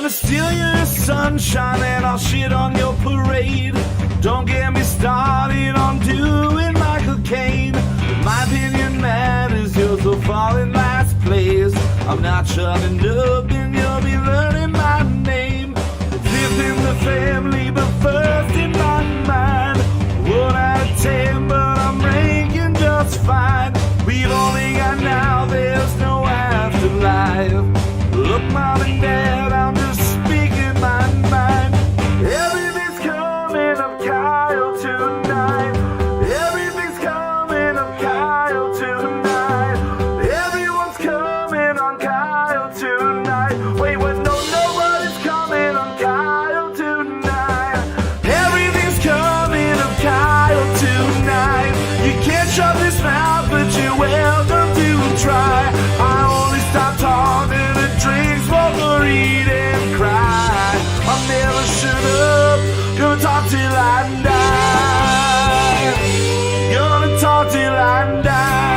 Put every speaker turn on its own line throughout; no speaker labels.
Steal your sunshine and I'll shit on your parade. Don't get me started on doing Michael Caine. My opinion matters, yours will fall in last place. I'm not shutting up and you'll be learning my name. Fifth in the family but first in my mind. 1 out of 10 but I'm ranking just fine. We've only got now, there's no afterlife. Look, mom and dad, I'm just speaking my mind. Everything's coming up Kyle tonight. Everything's coming up Kyle tonight. Everyone's coming on Kyle tonight. Wait, what? No, nobody's coming on Kyle tonight. Everything's coming up Kyle tonight. You can't shut this mouth, but you're welcome to try. I only stop talking. Drinks, smoke, eat and cry. I'll never shut up. Gonna talk till I die. Gonna talk till I die.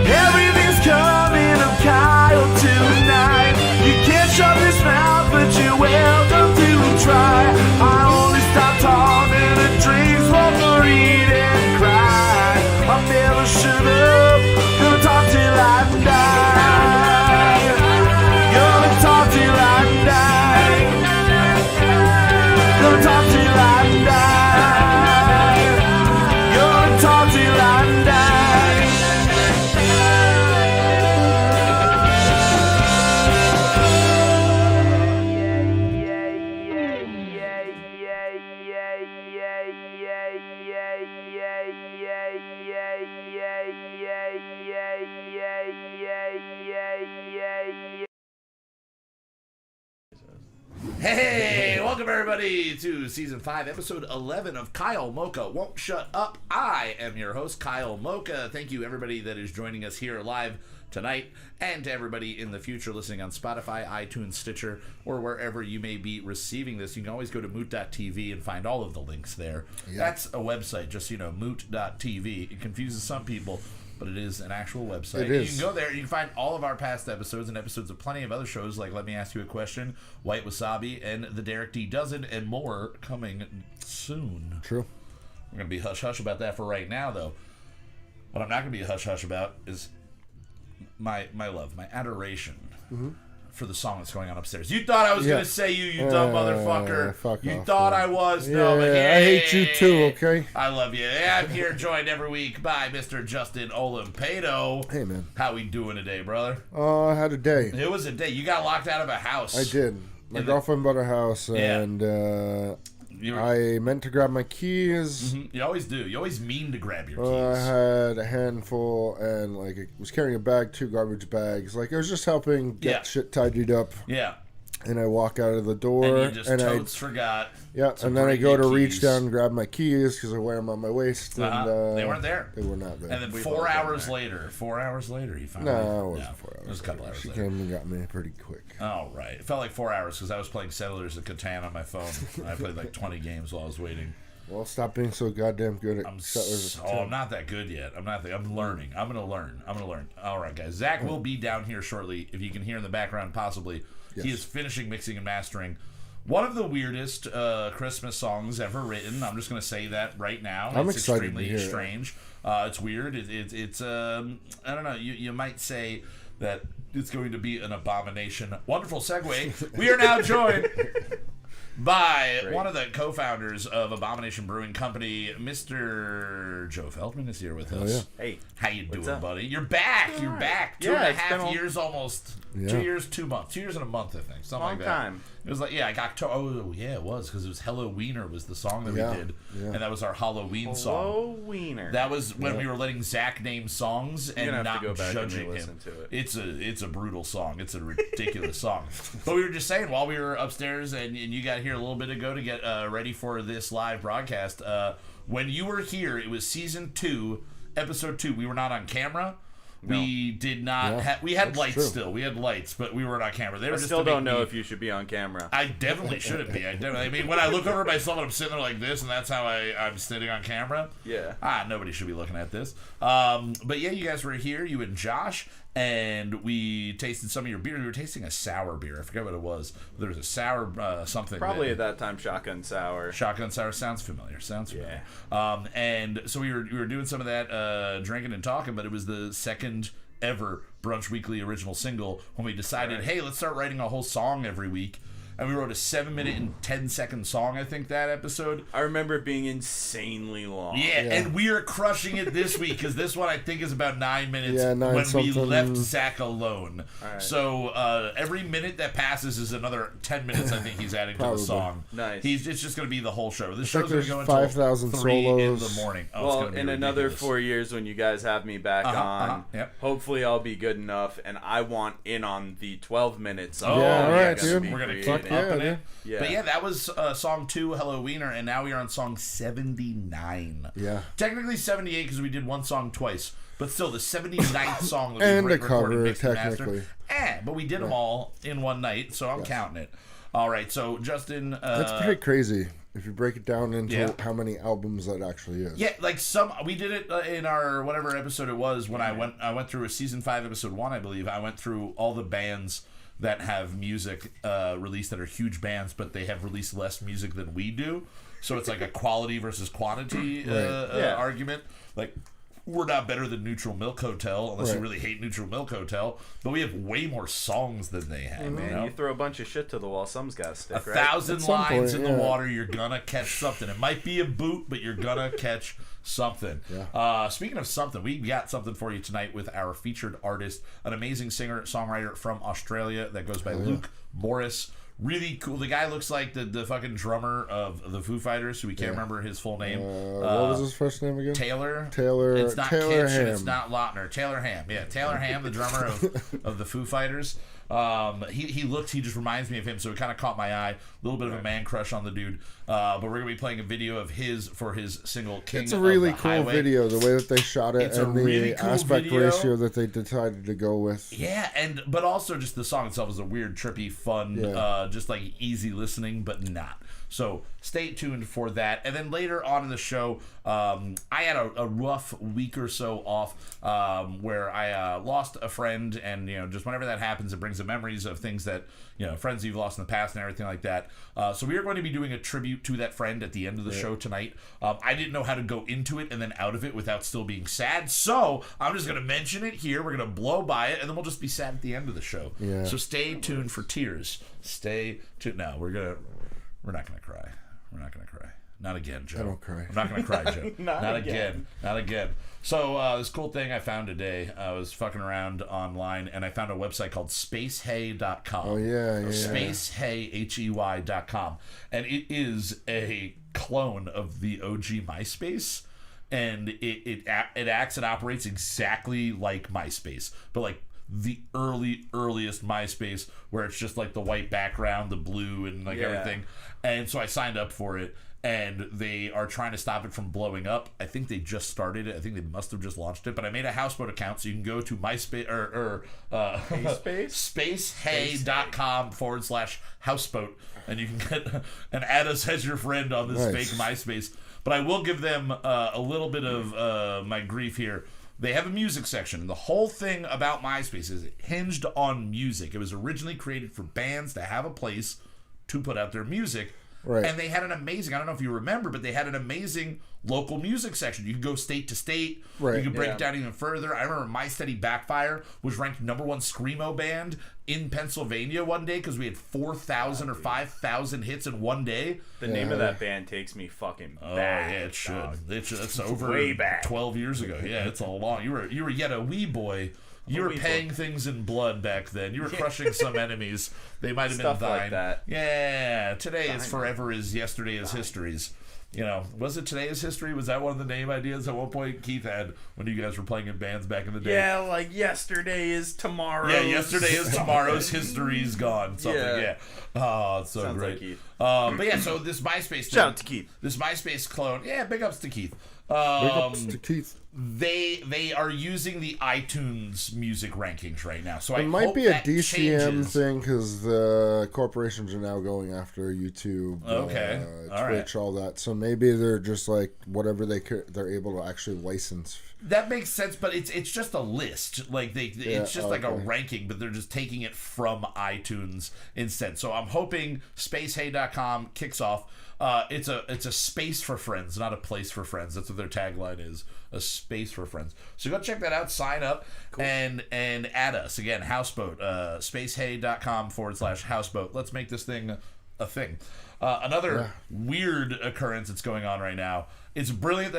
Everything's coming up Kyle tonight. You can't shut this mouth, but you're welcome to try. I only stop talking and drink, smoke, eat and cry. I'll never shut up. Gonna talk till I die. Gonna talk till I die. Gonna talk till I die. Gonna talk till I die.
Hey, welcome everybody to Season 5, Episode 11 of Kyle Mocha Won't Shut Up. I am your host, Kyle Mocha. Thank you everybody that is joining us here live tonight, and to everybody in the future listening on Spotify, iTunes, Stitcher, or wherever you may be receiving this. You can always go to moot.tv and find all of the links there. Yeah. That's a website, just, moot.tv. It confuses some people, but it is an actual website.
It is.
You can go there, you can find all of our past episodes and episodes of plenty of other shows like Let Me Ask You a Question, White Wasabi, and The Derek D. Dozen, and more coming soon.
True.
We're going to be hush-hush about that for right now, though. What I'm not going to be hush-hush about is my love, my adoration for the song that's going on upstairs. You thought I was going to say you dumb motherfucker. You thought I was.
Yeah,
no, but hey,
I hate you too, okay?
I love you. I'm here joined every week by Mr. Justin Olimpado.
Hey, man.
How we doing today, brother?
I had a day.
It was a day. You got locked out of a house.
I did. My girlfriend bought a house, and I meant to grab my keys.
Mm-hmm. You always do. You always mean to grab your keys.
I had a handful, and I was carrying a bag, 2 garbage bags. I was just helping get shit tidied up.
Yeah.
And I walk out of the door,
and you just totes forgot.
Yeah, and then I go to reach down and grab my keys because I wear them on my waist. And,
they weren't there.
They were not there.
And then 4 hours later, you found
it wasn't 4 hours.
It was a couple hours
She
later.
came and got me pretty quick.
Oh, right. It felt like 4 hours because I was playing Settlers of Catan on my phone. I played 20 games while I was waiting.
Well, stop being so goddamn good at Settlers of Catan.
I'm not that good yet. I'm learning. I'm going to learn. All right, guys. Zach will be down here shortly. If you can hear in the background, possibly. Yes. He is finishing mixing and mastering one of the weirdest Christmas songs ever written. I'm just going to say that right now.
I'm
it's
excited
extremely
to hear
strange. It's weird. It's I don't know. You might say that it's going to be an abomination. Wonderful segue. We are now joined by one of the co-founders of Abomination Brewing Company, Mr. Joe Feldman is here with us.
Yeah.
Hey.
How you doing, buddy? You're back. You're back. 2.5 years almost.
Yeah.
2 years, 2 months. 2 years and a month, I think. Something
Long
like that.
time.
It was like, it was, because it was Hello Wiener was the song that we did.
Yeah.
And that was our Halloween song.
Hello, Wiener.
That was when we were letting Zach name songs and
You're gonna have
not
to go back
judging
and
him.
listen to it.
It's a brutal song. It's a ridiculous song. But we were just saying, while we were upstairs and you got here a little bit ago to get ready for this live broadcast, when you were here, it was season 2, episode 2. We were not on camera.
No.
We did not we had lights
true.
still. We had lights, but we weren't on camera. They were
I
just
still
to make
don't know
me-
if you should be on camera.
I definitely shouldn't be. I mean, when I look over at myself and I'm sitting there like this, and that's how I'm sitting on camera.
Yeah.
Nobody should be looking at this. But yeah, you guys were here, you and Josh, and we tasted some of your beer. We were tasting a sour beer. I forget what it was. There was a sour something.
Probably at that time, Shotgun Sour.
Shotgun sour sounds familiar. And so we were doing some of that, drinking and talking. But it was the second ever Brunch Weekly Original Single when we decided, hey, let's start writing a whole song every week. And we wrote a 7-minute and 10-second song, I think, that episode.
I remember it being insanely long.
Yeah, and we are crushing it this week because this one I think is about 9 minutes
Yeah, nine
when we
something.
left Zach alone.
Right.
So every minute that passes is another 10 minutes I think he's adding to the
Probably.
song.
Nice.
It's just going to be the whole show. This
I
show's
think
going to go
there's
until
5,000
3 in the
solos.
morning. Oh, it's
Well,
gonna be
in another
ridiculous.
4 years when you guys have me back on,
Yep.
hopefully I'll be good enough, and I want in on the 12 minutes.
Oh,
Yeah, all
yeah,
right, dude.
We're going to
creating.
keep upping it.
Yeah.
But yeah, that was song 2, Hello Wiener, and now we are on song 79.
Yeah.
Technically 78 because we did one song twice, but still the 79th song that
And
we
a
recorded,
cover,
mixed and mastered.
technically.
But we did them all in one night, so I'm counting it. All right, so Justin,
That's pretty crazy if you break it down into
Yeah.
how many albums that actually is.
yeah, like we did it in our whatever episode it was when I went through a season 5 episode 1, I believe. I went through all the bands that have music released that are huge bands, but they have released less music than we do. So it's like a quality versus quantity argument. Like, we're not better than Neutral Milk Hotel, unless you really hate Neutral Milk Hotel, but we have way more songs than they have.
Man,
you know?
you throw a bunch of shit to the wall, some's got to stick, right?
1,000
At some
lines
point,
in the
yeah.
water, you're gonna catch something. It might be a boot, but you're gonna catch something.
Yeah.
Speaking of something, we got something for you tonight with our featured artist, an amazing singer-songwriter from Australia that goes by Luke Morris. Really cool. The guy looks like the fucking drummer of the Foo Fighters, who we can't remember his full name.
What was his first name again?
Taylor.
Taylor.
It's not
Taylor
Kitsch and it's
Ham.
not Lautner. Taylor Ham. Yeah, Taylor Ham, the drummer of the Foo Fighters. He just reminds me of him, so it kind of caught my eye. A little bit of a man crush on the dude. But we're gonna be playing a video of his for his single King.
It's a really
of the
cool
Highway.
video, the way that they shot it
It's a
and the
really cool
aspect
video.
ratio that they decided to go with.
Yeah, but also just the song itself is a weird, trippy, fun, just like easy listening, but not. So stay tuned for that. And then later on in the show, I had a rough week or so off where I lost a friend, and just whenever that happens, it brings the memories of things that friends you've lost in the past and everything like that. So we are going to be doing a tribute to that friend at the end of the show tonight. I didn't know how to go into it and then out of it without still being sad, so I'm just going to mention it here. We're going to blow by it, and then we'll just be sad at the end of the show.
Yeah.
So stay tuned for tears. Stay tuned. No, we're not going to cry. We're not going to cry. Not again, Joe.
I don't cry.
I'm not going to cry, Joe.
Not
again. Not again. So this cool thing I found today, I was fucking around online, and I found a website called spacehey.com.
Oh, yeah.
Spacehey.com. And it is a clone of the OG MySpace. And it acts and operates exactly like MySpace, but like the earliest MySpace, where it's just like the white background, the blue, and like everything. And so I signed up for it, and they are trying to stop it from blowing up. I think they just started it. I think they must have just launched it. But I made a Houseboat account, so you can go to MySpace spacehey.com/houseboat, and you can get and add us as your friend on this fake MySpace. But I will give them a little bit of my grief here. They have a music section. The whole thing about MySpace is it hinged on music. It was originally created for bands to have a place to put out their music.
Right.
And they had an amazing, I don't know if you remember, but they had an amazing local music section. You could go state to state.
Right.
You could break it down even further. I remember My Steady Backfire was ranked #1 Screamo band in Pennsylvania one day because we had 4,000 or 5,000 hits in one day.
The name of that band takes me fucking back.
Oh, yeah, it should. It's over
way back.
12 years ago. Yeah, it's a long. You were yet a wee boy You were paying things in blood back then. You were crushing some enemies. They might have been thine.
Stuff like that.
Yeah, today is forever is yesterday is history's. You know, was it Today is History? Was that one of the name ideas at one point Keith had when you guys were playing in bands back in the day?
Yeah, like yesterday is tomorrow.
Yeah, yesterday is tomorrow's history's gone. Something, yeah. Oh, it's so
Sounds
great.
like Keith.
But yeah, so this MySpace
Shout out to Keith.
This MySpace clone, yeah, big ups to Keith.
Big ups to Keith.
They are using the iTunes music rankings right now, so
It
I
might
hope
be a
that
DCM
changes.
thing because the corporations are now going after YouTube,
Okay. All
Twitch, all that. So maybe they're just like whatever they're able to actually license.
That makes sense, but it's just a list. Like it's just like a ranking, but they're just taking it from iTunes instead. So I'm hoping spacehey.com kicks off. It's a space for friends, not a place for friends. That's what their tagline is, a space for friends. So go check that out, sign up, and add us. Again, Houseboat, spacehey.com/houseboat. Let's make this thing a thing. Another weird occurrence that's going on right now. It's brilliant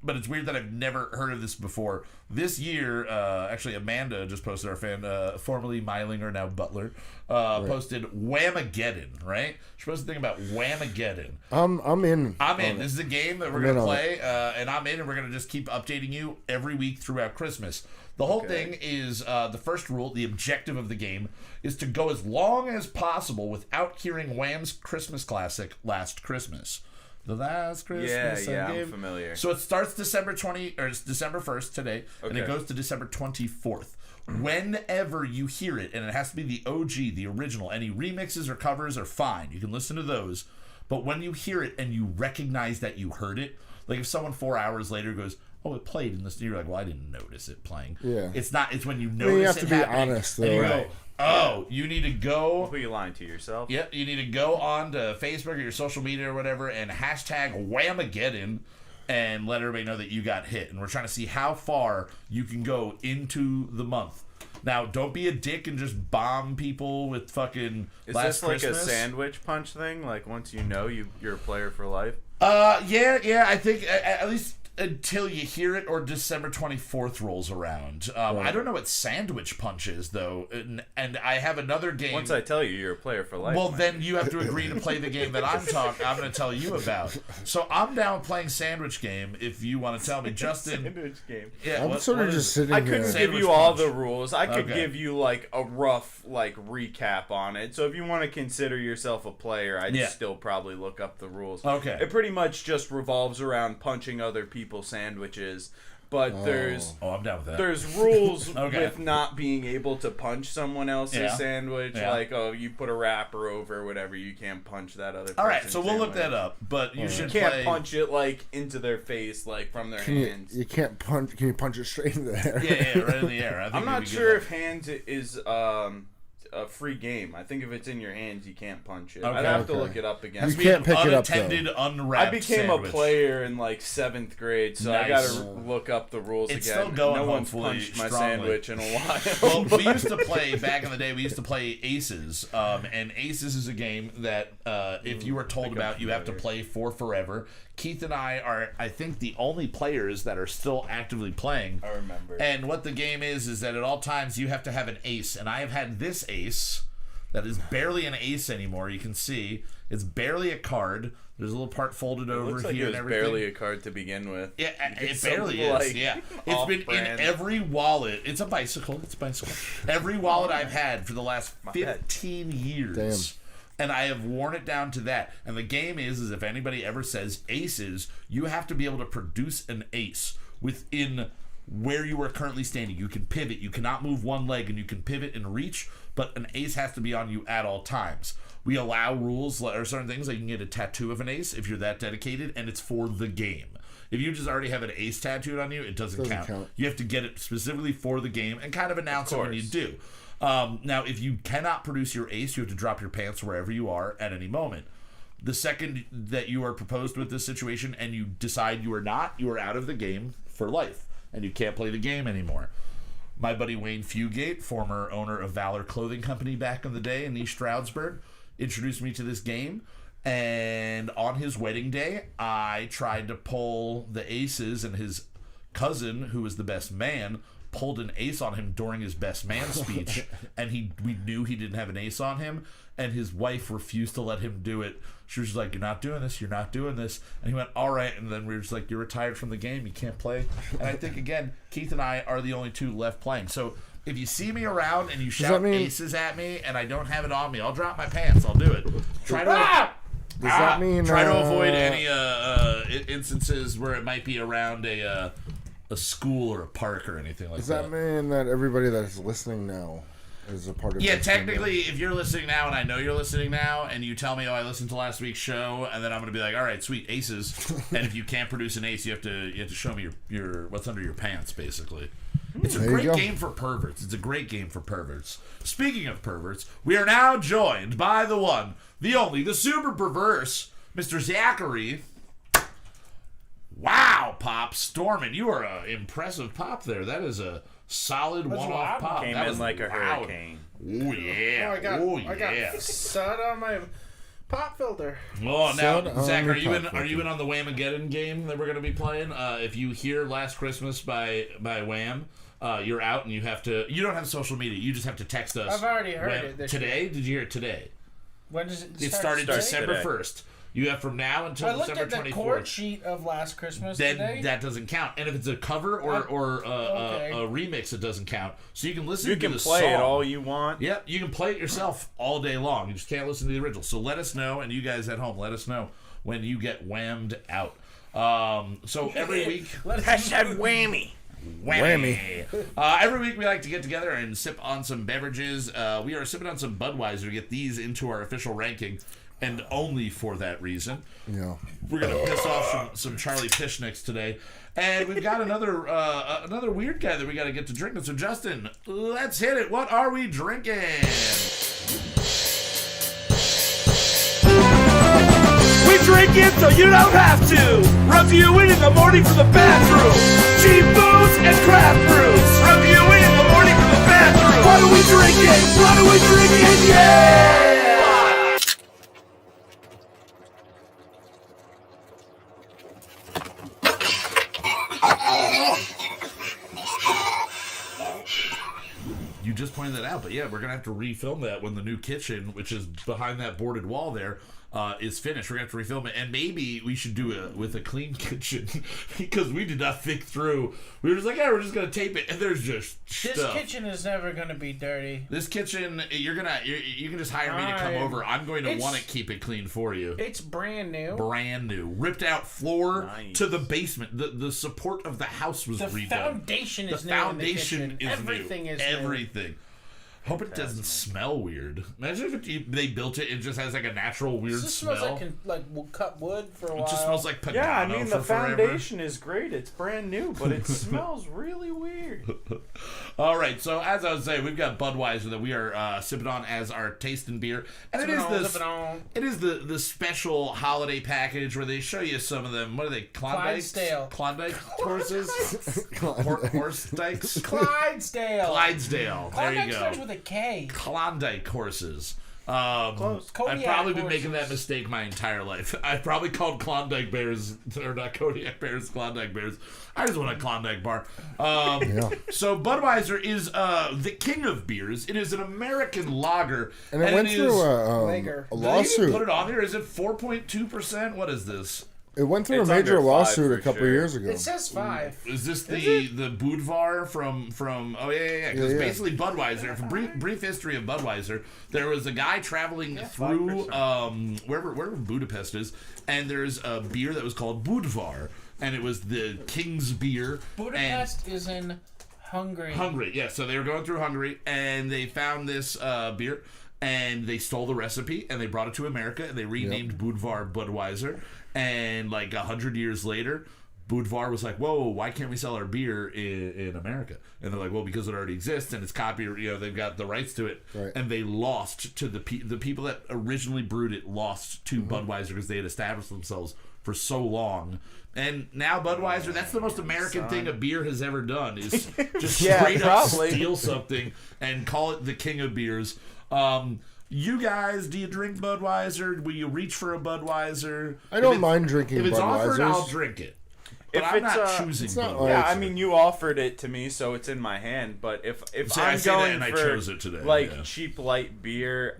but it's weird that I've never heard of this before. This year, actually, Amanda just posted, our fan, formerly Meilinger, now Butler, posted Whamageddon, right? She posted a thing about Whamageddon.
I'm in.
This is a game that we're going to play, and I'm in, and we're going to just keep updating you every week throughout Christmas. The whole thing is, the first rule, the objective of the game, is to go as long as possible without hearing Wham's Christmas classic, Last Christmas. The Last Christmas.
Yeah, I'm familiar.
So it starts December 1st today, and it goes to December 24th. Whenever you hear it, and it has to be the OG, the original, any remixes or covers are fine. You can listen to those. But when you hear it and you recognize that you heard it, like if someone 4 hours later goes, "Oh, it played in this," you're like, "Well, I didn't notice it playing."
Yeah.
It's not. It's when you notice
you have
it
to be
happening,
honest,
and you
though.
go, "Oh, you need to go."
Who are you lying to yourself?
Yep, you need to go on to Facebook or your social media or whatever and hashtag Whamageddon and let everybody know that you got hit. And we're trying to see how far you can go into the month. Now, don't be a dick and just bomb people with fucking
Is
Last
this like
Christmas.
a sandwich punch thing? Like once you know you're a player for life?
Yeah, I think at least until you hear it or December 24th rolls around. I don't know what Sandwich Punch is, though. And I have another game.
Once I tell you, you're a player for life.
Well,
man.
then you have to agree to play the game that I'm going to tell you about. So I'm down playing Sandwich Game if you want to tell me. Justin.
Sandwich game.
Yeah,
I'm sort of just sitting
I
here.
couldn't give
Sandwich
you all
punch.
the rules. I could
Okay.
give you like a rough like recap on it. So if you want to consider yourself a player, I'd still probably look up the rules.
Okay.
It pretty much just revolves around punching other people's sandwiches. But there's
I'm down with that.
there's rules
Okay.
with not being able to punch someone else's
Yeah.
sandwich.
Yeah.
Like, oh, you put a wrapper over or whatever, you can't punch that other person's
All right, so we'll look
sandwich.
that up. But you should
You can't
play.
punch it like into their face, like from their hands.
You can't punch. Can you punch it straight in the air?
Yeah, right in the air. I think
I'm
it'd
not
be
sure
good.
if hands is a free game. I think if it's in your hands, you can't punch it.
Okay.
I'd have to
Okay.
look it up again.
Has
You
to be
can't
an
pick it up, though.
unattended, unwrapped
I became
sandwich.
a player in like 7th grade, so I
Nice.
gotta look up the rules
It's
again.
still going,
no one's
hopefully,
punched my
strongly.
sandwich in a while.
Well, we used to play back in the day. We used to play Aces, and Aces is a game that if you were told about, you have to play for forever. Keith and I are, I think, the only players that are still actively playing.
I remember.
And what the game is that at all times you have to have an ace, and I have had this ace that is barely an ace anymore. You can see it's barely a card. There's a little part folded over
Looks like
here
it was
and everything.
barely a card to begin with.
Yeah, it
It's
barely
so,
is.
like,
Yeah, it's been in
off-brand.
every wallet. It's a bicycle. It's a bicycle. Every wallet I've had for the last 15 years.
Damn.
And I have worn it down to that. And the game is if anybody ever says aces, you have to be able to produce an ace within where you are currently standing. You can pivot. You cannot move one leg, and you can pivot and reach, but an ace has to be on you at all times. We allow rules or certain things, like you can get a tattoo of an ace if you're that dedicated, and it's for the game. If you just already have an ace tattooed on you, it doesn't count. You have to get it specifically for the game and kind of announce it when you do. Now, if you cannot produce your ace, you have to drop your pants wherever you are at any moment. The second that you are proposed with this situation and you decide you are not, you are out of the game for life, and you can't play the game anymore. My buddy Wayne Fugate, former owner of Valor Clothing Company back in the day in East Stroudsburg, introduced me to this game, and on his wedding day, I tried to pull the aces, and his cousin, who was the best man, pulled an ace on him during his best man speech, and we knew he didn't have an ace on him, and his wife refused to let him do it. She was just like, "You're not doing this. You're not doing this." And he went, "All right." And then we were just like, "You're retired from the game. You can't play." And I think, again, Keith and I are the only two left playing. So if you see me around and you shout aces at me and I don't have it on me, I'll drop my pants. I'll do it. Try to avoid any instances where it might be around a school or a park or anything like that.
Does that mean that everybody that is listening now is a part of
Yeah, technically, if you're listening now and I know you're listening now and you tell me, "Oh, I listened to last week's show," and then I'm going to be like, "All right, sweet, aces." And if you can't produce an ace, you have to show me your what's under your pants, basically. It's a great game for perverts. It's a great game for perverts. Speaking of perverts, we are now joined by the one, the only, the super perverse, Mr. Zachary. Wow, Pop Stormin', you are an impressive pop there. That is a solid one-off pop.
Came
that
in like a hurricane.
Oh yeah!
I got stud on my pop filter.
Oh, now Zach, are you in on the Whamageddon game that we're going to be playing? If you hear "Last Christmas" by Wham, you're out and you don't have social media. You just have to text us.
I've already heard it
today.
year.
Did you hear it today?
When does it start?
It started December
today.
1st. You have from now until
I looked
December
at the
24th.
chord sheet of Last Christmas
Then
today.
that doesn't count. And if it's a cover or a remix, it doesn't count. So you can listen to the song.
You can play it all you want.
Yep, you can play it yourself all day long. You just can't listen to the original. So let us know, and you guys at home, let us know when you get whammed out. So every week...
Hashtag whammy.
Whammy. Every week we like to get together and sip on some beverages. We are sipping on some Budweiser to get these into our official ranking, and only for that reason.
Yeah.
We're going to piss off some Charlie Pishnicks today. And we've got another weird guy that we got to get to drinking. So Justin, let's hit it. What are we drinking?
We drink it so you don't have to. Reviewing in the morning for the bathroom. Cheap booze and craft brews. Reviewing in the morning for the bathroom. What are we drinking? What are we drinking? Yeah!
You just pointed that out, but yeah, we're gonna have to refilm that when the new kitchen, which is behind that boarded wall there, is finished. We're gonna have to refilm it, and maybe we should do it with a clean kitchen because we did not think through. We were just like, yeah, we're just gonna tape it, and there's just
This
stuff.
kitchen is never gonna be dirty.
This kitchen, you can just hire me to come over. I'm going to want to keep it clean for you.
It's brand new.
Brand new, ripped out floor to the basement. The support of the house was redone.
The foundation is new.
Foundation is
Everything
new.
is
Everything. Hope it doesn't smell weird. Imagine if they built it, it just has like a natural weird
It just
smell.
smells like cut wood for a while.
It just smells like Pagano.
Yeah, I mean, the
forever.
foundation is great. It's brand new, but it smells really weird.
All right, so as I was saying, we've got Budweiser that we are sipping on as our tasting beer, and it is the special holiday package where they show you some of them. What are they? Klondike courses? Horse dikes?
Clydesdale.
Clydesdale. There you
Klondike
go.
starts with a K.
Klondike courses.
Close.
I've probably been
horses.
making that mistake my entire life. I've probably called Klondike Bears, or not Kodiak Bears, Klondike Bears. I just want a Klondike bar. So Budweiser is the king of beers. It is an American lager.
And it went through a
Lager.
Did they
lawsuit.
even put it on here? Is it 4.2%? What is this?
It went through
It's
a major
under 5
lawsuit
for
a couple
sure.
years ago.
It says 5.
Is this the Budvar from oh yeah because
Yeah.
basically Budweiser, brief history of Budweiser, there was a guy traveling through wherever Budapest is, and there's a beer that was called Budvar, and it was the king's beer.
Budapest is in Hungary.
Hungary, yeah. So they were going through Hungary, and they found this beer, and they stole the recipe, and they brought it to America, and they renamed Budvar Budweiser. And like 100 years later, Budvar was like, "Whoa, why can't we sell our beer in America?" And they're like, "Well, because it already exists and it's copyright. You know, they've got the rights to it."
Right.
And they lost to the people that originally brewed it. Lost to Budweiser because they had established themselves for so long. And now Budweiser, that's the most American thing a beer has ever done, is just straight up steal something and call it the king of beers. You guys, do you drink Budweiser? Will you reach for a Budweiser?
I don't mind drinking
If it's offered,
Budweisers.
I'll drink it. but I'm not choosing Budweiser.
Yeah, I mean, you offered it to me, so it's in my hand. But if
So
I'm going
I
for
chose it today,
like cheap light beer,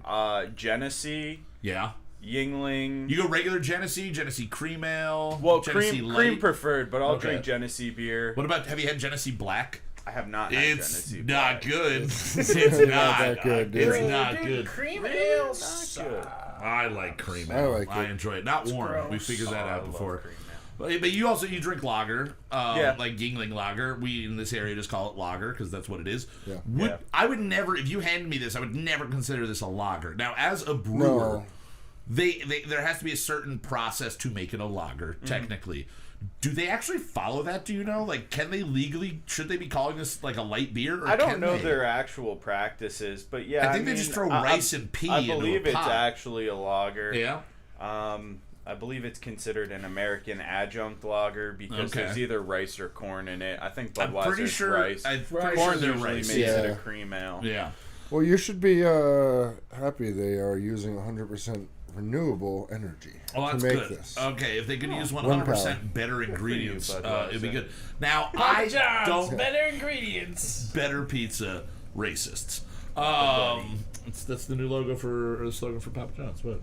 Genesee,
yeah,
Yingling.
You go regular Genesee Cream Ale.
Well,
Genesee
cream preferred, but I'll
Okay.
drink Genesee beer.
What about? Have you had Genesee Black?
I have not had
It's
Genesee
not
Black.
good. It's not
that good, dude.
It's not good.
Cream ale
good.
I like cream
I
ale.
like
I
it.
enjoy it. Not warm.
gross.
We figured that
I
out
love
before.
cream ale.
But you drink lager,
Yeah.
like Yingling lager. We in this area just call it lager because that's what it is.
Yeah.
Yeah.
I would never, if you handed me this, I would never consider this a lager. Now, as a brewer,
No.
there has to be a certain process to make it a lager. Technically, do they actually follow that? Do you know? Like, can they legally? Should they be calling this like a light beer? Or
I don't
can
know
they?
their actual practices, but yeah,
I think they just throw rice and pea
I
into a
believe it's
pot.
actually a lager.
Yeah.
I believe it's considered an American adjunct lager because
Okay.
there's either rice or corn in it. I think
I'm pretty
Budweiser's
sure.
rice.
I'm pretty
Corn
sure they're
usually
rice.
makes it
Yeah.
a cream ale.
Yeah.
Well, you should be happy they are using 100% renewable energy
Oh, that's
to make
good.
this.
Okay, if they could use
One
100% better ingredients,
Budweiser.
it'd be good. Now,
Papa
I
John's,
don't
better ingredients.
better pizza racists. That's the new logo for or the slogan for Papa John's. What?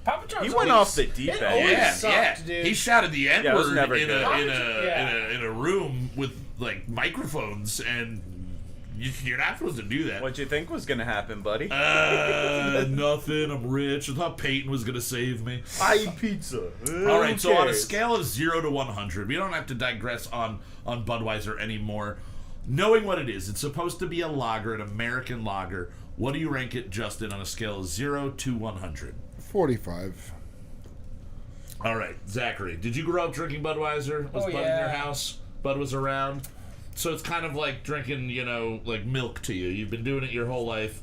Papa John's
He went
always-
off the deep
it
end.
always
Yeah,
sucked,
yeah.
dude.
He shouted the N
Yeah, it was
word
never
in
good.
in a room with like microphones, and you're not supposed to do that.
What'd you think was gonna happen, buddy?
Nothing. I'm rich. I thought Peyton was gonna save me.
I eat pizza.
All right, so on a scale of 0 to 100, we don't have to digress on Budweiser anymore. Knowing what it is, it's supposed to be a lager, an American lager. What do you rank it, Justin, on a scale of 0 to 100?
45.
All right, Zachary, did you grow up drinking Budweiser? Was
Oh,
Bud in your
yeah.
house? Bud was around? So it's kind of like drinking, like milk to you. You've been doing it your whole life.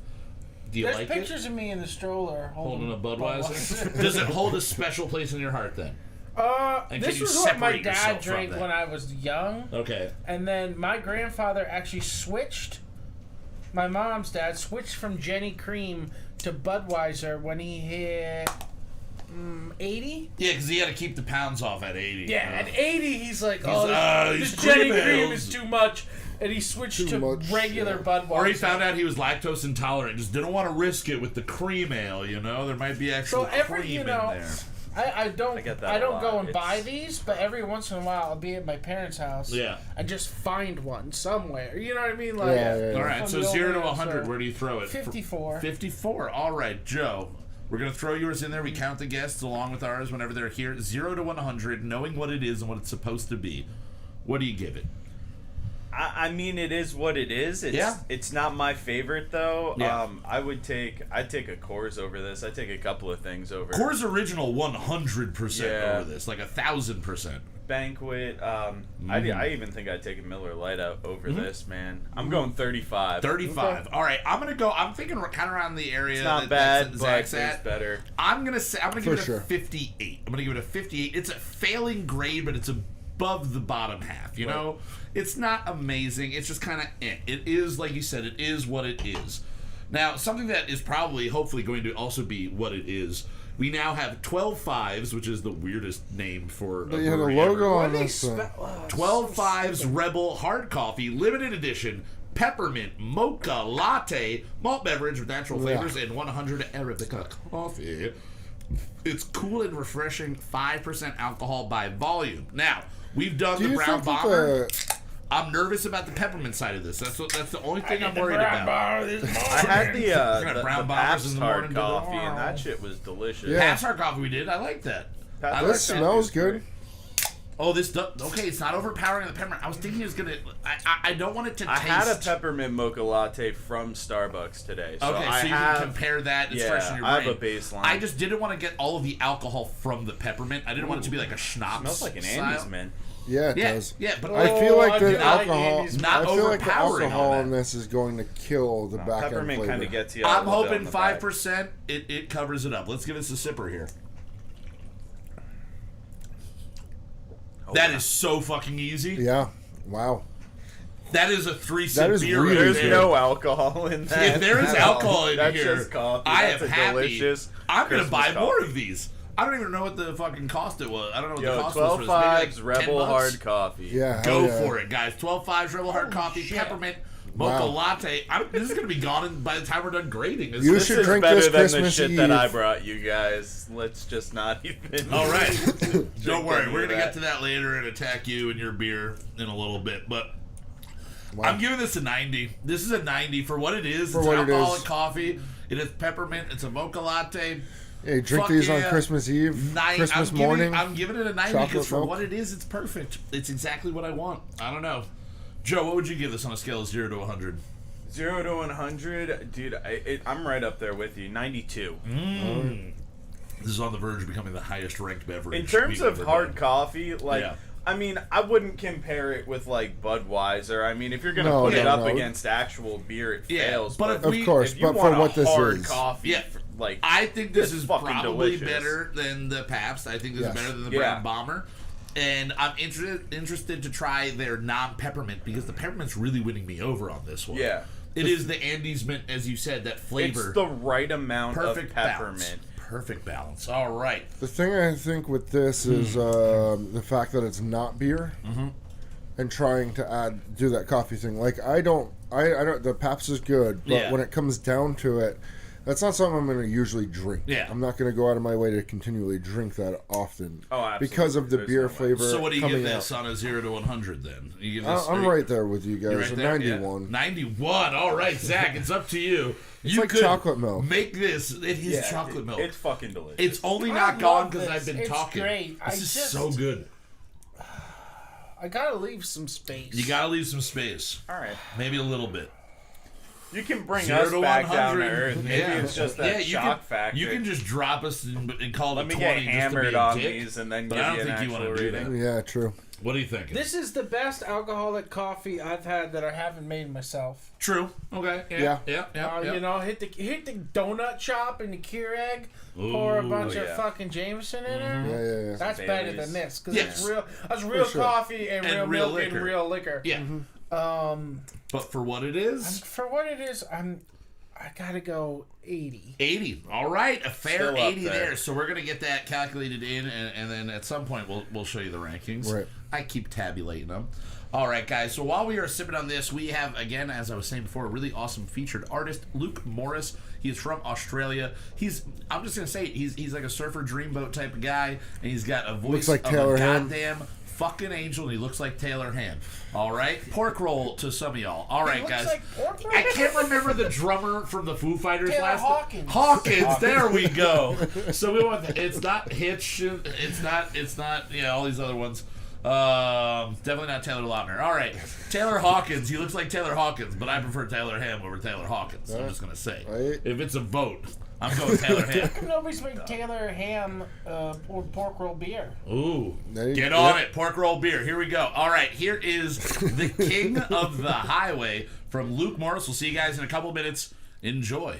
Do you
There's
like
pictures
it?
of me in the stroller
Holding a Budweiser? Does it hold a special place in your heart then? And can
This
you
was what my
separate yourself
dad
from
drank
that?
when I was young,
Okay.
and then my grandfather actually switched. My mom's dad switched from Jenny Cream to Budweiser when he hit 80.
Yeah, because he had to keep the pounds off at 80.
Yeah, at 80, he's like,
these
this Jenny
cream
Cream
ales.
is too much, and he switched
Too
to
much,
regular
yeah.
Budweiser.
Or he found out he was lactose intolerant. Just didn't want to risk it with the cream ale. There might be actual
So every,
cream
you know,
in there.
I don't
get that
I
a
don't
lot.
go and
It's-
buy these, but every once in a while I'll be at my parents' house.
Yeah.
And just find one somewhere. You know what I mean? Like,
Yeah.
All right,
from
so
the old
0 to
man,
100,
so
where do you throw it?
54.
54. All right, Joe. We're going to throw yours in there. We count the guests along with ours whenever they're here. 0 to 100, knowing what it is and what it's supposed to be. What do you give it?
I mean, it is what it is. It's not my favorite though.
Yeah.
I'd take a Coors over this. I'd take a couple of things over.
Coors Original 100%
Yeah.
over this, like 1,000%.
Banquet. I even think I'd take a Miller Lite out over this, man. I'm going 35.
35. All right, I'm thinking kind of around the area.
It's not
that
bad, but
Zach's
there's
at.
better.
I'm gonna give it
sure.
a 58. I'm gonna give it a 58. It's a failing grade, but it's above the bottom half. You know, it's not amazing. It's just kind of it is, like you said, it is what it is. Now, something that is probably, hopefully, going to also be what it is. We now have 12 Fives, which is the weirdest name for.
But
a
you had a
brewery
logo
ever.
on this.
12 Fives Rebel Hard Coffee, limited edition, peppermint, mocha, latte, malt beverage with natural flavors, and 100 Arabica coffee. It's cool and refreshing, 5% alcohol by volume. Now, we've done
Do
the
you
brown
think that
bomber.
the
I'm nervous about the peppermint side of this. That's the only thing I'm worried about.
I had
Gonna
the
brown bombers
Pabst
in the
hard
morning to the-
coffee, and that shit was delicious.
Yeah.
Pabst Hard Coffee we did. I like that. I like
this
that.
smells good.
Oh, this does, okay. It's not overpowering the peppermint. I was thinking it was gonna. I don't want it to
I
taste.
had a peppermint mocha latte from Starbucks today. So
Okay,
I
so you
have,
can compare that. It's
yeah,
fresh in your
I
brain.
have a baseline.
I just didn't want to get all of the alcohol from the peppermint. I didn't want it to be like a schnapps.
Smells like an
style.
Andes, man.
Yeah, it
Yeah,
does.
yeah, but
I feel like
I
the
do like
alcohol.
Andes.
Not
I feel like the
overpowering
alcohol
on
in
that.
this is going to kill the back end
Peppermint
flavor.
kind of gets you.
I'm
a little bit
hoping
on the back.
5%. It covers it up. Let's give us a sipper here. That is so fucking easy.
Yeah. Wow.
That is a 3
That
sip
is
beer.
really
right
There's
there.
no alcohol in that.
If there is
at all.
alcohol in
That's
here,
just coffee.
I
That's
am
a
happy.
delicious
I'm going to
Christmas
buy more
coffee.
of these. I don't even know what the fucking cost it was. I don't know what the cost
12
was. Maybe
fives,
like
Rebel
$10.
Hard Coffee.
Yeah,
Go
hell yeah.
for it, guys. 12 fives, Rebel Hard Coffee,
shit.
peppermint, mocha
Wow.
latte. This is going to be gone by the time we're done grading.
You
This
should
is
drink
better
this
than the
Christmas
shit
Eve.
that I brought you guys. Let's just not even.
All right. Don't worry.
any
We're
of
going to get
that.
to that later and attack you and your beer in a little bit. But
Wow.
I'm giving this a 90. This is a 90 for what it is.
For
It's
what
an
it
alcoholic
is.
coffee. It is peppermint. It's a mocha latte.
Hey, drink
Fuck
these
yeah.
on Christmas Eve, Christmas
I'm
morning.
I'm giving it a 90
chocolate
because for
milk.
what it is, it's perfect. It's exactly what I want. I don't know. Joe, what would you give this on a scale of 0 to 100?
0 to 100, dude. I'm right up there with you. 92.
This is on the verge of becoming the highest ranked beverage.
In terms
we've
of
ever
hard
done.
coffee, like,
Yeah.
I mean, I wouldn't compare it with like Budweiser. I mean, if you're gonna
No,
put it
no,
up
no.
against actual beer, it
Yeah,
fails.
but
But
if
Of course,
if you
but
want
for what
a
this
hard
is.
coffee,
Yeah.
like
I think this
it's
is
fucking
probably
delicious.
better than the Pabst. I think this
Yes.
is better than the
Yeah.
Brown Bomber. And I'm interested to try their non-peppermint because the peppermint's really winning me over on this one.
Yeah.
It is the Andes mint, as you said, that flavor.
it's the right amount
perfect
of
balance.
peppermint.
Perfect balance. All right.
The thing I think with this is the fact that it's not beer, and trying to do that coffee thing. Like I don't. The Pabst is good, but
Yeah.
when it comes down to it, that's not something I'm going to usually drink.
Yeah.
I'm not going to go out of my way to continually drink that often.
Oh, absolutely.
Because of the
There's
beer
no way.
flavor.
So what do you give
coming
this
out.
on a 0 to 100 then? You give this,
I'm right there with you
You're
guys.
right
A
there?
91.
Yeah. 91. All right, Zach, it's up to you.
It's
You
like
could
chocolate milk.
Make this. It is
Yeah,
chocolate milk.
It's fucking delicious.
It's only
I
not gone
love
because
this.
I've been
It's
talking.
great.
This is so good.
I gotta leave some space.
You gotta leave some space.
all right.
Maybe a little bit.
You can bring
0
us
to
back down
100.
to earth. Maybe
Yeah.
it's just that
you
shock
can,
factor.
You can just drop us and call
Let
it
me
20
get
just to
hammered
be a
on
dick.
these and then
But
give
I don't
you an
think you
actual
wanna do
rating.
Yeah, true.
What are you thinking?
This is the best alcoholic coffee I've had that I haven't made myself.
True. Okay.
Yeah.
Yeah.
You know, hit the donut shop in the Keurig, pour a
Ooh,
bunch
yeah.
of fucking Jameson in there.
Yeah.
That's better
Baileys.
than this because
Yes.
it's real. That's real
sure.
coffee and,
And
real
real
milk
liquor.
and real liquor.
Yeah. But for what it is,
For what it is, I gotta go 80.
80. All right, a fair
Still up
80
there.
there. So we're gonna get that calculated in, and then at some point we'll show you the rankings.
Right.
I keep tabulating them. All right, guys. So while we are sipping on this, we have again, as I was saying before, a really awesome featured artist, Luke Morris. He is from Australia. I'm just gonna say it, he's like a surfer dreamboat type of guy, and he's got a voice
Looks like
of
Taylor
a
Ham.
goddamn fucking angel, and he looks like Taylor Ham. All right, pork roll to some of y'all. All right,
looks
guys.
like pork roll?
I can't remember the drummer from the Foo Fighters
Taylor
last
Hawkins.
Hawkins. There we go. So we want it's not Hitch. It's not all these other ones. Definitely not Taylor Lautner. All right, Taylor Hawkins. He looks like Taylor Hawkins, but I prefer Taylor Ham over Taylor Hawkins. I'm just gonna say,
Right.
if it's a vote, I'm going Taylor Ham.
Nobody's made Taylor Ham pork roll beer.
Ooh,
There you
get
go.
on it. Pork roll beer. Here we go. All right, here is the king of the highway from Luke Morris. We'll see you guys in a couple minutes. Enjoy.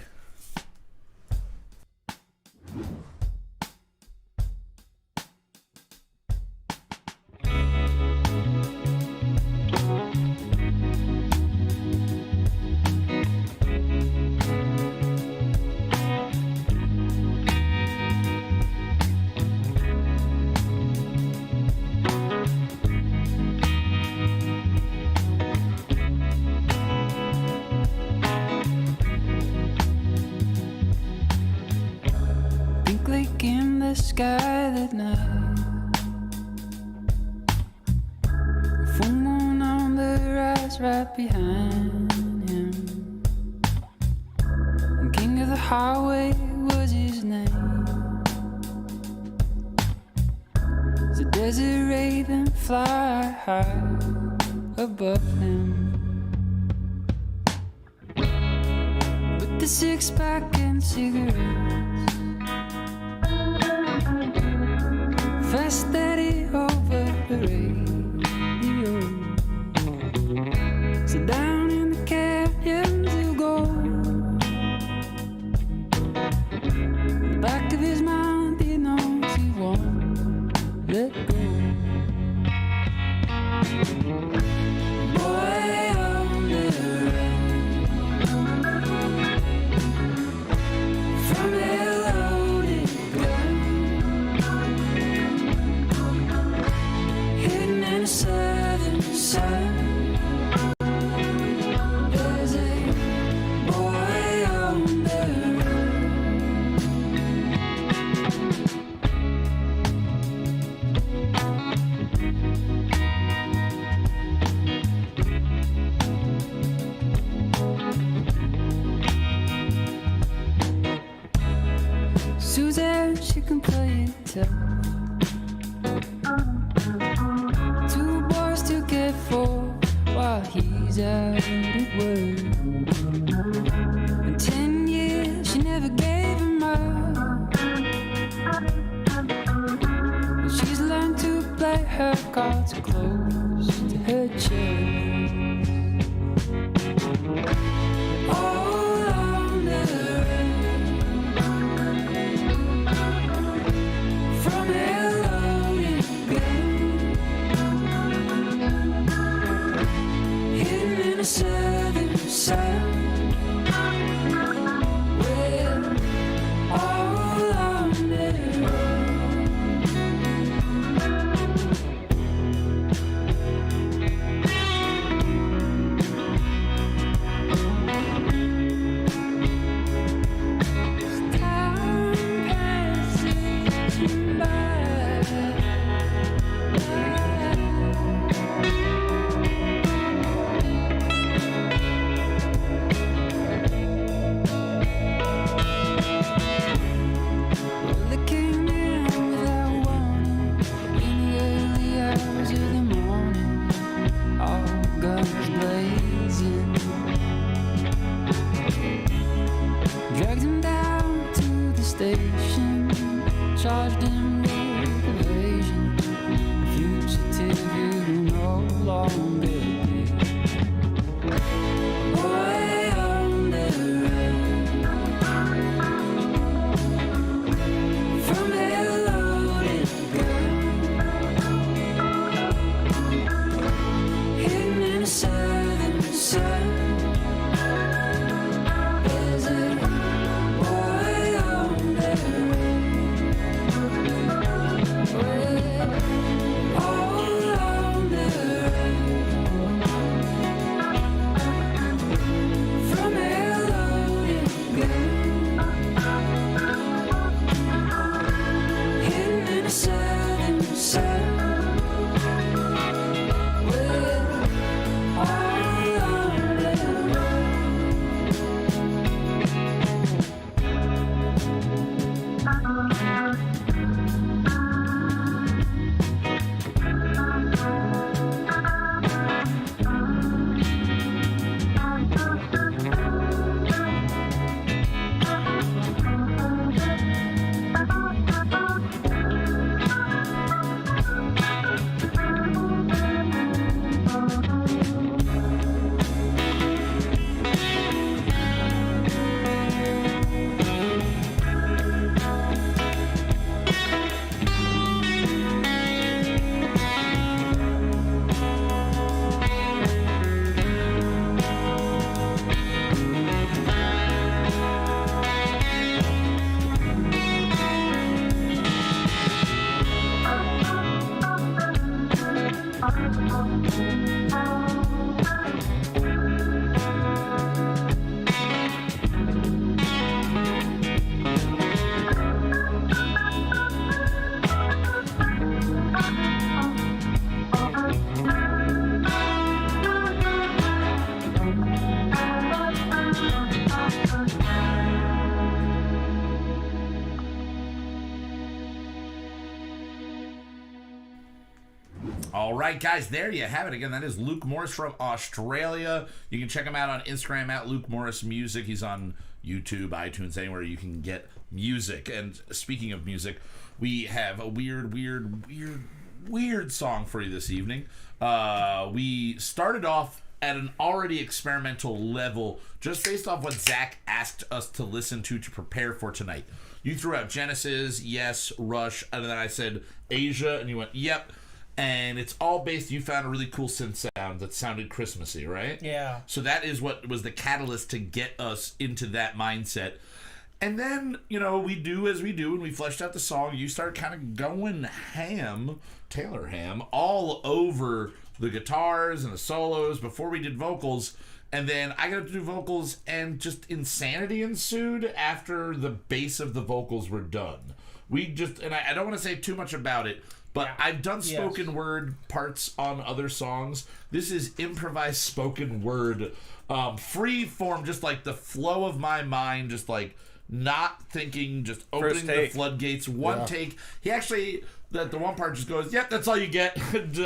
Pink lake in the sky that night, full moon on the rise right behind him, and king of the highway was his name. The desert raven fly high above him, with the six-pack and cigarettes, fast steady over the radio. So down in the canyons he'll go. The back of his mind he knows he won't let go. Boy on the run, from a loaded gun. Suzanne, she can play it tough. 2 boys to get 4 while he's out at work. In 10 years, she never gave him up. And she's learned to play her cards close to her chest. All on the run, from hello to go, hidden in a southern sun. We're all on the run. Time passes by. Well, it came in without warning in the early hours of the morning, all guns blazing. Dragged him down to the station, charged him with evasion. A fugitive who no longer be. Boy on the run, from hello to go, hidden in a southern sun. There's a boy on the run. We're all on the run, from hello to go, hidden in a southern sun. We're all on the run.
All right, guys, there you have it. Again, that is Luke Morris from Australia. You can check him out on Instagram at Luke Morris Music. He's on YouTube, iTunes, anywhere you can get music. And speaking of music, we have a weird song for you this evening. We started off at an already experimental level just based off what Zach asked us to listen to prepare for tonight. You threw out Genesis, yes, Rush, and then I said Asia, and you went, yep. And it's all based, you found a really cool synth sound that sounded Christmassy, right?
Yeah.
So that is what was the catalyst to get us into that mindset. And then, you know, we do as we do, and we fleshed out the song. You start kind of going ham, Taylor ham, all over the guitars and the solos before we did vocals. And then I got to do vocals, and just insanity ensued after the base of the vocals were done. We just, and I don't want to say too much about it, but yeah. I've done spoken word parts on other songs. This is improvised spoken word, free form, just like the flow of my mind, just like not thinking, just opening the floodgates, one take. He actually, the one part just goes, yep, that's all you get.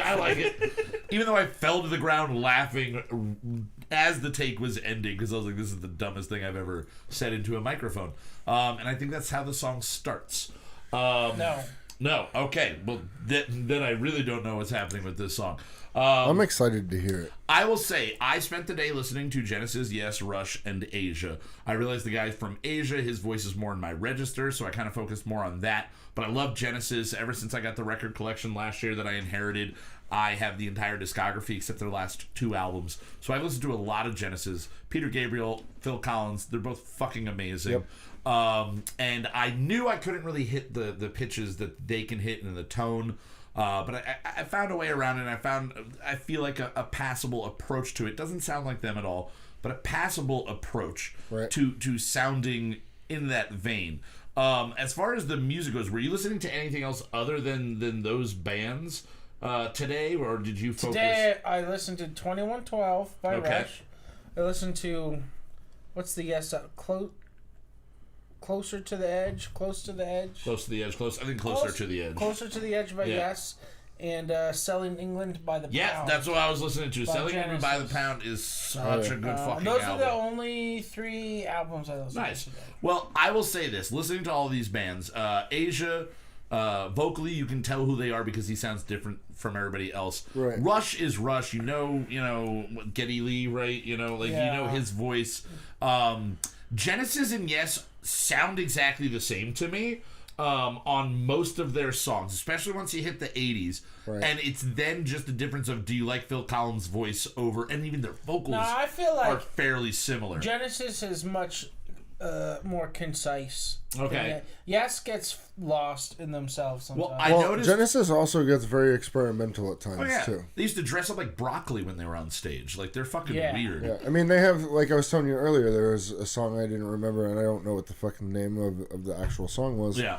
I like it. Even though I fell to the ground laughing as the take was ending, because I was like, this is the dumbest thing I've ever said into a microphone. And I think that's how the song starts. No. Okay. Well, then I really don't know what's happening with this song.
I'm excited to hear it.
I will say, I spent the day listening to Genesis, Yes, Rush, and Asia. I realized the guy from Asia, his voice is more in my register, so I kind of focused more on that. But I love Genesis. Ever since I got the record collection last year that I inherited, I have the entire discography except their last 2 albums. So I've listened to a lot of Genesis. Peter Gabriel, Phil Collins, they're both fucking amazing.
Yep.
And I knew I couldn't really hit the pitches that they can hit in the tone. But I found a way around it, and I feel like a passable approach to it. Doesn't sound like them at all, but a passable approach to sounding in that vein. As far as the music goes, were you listening to anything else other than those bands today, or did you focus?
Today I listened to 2112 by Rush. I listened to, what's the Closer to the Edge, Close to the Edge.
Close to the Edge, I think Closer to the Edge.
Closer to the Edge by Yes, and Selling England by the Pound.
Yeah, that's what I was listening to. Selling England by the Pound is such a good fucking
those
album.
Those are the only 3 albums I listened to today.
Well, I will say this. Listening to all these bands, Asia, vocally, you can tell who they are because he sounds different from everybody else.
Right.
Rush is Rush. You know, Geddy Lee, right? You know, you know his voice. Genesis and Yes sound exactly the same to me on most of their songs, especially once you hit the 80s. Right. And it's then just the difference of, do you like Phil Collins' voice over, and even their vocals
I feel like
are fairly similar.
Genesis is much more concise.
Okay.
Yes gets lost in themselves sometimes.
Well, I noticed
Genesis also gets very experimental at times too.
They used to dress up like broccoli when they were on stage. Like, they're fucking weird.
Yeah, I mean, they have, like I was telling you earlier, there was a song I didn't remember, and I don't know what the fucking name of the actual song was.
Yeah.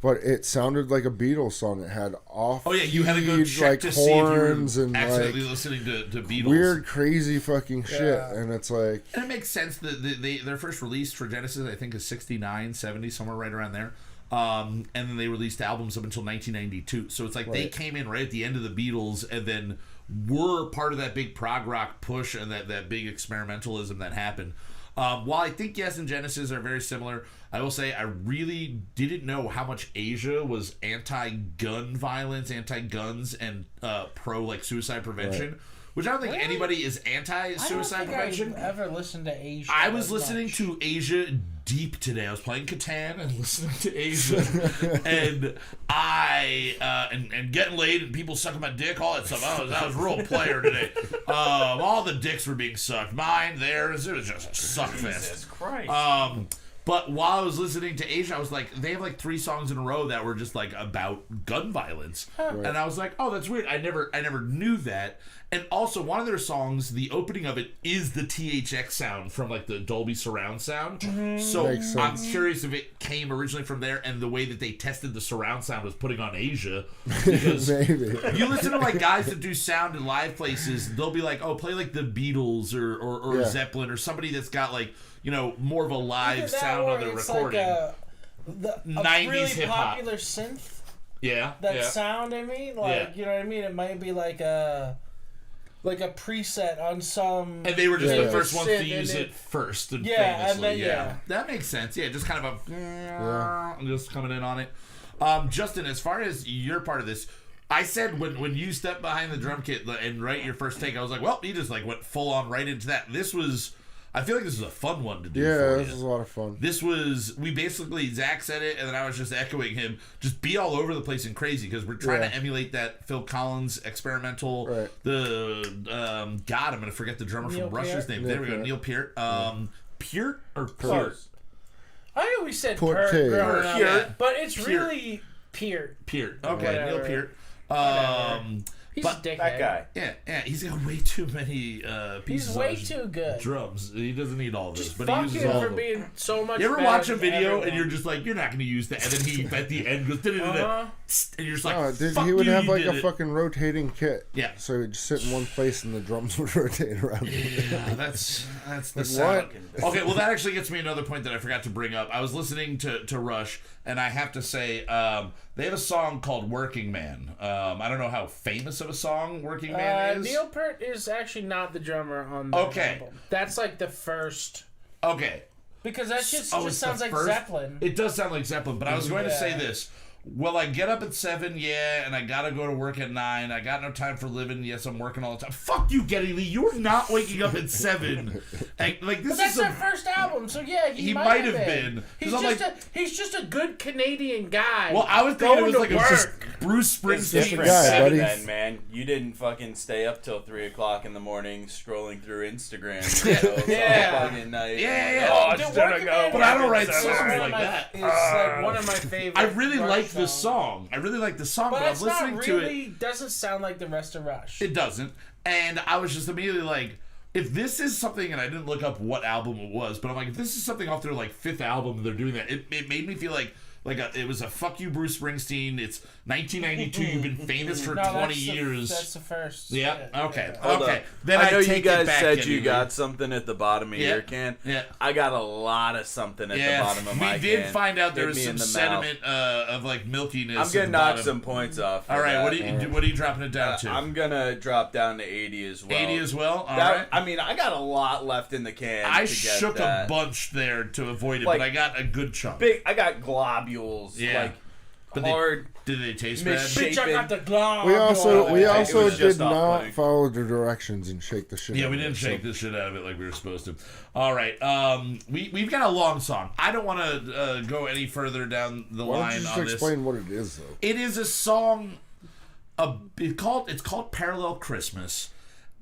But it sounded like a Beatles song. It had off.
Oh yeah, you had to go check
like
to see if you were
and
accidentally
like
listening to Beatles.
Weird, crazy fucking shit, and it's like.
And it makes sense that their first release for Genesis, I think, is 69, 70, somewhere right around there. And then they released albums up until 1992. So it's like they came in right at the end of the Beatles, and then were part of that big prog rock push and that big experimentalism that happened. While I think Yes and Genesis are very similar, I will say I really didn't know how much Asia was anti-gun violence, anti-guns, and pro like suicide prevention. Which I don't think anybody is anti-suicide prevention.
I've ever listened to Asia.
I was listening to Asia deep today. I was playing Catan and listening to Asia, and and getting laid and people sucking my dick, all that stuff. I was a real player today. All the dicks were being sucked. Mine, theirs. It was just a suck fest.
Jesus Christ.
But while I was listening to Asia, I was like, they have like 3 songs in a row that were just like about gun violence, and I was like, oh, that's weird. I never knew that. And also, one of their songs, the opening of it is the THX sound from like the Dolby surround sound. So I'm curious if it came originally from there, and the way that they tested the surround sound was putting on Asia. Because
maybe
you listen to like guys that do sound in live places, they'll be like, oh, play like the Beatles or Zeppelin or somebody that's got like, you know, more of a live sound on their recording.
Like a
90s
really
hip-hop.
popular synth.
Yeah.
That sound, I mean, like, you know what I mean? It might be like a preset on some.
And they were just the first ones to use it first and famously.
And then,
that makes sense. Yeah, just kind of just coming in on it. Justin, as far as your part of this, I said when you stepped behind the drum kit and write your first take, I was like, well, you just like went full on right into that. This was. I feel like this was a fun one to do.
Yeah, this was a lot of fun.
We basically, Zach said it, and then I was just echoing him. Just be all over the place and crazy, because we're trying to emulate that Phil Collins experimental.
Right.
I'm going to forget the drummer from Rush's name. There we go, Neil Peart. Peart or Peart?
I always said
Peart
growing up,
Peart.
but it's really Peart.
Peart. Okay, Neil Peart.
He's
But
a dickhead.
That guy.
Yeah, he's got way too many pieces.
He's way
on his
too good.
drums. He doesn't need all this,
Just
but
fuck
he uses
him
all
for
of them.
being so much.
You ever
better
watch a
than
video
everyone.
and you're just like, you're not going to use that, and then he at the end goes, and you're just like,
No,
fuck
he would
you,
have
you
like
did
a
it.
fucking rotating kit.
Yeah.
So he'd just sit in one place and the drums would rotate around him.
Yeah, that's the
Like,
sound.
what?
Okay, well that actually gets me another point that I forgot to bring up. I was listening to Rush, and I have to say they have a song called "Working Man." I don't know how famous of a song "Working Man" is.
Neil Peart is actually not the drummer on the album. That's like the first.
Okay.
Because that just
Oh,
just
it's
sounds
the
like
first?
Zeppelin.
It does sound like Zeppelin, but I was going to say
Yeah.
this. Well, I get up at 7, yeah, and I gotta go to work at 9. I got no time for living. Yes, I'm working all the time. Fuck you, Geddy Lee. You're not waking up at 7. And, like, this
But that's
is
their first album, so yeah, he
might have been.
He's
'Cause I'm
he's just a good Canadian guy.
Well, I was thinking it was like
going
it
to
was just
work.
Bruce
It's
Springsteen.
different
guy,
seven
buddy.
then, man. You didn't fucking stay up till 3 o'clock in the morning scrolling through Instagram.
Yeah.
All fucking night.
Yeah.
Oh,
Dude,
it's gonna
Working
go.
Man
But I don't write
is
songs
one of
like
my-
that.
It's like one of my favorite.
I really
Rush
like this
songs.
song. I really like the song,
But
but I'm
it's not
listening to
really.
it.
Doesn't sound like the rest of Rush.
It doesn't. And I was just immediately like, if this is something, and I didn't look up what album it was, but I'm like, if this is something off their like 5th album, they're doing that. It made me feel like it was a fuck you, Bruce Springsteen. It's 1992. You've been famous for 20 years.
That's the first.
Yeah. Okay.
Hold
Okay.
up.
Then
I know
take
you
it
guys
back,
said
Geddy
you
Lee.
got something at the bottom of
Yeah.
your can.
Yeah.
I got a lot of something at the bottom of my can.
We did find out there
Hit
was
me
some
in the
sediment of like milkiness.
I'm
at
gonna
the
knock
bottom.
some points off. for
All right.
that.
What are you dropping it down to?
I'm gonna drop down to 80 as well.
80 as well. All
That-
right.
I mean, I got a lot left in the can.
I
to get
shook
that.
a bunch there to avoid it,
Like,
but I got a good chunk.
I got globules.
Yeah.
Like
But
hard.
did they taste bad?
Misshapen.
Bitch, I got the glove.
We also
was
did
just
not
off-putting.
follow the directions and shake the shit.
Yeah,
out
we
of
didn't
it,
shake
so-
this shit out of it like we were supposed to. All right, we've got a long song. I don't want to go any further down the
Why don't
line
you just
on this.
explain what it is, though?
It is a song. It's called Parallel Christmas,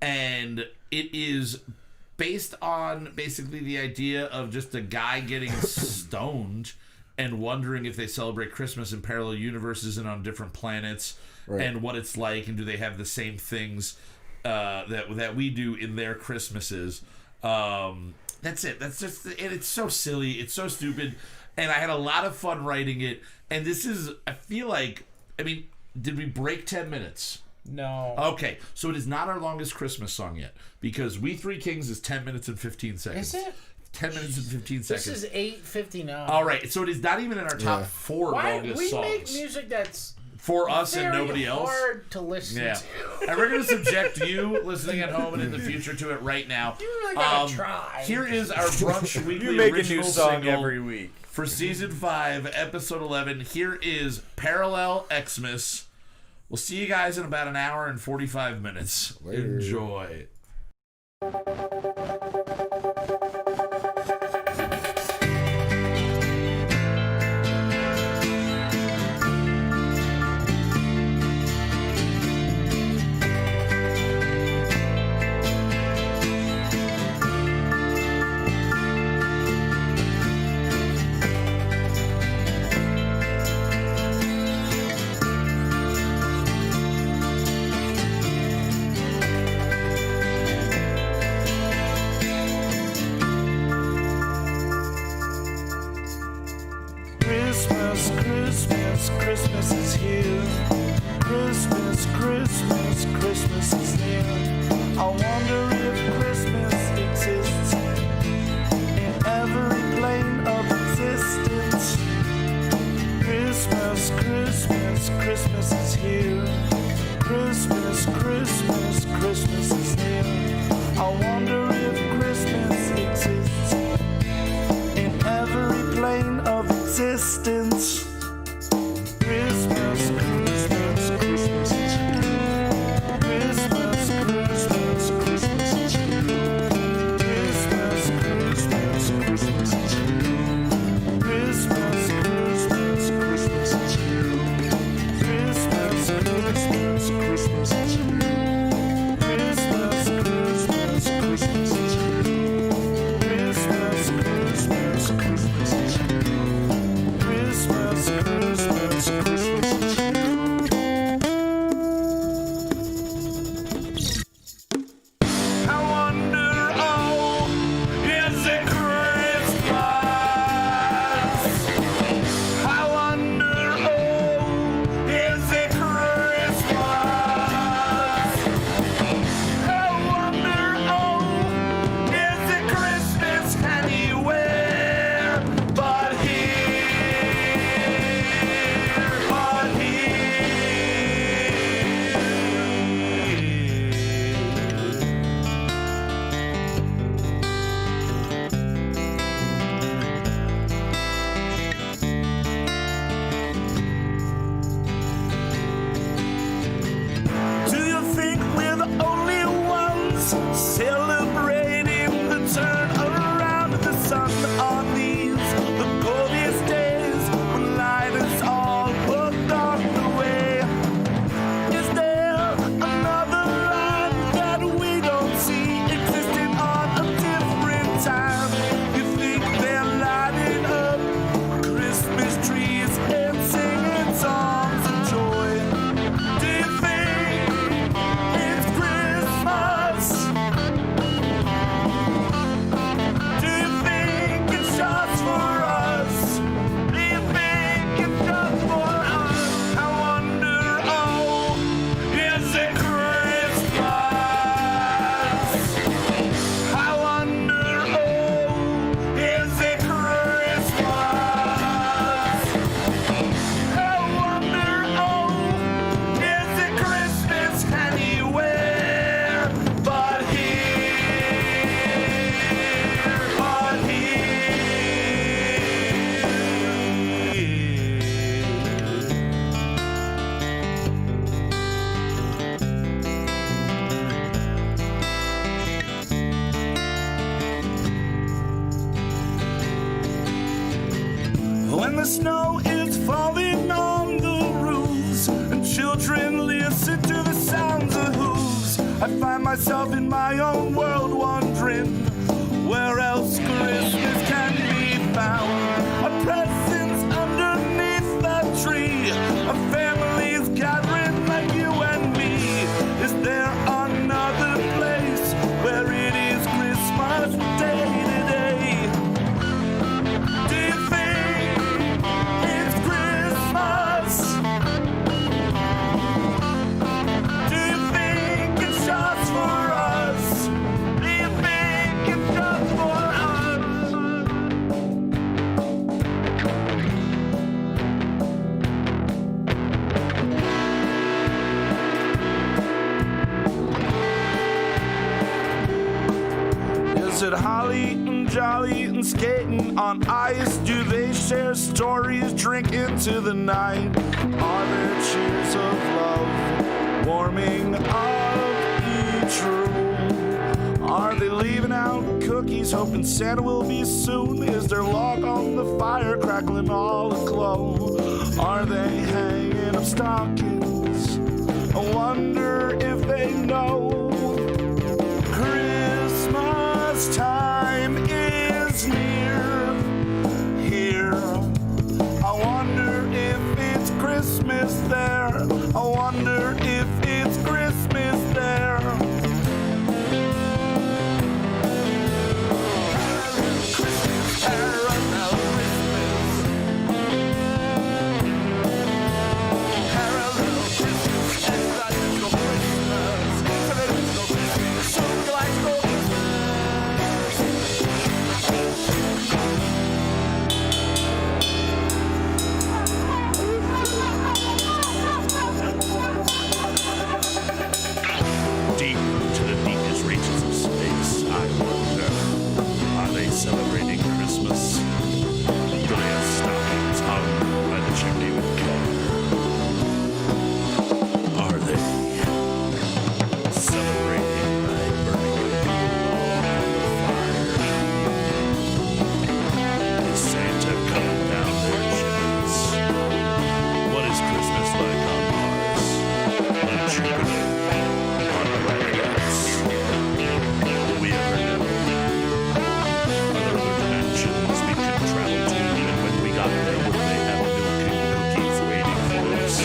and it is based on basically the idea of just a guy getting stoned and wondering if they celebrate Christmas in parallel universes and on different planets,
Right.
and what it's like, and do they have the same things that we do in their Christmases. That's it. That's just, and it's so silly. It's so stupid, and I had a lot of fun writing it. And this is, I feel like, I mean, did we break 10 minutes?
No.
Okay, so it is not our longest Christmas song yet, because We Three Kings is 10 minutes and 15 seconds.
Is it?
10 minutes and 15
This
seconds.
is 8:59.
All right, so it is not even in our top 4
Why
longest
we
songs.
make music that's
For us
very
and nobody else.
hard to listen
Yeah.
to.
And we're going to subject you listening at home and in the future to it right now.
You really gotta try.
Here is our Brunch Weekly
You make a
Original
new song
Single
every week.
for Season 5, Episode 11. Here is Parallel Xmas. We'll see you guys in about an hour and 45 minutes.
Later.
Enjoy.
Christmas, Christmas, Christmas is here. Christmas, Christmas, Christmas is near. I wonder if Christmas exists in every plane of existence. Christmas, Christmas, Christmas is here. Christmas, Christmas, Christmas is near. I wonder if Christmas exists in every plane of existence. Christmas, Christmas, Christmas is here. Christmas, Christmas, Christmas is when the snow is falling on the roofs and children listen to the sounds of hooves, I find myself in my own world wondering where else Christmas can be found. A presence underneath the tree, a family's gathering like you and me. Is there another place where it is Christmas day to day? Do you think it's Christmas? Do you think it's just for us? Do you think it's just for us? Is it holly and jolly and skating on ice? Do they share stories, drink into the night? Are there cheers of love warming up each room? Are they leaving out cookies, hoping Santa will be soon? Is their log on the fire crackling all aglow? Are they hanging up stockings? I wonder if they know Christmas time is near here. I wonder if it's Christmas there. I wonder if it's Christmas there. Caramel Christmas. Caramel Christmas. Traditional Christmas. Traditional Christmas. So delightful.
Deep to the deepest reaches of space, I wonder, are they celebrating Christmas? Do they have stockings hung by the chimney with care? Are they celebrating by burning a log on the fire? Is Santa coming down their chimneys? What is Christmas like on Mars? On Jupiter? On planets? Will we ever know? Are there other dimensions we could travel to, and when we got there, would they have milk and cookies waiting for us?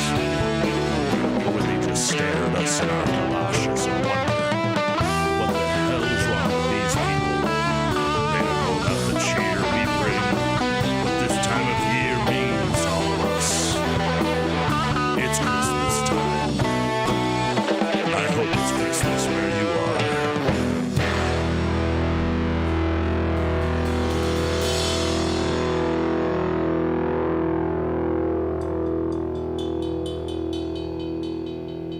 Or would they just stare at us in our galoshes and wonder, what the hell's wrong with these people? They don't know about the cheer we bring, what this time of year means to all of us. It's Christmas time. I hope it's Christmas where you are.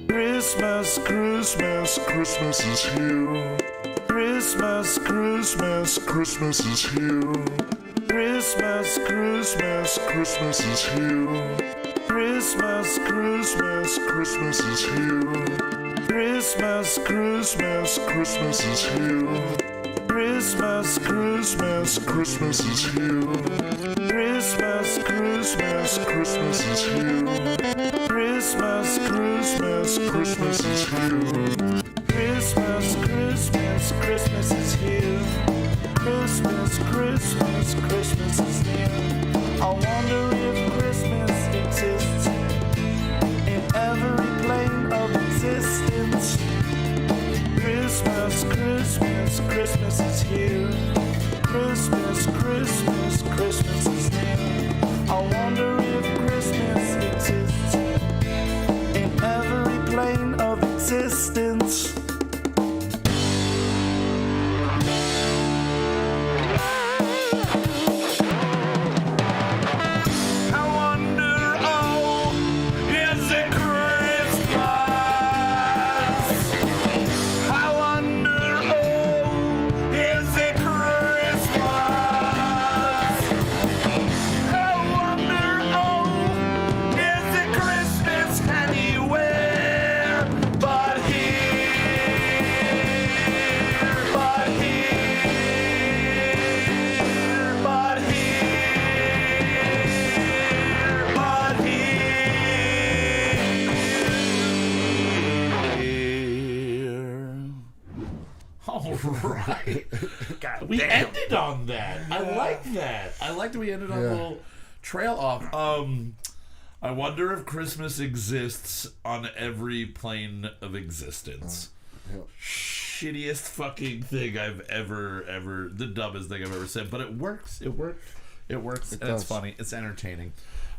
Christmas, Christmas, Christmas is here. Christmas, Christmas, Christmas is here. Christmas, Christmas, Christmas is here. Christmas, Christmas, Christmas is here. Christmas, Christmas, Christmas is here. Christmas, Christmas, Christmas is here. Christmas, Christmas, Christmas is here. Christmas, Christmas, Christmas is here. Christmas, Christmas, Christmas is here. Christmas, Christmas, Christmas is near. I wonder if Christmas exists in every plane of existence. Christmas, Christmas, Christmas is here. Christmas, Christmas, Christmas is near. I wonder if Christmas exists in every plane of existence.
We ended on that. I like that. I like that we ended on a little trail off. I wonder if Christmas exists on every plane of existence. Shittiest fucking thing I've ever, the dumbest thing I've ever said, but it works. It works, and it's funny. It's entertaining.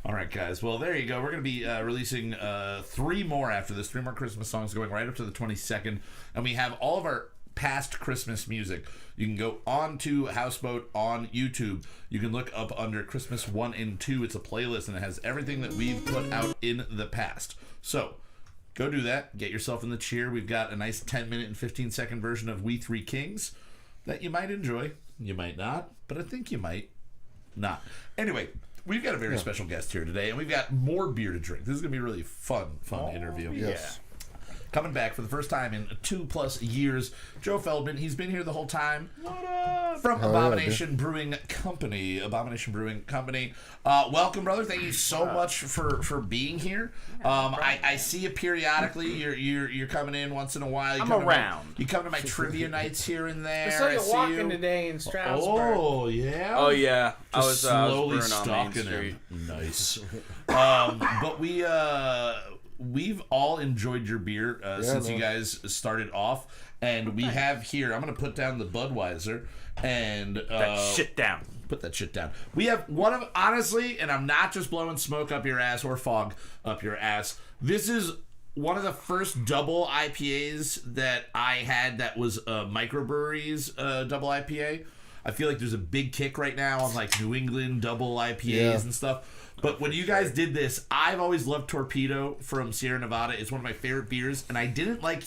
All right, guys. Well, there you go. We're going to be releasing 3 more after this. 3 more Christmas songs going right up to the 22nd. And we have all of our past Christmas music. You can go on to Houseboat on YouTube. You can look up under Christmas 1 and 2. It's a playlist, and it has everything that we've put out in the past. So go do that. Get yourself in the cheer. We've got a nice 10-minute and 15-second version of We Three Kings that you might enjoy. You might not, but I think you might not. Anyway, we've got a very special guest here today, and we've got more beer to drink. This is going to be a really fun interview.
Yes.
Coming back for the first time in 2+ years, Joe Feldman. He's been here the whole time. From Abomination Brewing Company. Abomination Brewing Company. Welcome, brother. Thank you so much for being here. I see you periodically. You're coming in once in a while.
I'm around.
You come to my trivia nights here and there.
It's like
I
a
see
walking
you.
today in Stroudsburg.
Oh yeah.
Oh yeah, I was
slowly
brewing on Main
stalking
Street.
him. Nice. But we've all enjoyed your beer since you guys started off, and we have here. I'm gonna put down the Budweiser and
That shit down.
Put that shit down. We have one of, honestly, and I'm not just blowing smoke up your ass or fog up your ass. This is one of the first double IPAs that I had that was microbreweries double IPA. I feel like there's a big kick right now on like New England double IPAs and stuff. But when you guys did this, I've always loved Torpedo from Sierra Nevada. It's one of my favorite beers, and I didn't like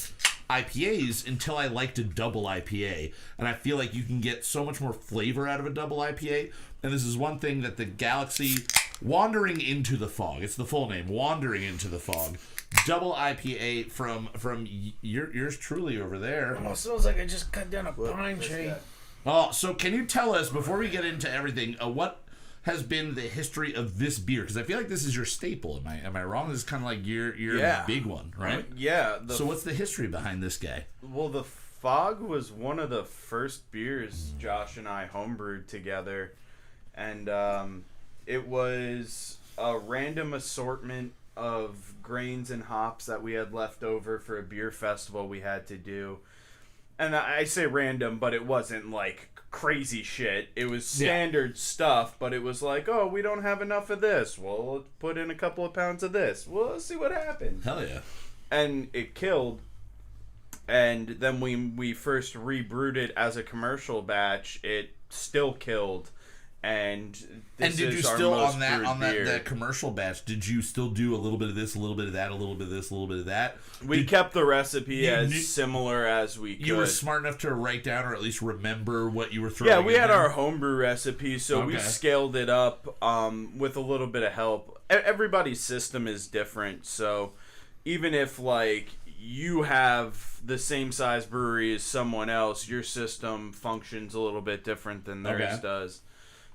IPAs until I liked a double IPA. And I feel like you can get so much more flavor out of a double IPA. And this is one thing that the Galaxy Wandering Into the Fog, it's the full name, Wandering Into the Fog, double IPA from yours truly over there.
Almost smells like I just cut down a pine tree.
Oh, so can you tell us, before we get into everything, what has been the history of this beer? Because I feel like this is your staple. Am I wrong? This is kind of like your big one, right?
Yeah.
So what's the history behind this guy?
Well, the Fog was one of the first beers Josh and I homebrewed together, and it was a random assortment of grains and hops that we had left over for a beer festival we had to do. And I say random, but it wasn't like crazy shit. It was standard stuff, but it was like, oh, we don't have enough of this. Well, let's put in a couple of pounds of this. Well, let's see what happens.
Hell yeah.
And it killed. And then we first rebrewed it as a commercial batch. It still killed. And this
did
is
you
our
still
most
on that
brewed beer.
that commercial batch? Did you still do a little bit of this, a little bit of that, a little bit of this, a little bit of that?
We kept the recipe as similar as we could.
You were smart enough to write down or at least remember what you were throwing.
Yeah, we
in
had
there?
our homebrew recipe, so we scaled it up with a little bit of help. Everybody's system is different, so even if like you have the same size brewery as someone else, your system functions a little bit different than theirs does.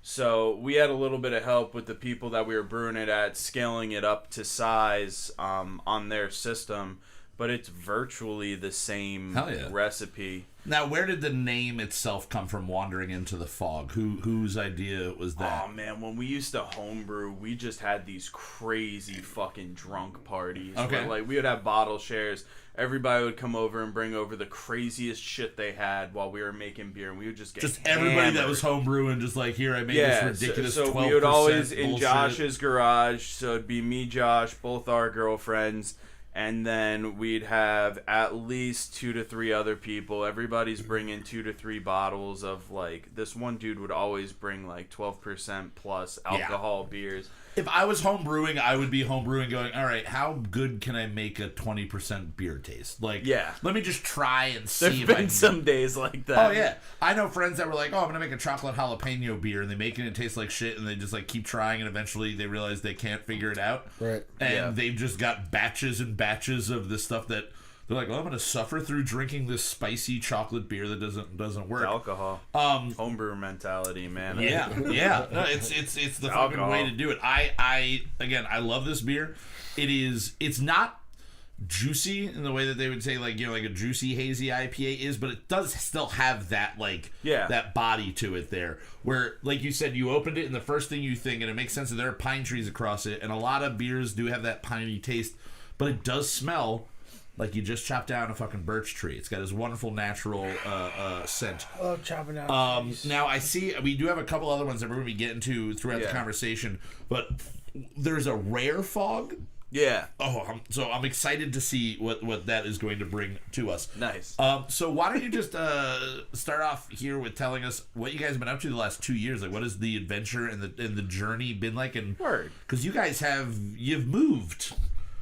So we had a little bit of help with the people that we were brewing it at, scaling it up to size on their system, but it's virtually the same recipe.
Now, where did the name itself come from, Wandering Into the Fog? Whose idea was that?
Oh, man, when we used to homebrew, we just had these crazy fucking drunk parties.
Okay.
Where, like, we would have bottle shares. Everybody would come over and bring over the craziest shit they had while we were making beer, and we would just get
everybody
hammered.
that was homebrewing, just like, here, I made this ridiculous 12%
so we would always, in
bullshit.
Josh's garage, so it'd be me, Josh, both our girlfriends, and then we'd have at least 2 to 3 other people. Everybody's bringing 2 to 3 bottles of, like, this one dude would always bring, like, 12% plus alcohol beers.
If I was homebrewing, I would be homebrewing going, all right, how good can I make a 20% beer taste? Like, let me just try and see
There's
if I
been
can
some days like that.
Oh, yeah. I know friends that were like, oh, I'm going to make a chocolate jalapeno beer, and they make it and it tastes like shit, and they just, like, keep trying, and eventually they realize they can't figure it out.
Right.
And they've just got batches and batches of this stuff that they're like, well, I'm going to suffer through drinking this spicy chocolate beer that doesn't work.
Alcohol. Homebrew mentality, man.
Yeah. No, it's the fucking way to do it. I love this beer. It's not juicy in the way that they would say, like, you know, like a juicy hazy IPA is, but it does still have that, like, that body to it there, where, like you said, you opened it and the first thing you think, and it makes sense that there are pine trees across it, and a lot of beers do have that piney taste, but it does smell like you just chopped down a fucking birch tree. It's got this wonderful natural scent.
I love chopping down trees.
Now, I see we do have a couple other ones that we're going to be getting to throughout the conversation, but there's a rare fog.
Yeah.
Oh, so I'm excited to see what that is going to bring to us.
Nice.
So why don't you just start off here with telling us what you guys have been up to the last 2 years? Like, what has the adventure and the journey been like? And because you guys you've moved.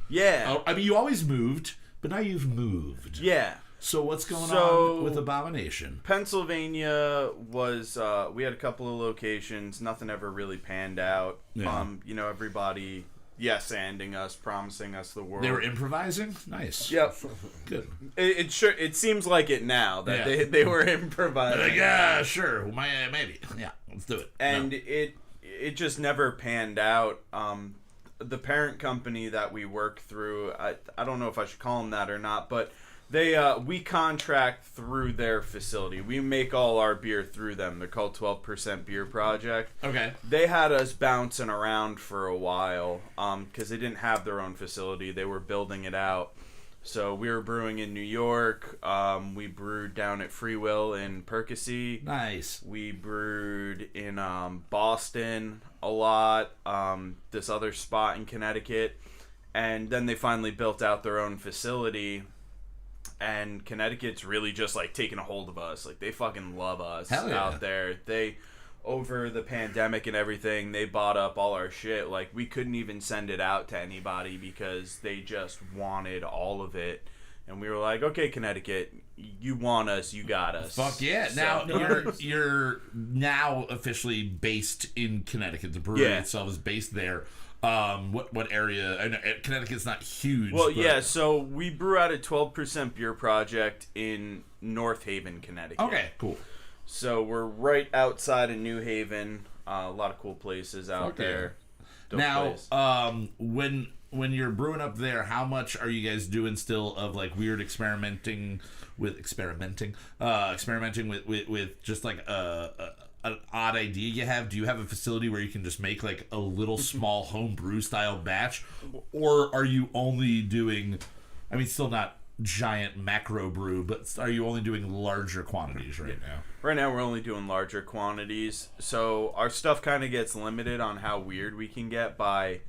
Yeah.
I mean, you always moved, but now you've moved.
Yeah.
So what's going on with Abomination?
Pennsylvania was we had a couple of locations. Nothing ever really panned out.
Yeah.
You know, everybody yes-anding us, promising us the world.
They were improvising? Nice.
Yep.
Good.
It seems like it now that they were improvising.
Like, yeah, sure. Maybe. Yeah, let's do it.
And it just never panned out. The parent company that we work through, I don't know if I should call them that or not, but we contract through their facility. We make all our beer through them. They're called 12% Beer Project.
Okay.
They had us bouncing around for a while because they didn't have their own facility. They were building it out. So we were brewing in New York. We brewed down at Free Will in Percy.
Nice.
We brewed in Boston a lot. This other spot in Connecticut. And then they finally built out their own facility. And Connecticut's really just, like, taking a hold of us. Like, they fucking love us out there. They, over the pandemic and everything, they bought up all our shit. Like, we couldn't even send it out to anybody because they just wanted all of it. And we were like, okay, Connecticut, you want us, you got us.
Fuck yeah.
So,
Now, you're now officially based in Connecticut. The brewery itself is based there. What area? I know Connecticut's not huge.
Well, yeah, so we brew out at 12% Beer Project in North Haven, Connecticut.
Okay, cool.
So we're right outside of New Haven. A lot of cool places out there. Dope
now,
place.
When you're brewing up there, how much are you guys doing still of, like, weird experimenting with just like an odd idea you have? Do you have a facility where you can just make, like, a little small home brew style batch, or are you only doing, I mean, still not giant macro brew, but are you only doing larger quantities right now?
Right now we're only doing larger quantities, so our stuff kind of gets limited on how weird we can get by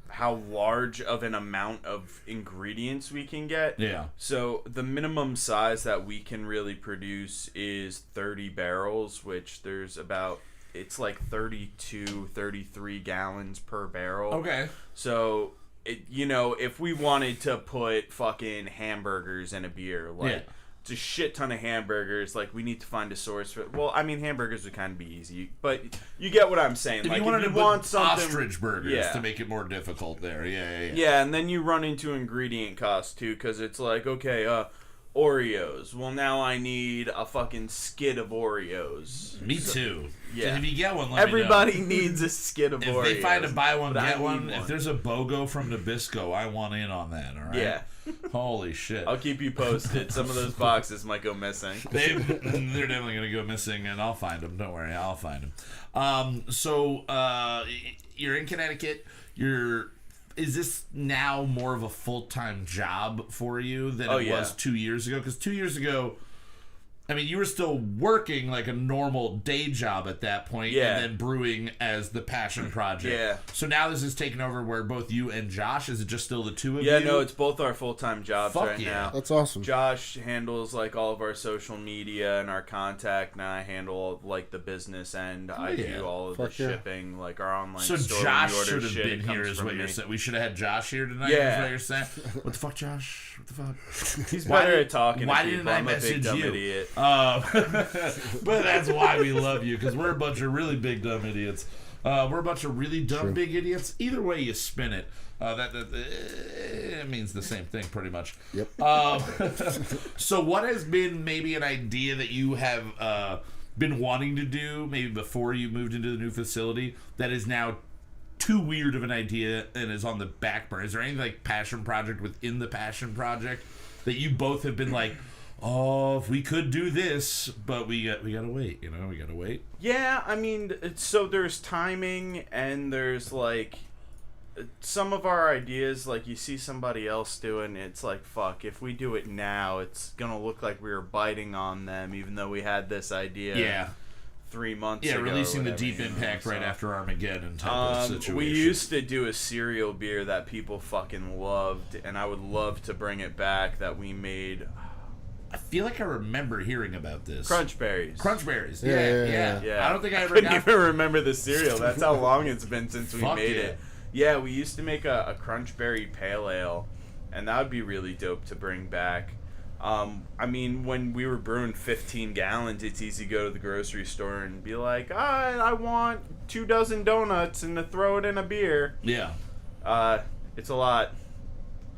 how large of an amount of ingredients we can get.
Yeah.
So the minimum size that we can really produce is 30 barrels, which there's about, it's like 32, 33 gallons per barrel.
Okay.
So, if we wanted to put fucking hamburgers in a beer, like, it's a shit ton of hamburgers, like, we need to find a source for, well, I mean, hamburgers would kind of be easy, but you get what I'm saying.
If
like,
you wanted
if you
to
want
put
something,
ostrich burgers to make it more difficult there. Yeah,
and then you run into ingredient costs, too, because it's like, okay, Oreos. Well, now I need a fucking skid of Oreos.
Me too.
Yeah.
So if you get one, let
everybody
me know.
needs a skid of Oreos.
If they find a buy one, get one.
one.
If there's a BOGO from Nabisco, I want in on that, all right?
Yeah.
Holy shit.
I'll keep you posted. Some of those boxes might go missing.
They're definitely going to go missing, and I'll find them. Don't worry, I'll find them. So you're in Connecticut. Is this now more of a full-time job for you than it was 2 years ago? Because 2 years ago, I mean, you were still working like a normal day job at that point, and then brewing as the passion project.
Yeah.
So now this is taking over where both you and Josh, is it just still the two of you?
Yeah, no, it's both our full-time jobs now.
That's awesome.
Josh handles, like, all of our social media and our contact, and I handle, like, the business end. I do all of the shipping, like, our online store.
So Josh should have been here, is what you're saying. We should have had Josh here tonight, is what you're saying. What the fuck, Josh? What the fuck?
He's better at talking to people.
Why didn't I message you?
Idiot.
But that's why we love you, because we're a bunch of really big dumb idiots. We're a bunch of really dumb big idiots. Either way you spin it, it means the same thing pretty much.
Yep.
So what has been maybe an idea that you have been wanting to do maybe before you moved into the new facility that is now too weird of an idea and is on the back burner? Is there any like passion project within the passion project that you both have been like, oh, if we could do this, but we gotta wait, we gotta wait?
Yeah, I mean, so there's timing and there's like some of our ideas, like you see somebody else doing it, it's like, fuck, if we do it now, it's gonna look like we were biting on them, even though we had this idea 3 months ago.
Yeah, releasing the Deep Impact right after Armageddon type of situation.
We used to do a cereal beer that people fucking loved, and I would love to bring it back, that we made.
I feel like I remember hearing about this.
Crunch Berries.
Yeah. I don't think I ever
couldn't even remember the cereal. That's how long it's been since we made it. Yeah, we used to make a Crunch Berry Pale Ale, and that would be really dope to bring back. I mean, when we were brewing 15 gallons, it's easy to go to the grocery store and be like, I want 24 donuts and to throw it in a beer.
Yeah.
It's a lot.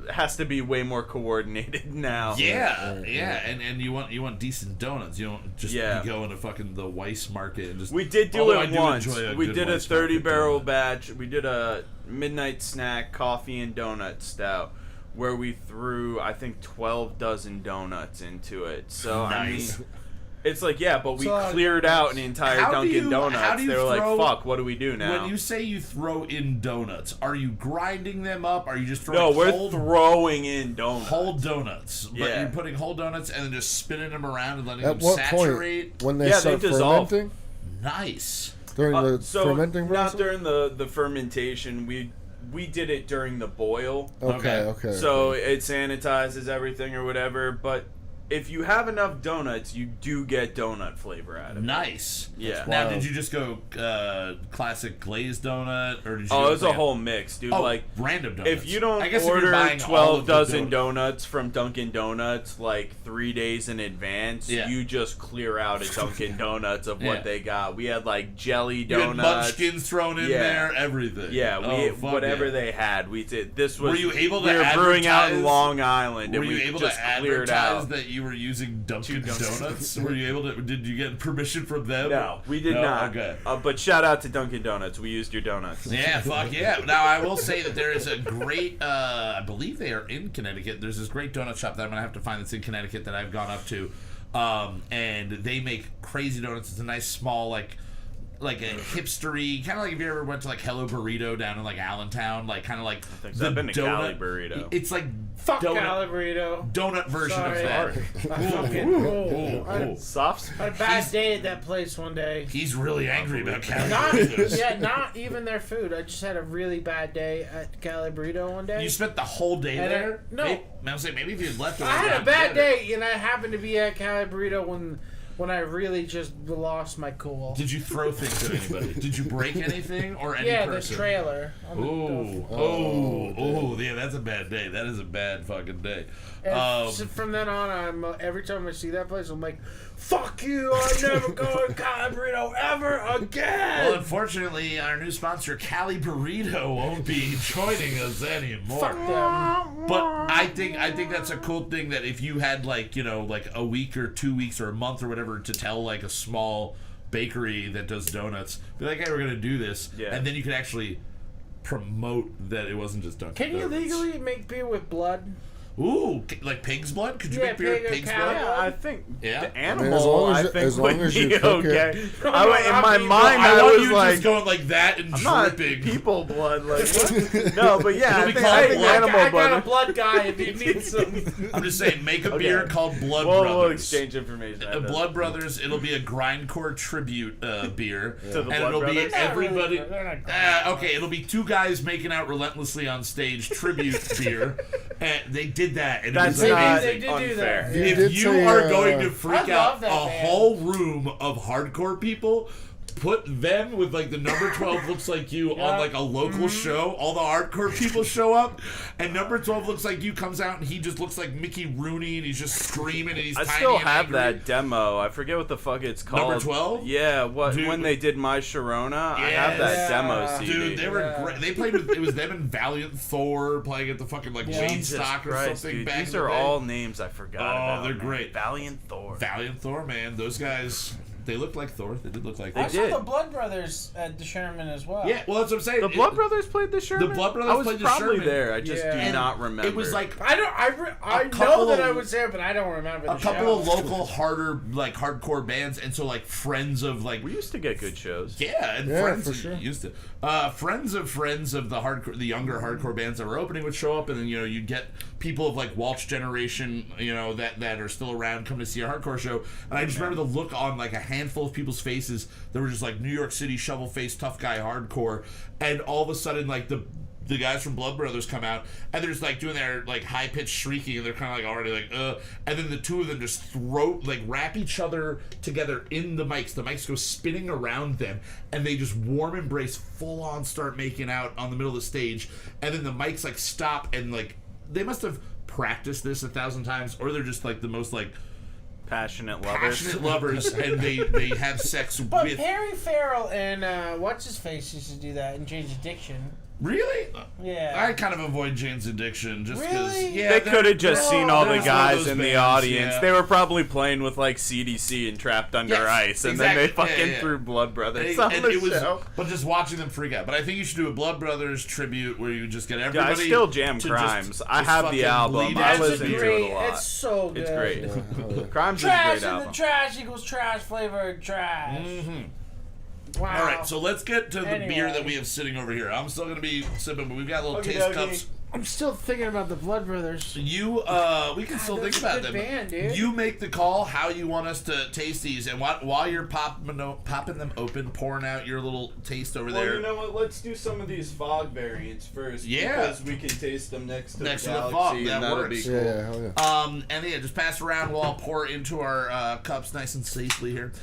It has to be way more coordinated now.
Yeah, and you want decent donuts. You don't just be going to fucking the Weiss Market and just.
We did do it once. We did a 30-barrel batch. We did a midnight snack coffee and donut stout where we threw, I think, 12 dozen donuts into it. So
nice.
I mean, it's like, but we cleared out an entire Dunkin' Donuts. They were like, fuck, what do we do now?
When you say you throw in donuts, are you grinding them up? Are you just throwing
No, we're throwing in donuts.
Whole donuts. But you're putting whole donuts and then just spinning them around and letting them
what
saturate?
Point? When they start fermenting?
Nice.
During the fermenting process?
Not during the fermentation. We did it during the boil.
Okay.
So it sanitizes everything or whatever, but if you have enough donuts, you do get donut flavor out of it.
Nice.
Yeah.
Now, did you just go classic glazed donut, or did you?
It was a whole mix, dude. Like
random donuts.
If you don't order 12 dozen donuts from Dunkin' Donuts like 3 days in advance, you just clear out a Dunkin' Donuts of what they got. We had like jelly donuts,
you had munchkins thrown in there, everything.
Yeah, whatever they had. We did. This was.
Were you able to?
We were brewing out in Long Island,
were
and
you
we
able
just
to
cleared
advertise
out.
that you were using Dunkin' Donuts? Were you able to? Did you get permission from them?
No, we did not.
Okay.
But shout out to Dunkin' Donuts. We used your donuts.
Yeah, fuck yeah. Now, I will say that there is a great, I believe they are in Connecticut. There's this great donut shop that I'm going to have to find that's in Connecticut that I've gone up to. And they make crazy donuts. It's a nice small, like a hipstery, kind of like if you ever went to like Hello Burrito down in like Allentown, like kind of like
the I've been to Cali Burrito.
It's like
fuck Cali Burrito.
Donut version of that.
Soft.
I had a bad day at that place one day.
He's really angry about Cali
Burritos. Not even their food. I just had a really bad day at Cali Burrito one day.
You spent the whole day there?
No.
Maybe if you had left.
I had a bad day, and I happened to be at Cali Burrito when I really just lost my cool.
Did you throw things at anybody? Did you break anything or any person?
Yeah, the trailer.
Yeah, that's a bad day. That is a bad fucking day.
So from then on, every time I see that place, I'm like, fuck you, I'm never going to Cali Burrito ever again.
Well, unfortunately, our new sponsor, Cali Burrito, won't be joining us anymore.
Fuck them.
But I think that's a cool thing that if you had like a week or 2 weeks or a month or whatever to tell like a small bakery that does donuts, be like, hey, we're gonna do this, and then you can actually promote that it wasn't just Dunkin'
Can you
Donuts.
legally make beer with blood?
Ooh, like pig's blood? Could you make beer with pig's blood?
Yeah, I think the animal.
As long as you cook
okay.
it.
In my mind, I was like,
just going like that and dripping.
People blood, like what? No, but yeah, I think
animal
blood.
I got a blood guy if you need some.
I'm just saying, make a beer called Blood Brothers.
We'll exchange information.
Blood Brothers. It'll be a grindcore tribute beer,
to the
and
Blood
it'll
Brothers?
be everybody.
They're not
Okay, it'll be two guys making out relentlessly on stage tribute beer, and they did that, and
that's
it was
not
they did do
unfair.
that.
If you are going to
I
freak
love
out
that
a
band.
whole room of hardcore people, put them with like the number 12 looks like you on like a local show. All the hardcore people show up, and number 12 looks like you comes out, and he just looks like Mickey Rooney, and he's just screaming, and he's
I
tiny
still
and
have
angry.
that demo. I forget what the fuck it's called.
Number 12?
Yeah,
Dude,
when they did My Sharona, I have that demo CD.
Dude, they were great. They played with, it was them and Valiant Thor playing at the fucking like Woodstock or something
dude,
back
these
in the
are
day.
all names I forgot about.
They're
man.
great.
Valiant Thor.
Valiant Thor, man. Those guys, They looked like Thor. They did look like
I
Thor.
saw the Blood Brothers at the Sherman as well.
Yeah, well, that's what I'm saying.
The Blood Brothers played the Sherman?
The Blood Brothers
I was
played the
probably
Sherman.
there. I just
Yeah.
do not remember.
It was like
I know that I was there, but I don't remember the
a couple
show.
of local hardcore bands, and so like friends of like
we used to get good shows.
Yeah, and
Yeah,
friends
for sure.
used to. Friends of the younger hardcore bands that were opening would show up, and then you'd get people of like Walsh generation, that are still around come to see a hardcore show. And I just remember the look on like a handful of people's faces that were just like New York City shovel face tough guy hardcore, and all of a sudden like the guys from Blood Brothers come out, and they're just like doing their like high pitched shrieking, and they're kind of like already like and then the two of them just wrap each other together in the mics. The mics go spinning around them, and they just warm embrace, full on start making out on the middle of the stage, and then the mics like stop, and like they must have practiced this 1,000 times, or they're just like the most like
Passionate lovers,
and they have sex
But
with.
Perry Farrell and what's his face used to do that in Jane's Addiction.
Really?
Yeah.
I kind of avoid Jane's Addiction just because.
Really?
Yeah,
They could have just seen all the
they're just one of
guys
those
in the
bands,
audience.
yeah.
They were probably playing with like CDC and Trapped Under
Yes,
Ice, and
exactly.
then they fucking
Yeah.
threw Blood Brothers
And
on the
it was,
show.
but just watching them freak out. But I think you should do a Blood Brothers tribute where you just get
Yeah,
everybody.
I still jam
to
Crimes.
just
I have
fucking
the album.
bleed
I
out.
listen to it a lot.
It's so good.
It's great.
Yeah.
Crimes
Trash
is a great
in the
album.
trash equals trash flavored trash. Wow.
All right, so let's get to the
Anyway.
beer that we have sitting over here. I'm still going to be sipping, but we've got little
Okie
taste
dokie.
cups.
I'm still thinking about the Blood Brothers.
We can still think
that's a
about
good
them.
band, dude.
You make the call how you want us to taste these, and while you're popping them open, pouring out your little taste over
Well,
there.
you know what? Let's do some of these fog variants first.
Yeah.
Because we can taste them next to
Next to
the
the
Galaxy,
fog,
and
that
that'll
works.
be cool.
Yeah, hell yeah.
And yeah, just pass around. We'll all pour into our cups nice and safely here.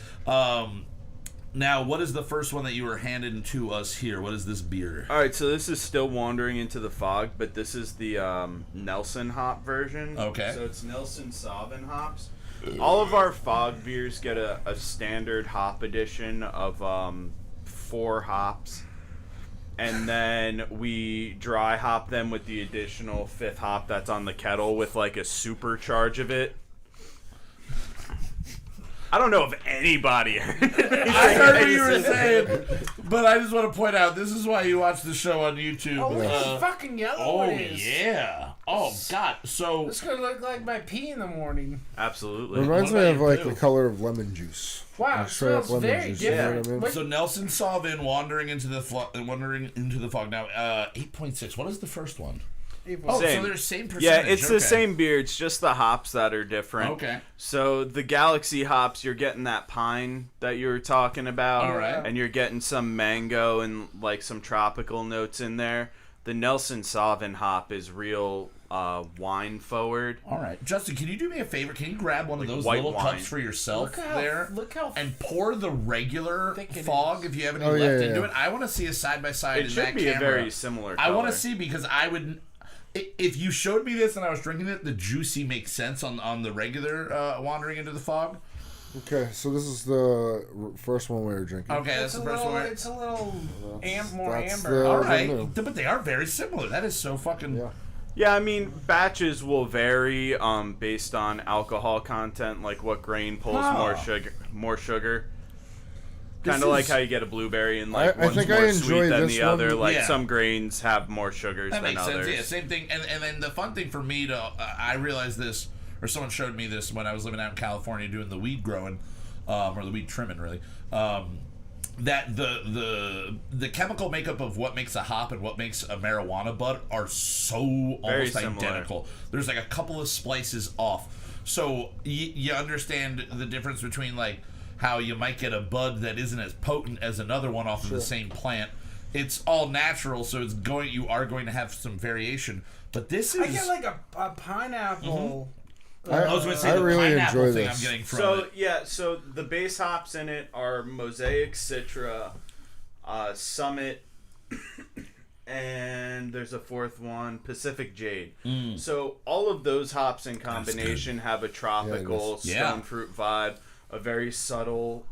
Now, what is the first one that you were handed to us here? What is this beer?
All right, so this is still wandering into the fog, but this is the Nelson hop version.
Okay.
So it's Nelson Sauvin hops. All of our fog beers get a standard hop edition of 4 hops. And then we dry hop them with the additional 5th hop that's on the kettle with like a supercharge of it. I don't know if anybody heard it.
I heard what you were saying, but I just want to point out this is why you watch the show on YouTube.
Oh, look how fucking yellow
Oh
it is.
yeah! Oh god! So
This could look like my pee in the morning.
Absolutely.
Reminds
What
me
about
of
you,
like
too?
the color of lemon juice.
Wow,
Like
it
straight up
smells
lemon
very
juice, you know
different.
what I mean?
But-
so Nelson Sauvin wandering into the fog now. 8.6. What is the first one? Oh,
Same.
so they're same percentage.
Yeah, it's the
okay.
same beer. It's just the hops that are different.
Okay.
So the Galaxy hops, you're getting that pine that you were talking about.
All right.
And you're getting some mango and like some tropical notes in there. The Nelson Sauvin hop is real wine forward.
All right, Justin, can you do me a favor? Can you grab one of those
white
little
wine.
cups for yourself
Look how-
there?
look how
and pour the regular
thick it
fog
is.
if you have any
Oh,
left
yeah,
into
yeah.
it. I want to see a side by side
It
in
should
that
be
camera.
a very similar color.
I want to see because I would. If you showed me this and I was drinking it, the juicy makes sense on the regular wandering into the fog.
Okay, so this is the first one we were drinking.
Okay, that's
It's
the
a
first
little,
one.
it's a little more
that's
amber.
the-
All right,
new.
but they are very similar. That is so fucking.
Yeah.
Yeah, I mean, batches will vary based on alcohol content, like what grain pulls more sugar. Kind of like
is-
how you get a blueberry and like
I
one's
think
more
I
sweet
enjoy
than
this
the other.
one.
Like
Yeah.
some grains have more sugars
That
than
makes
others.
sense. Yeah, same thing. And then the fun thing for me to I realized this, or someone showed me this when I was living out in California doing the weed growing, or the weed trimming really. That the chemical makeup of what makes a hop and what makes a marijuana bud are so almost
similar.
identical. There's like a couple of splices off. So you understand the difference between like how you might get a bud that isn't as potent as another one off of the same plant. It's all natural, so you are going to have some variation. But this is
I get like a pineapple.
I was going to say
I
the
really
pineapple
enjoy
thing
this.
I'm getting from
So
it.
yeah, so the base hops in it are Mosaic Citra, Summit, and there's a 4th one, Pacific Jade. So all of those hops in combination have a tropical
Yeah.
stone fruit vibe, a very subtle,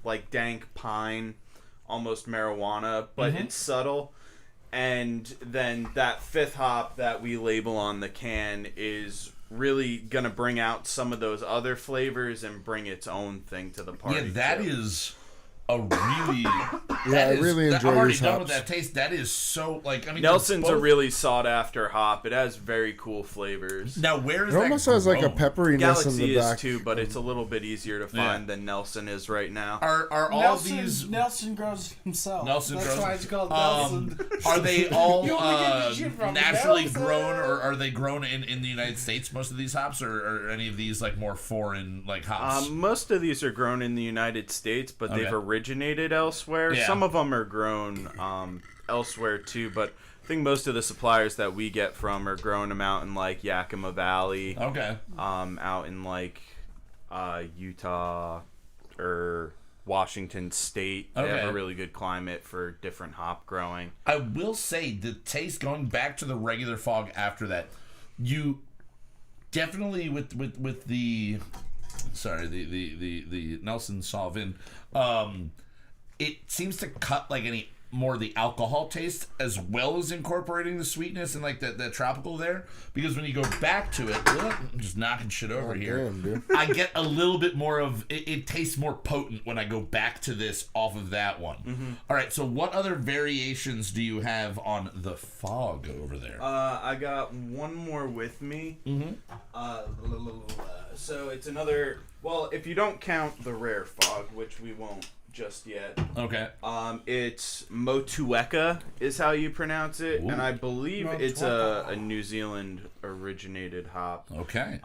like dank pine, almost marijuana, but it's subtle. And then that 5th hop that we label on the can is really gonna bring out some of those other flavors and bring its own thing to the party.
Yeah, that is a really.
Yeah, I really enjoy
I'm already
these
done with
hops.
that taste. That is so like. I mean,
Nelson's
they're
a
both-
really sought after hop. It has very cool flavors.
Now, where is
It
that?
almost has like a
grown?
pepperiness in
Galaxy
the
is
back.
too, but it's a little bit easier to find than Nelson is right now.
Are all these?
Nelson grows himself.
Nelson
That's
grows-
why it's called Nelson.
Are they all
You only get the shit from
naturally
Nelson.
grown, or are they grown in the United States? Most of these hops, or any of these like more foreign like hops?
Most of these are grown in the United States, but they've
Okay.
originated elsewhere.
Yeah.
Some of them are grown elsewhere too, but I think most of the suppliers that we get from are growing them out in like Yakima Valley,
Okay.
out in like Utah or Washington State. They
Okay.
have a really good climate for different hop growing.
I will say the taste, going back to the regular fog after that, you definitely with the the Nelson Sauvin, it seems to cut like any more the alcohol taste as well as incorporating the sweetness and like the tropical there, because when you go back to it, I'm just knocking shit over here.
Damn, dude.
I get a little bit more of it tastes more potent when I go back to this off of that one. All right, so what other variations do you have on the fog over there?
I got one more with me. So it's another. Well, if you don't count the rare fog, which we won't just yet.
Okay.
It's Motueka is how you pronounce it,
Ooh.
and I believe it's a New Zealand originated hop.
Okay.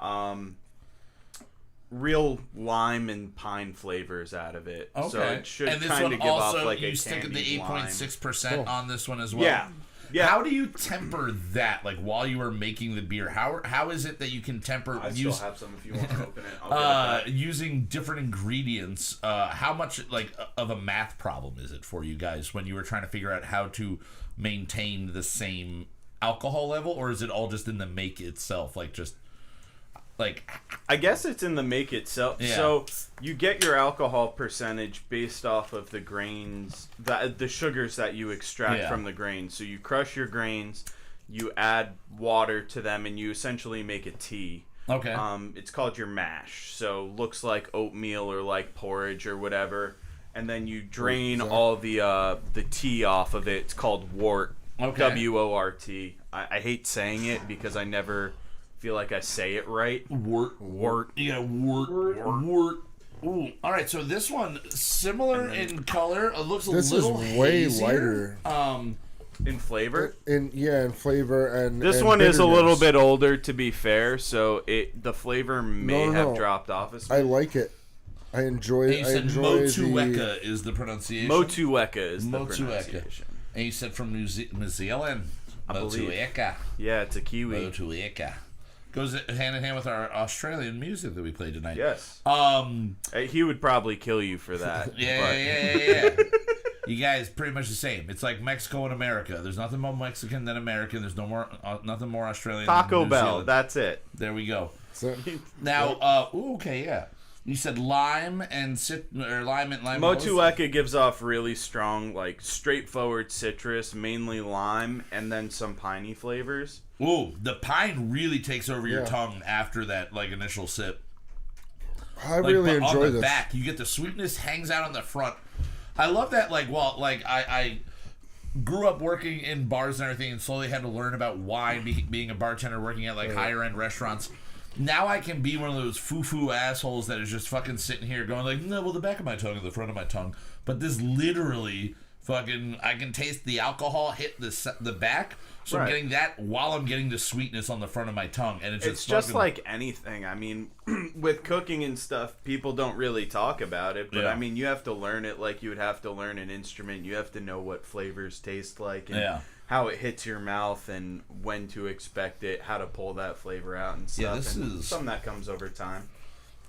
Real lime and pine flavors out of it.
Okay.
So it should
and this
kind
one
of give
also,
off like
you
a
stick at the
candied lime.
8.6% on this one as well.
Yeah. Yeah.
How do you temper that? Like while you are making the beer, how is it that you can temper?
I still have some if you want to open it. I'll get it back.
Using different ingredients. How much like of a math problem is it for you guys when you were trying to figure out how to maintain the same alcohol level, or is it all just in the make itself? Like just like
I guess it's in the make itself.
Yeah.
So you get your alcohol percentage based off of the grains, the sugars that you extract
Yeah.
from the grains. So you crush your grains, you add water to them, and you essentially make a tea.
okay.
It's called your mash. So looks like oatmeal or like porridge or whatever. And then you drain all the tea off of it. It's called wort.
Okay.
W-O-R-T. I hate saying it because I never feel like I say it right.
Wort. Yeah, wort. Ooh. All right, so this one similar in color. It looks a
This is
little
way
hazier.
lighter.
In flavor.
In flavor and
This
and
one is a little
bitterness.
bit older, to be fair, so the flavor may
No.
have dropped off.
I like it. I enjoy
And
it.
you
I
said
enjoy the.
Motueka is the pronunciation.
Motueka is the
Motueka.
pronunciation.
And you said from New Zealand.
believe.
Motueka.
Yeah, it's a kiwi.
Motueka. Goes hand in hand with our Australian music that we played tonight.
Yes.
Um.
He would probably kill you for that.
Yeah. You guys pretty much the same. It's like Mexico and America. There's nothing more Mexican than American. There's nothing more Australian
Taco
than New
Bell.
Zealand.
That's it.
There we go.
So,
Now, okay, yeah. You said lime and lime.
Motueka gives off really strong, like straightforward citrus, mainly lime, and then some piney flavors.
Ooh, the pine really takes over your
Yeah.
tongue after that like initial sip.
I
Like,
really
but
enjoy
on the
this.
back, you get the sweetness hangs out on the front. I love that. Like, well, like I grew up working in bars and everything, and slowly had to learn about wine, being a bartender, working at like higher end restaurants. Now I can be one of those foo-foo assholes that is just fucking sitting here going like, no, well, the back of my tongue or the front of my tongue. But this literally fucking, I can taste the alcohol hit the back. So I'm
Right.
getting that while I'm getting the sweetness on the front of my tongue. And
It's just like anything. I mean, with cooking and stuff, people don't really talk about it. But
Yeah.
I mean, you have to learn it like you would have to learn an instrument. You have to know what flavors taste like and how it hits your mouth and when to expect it, how to pull that flavor out and stuff.
Yeah, this
and
is-
something that comes over time.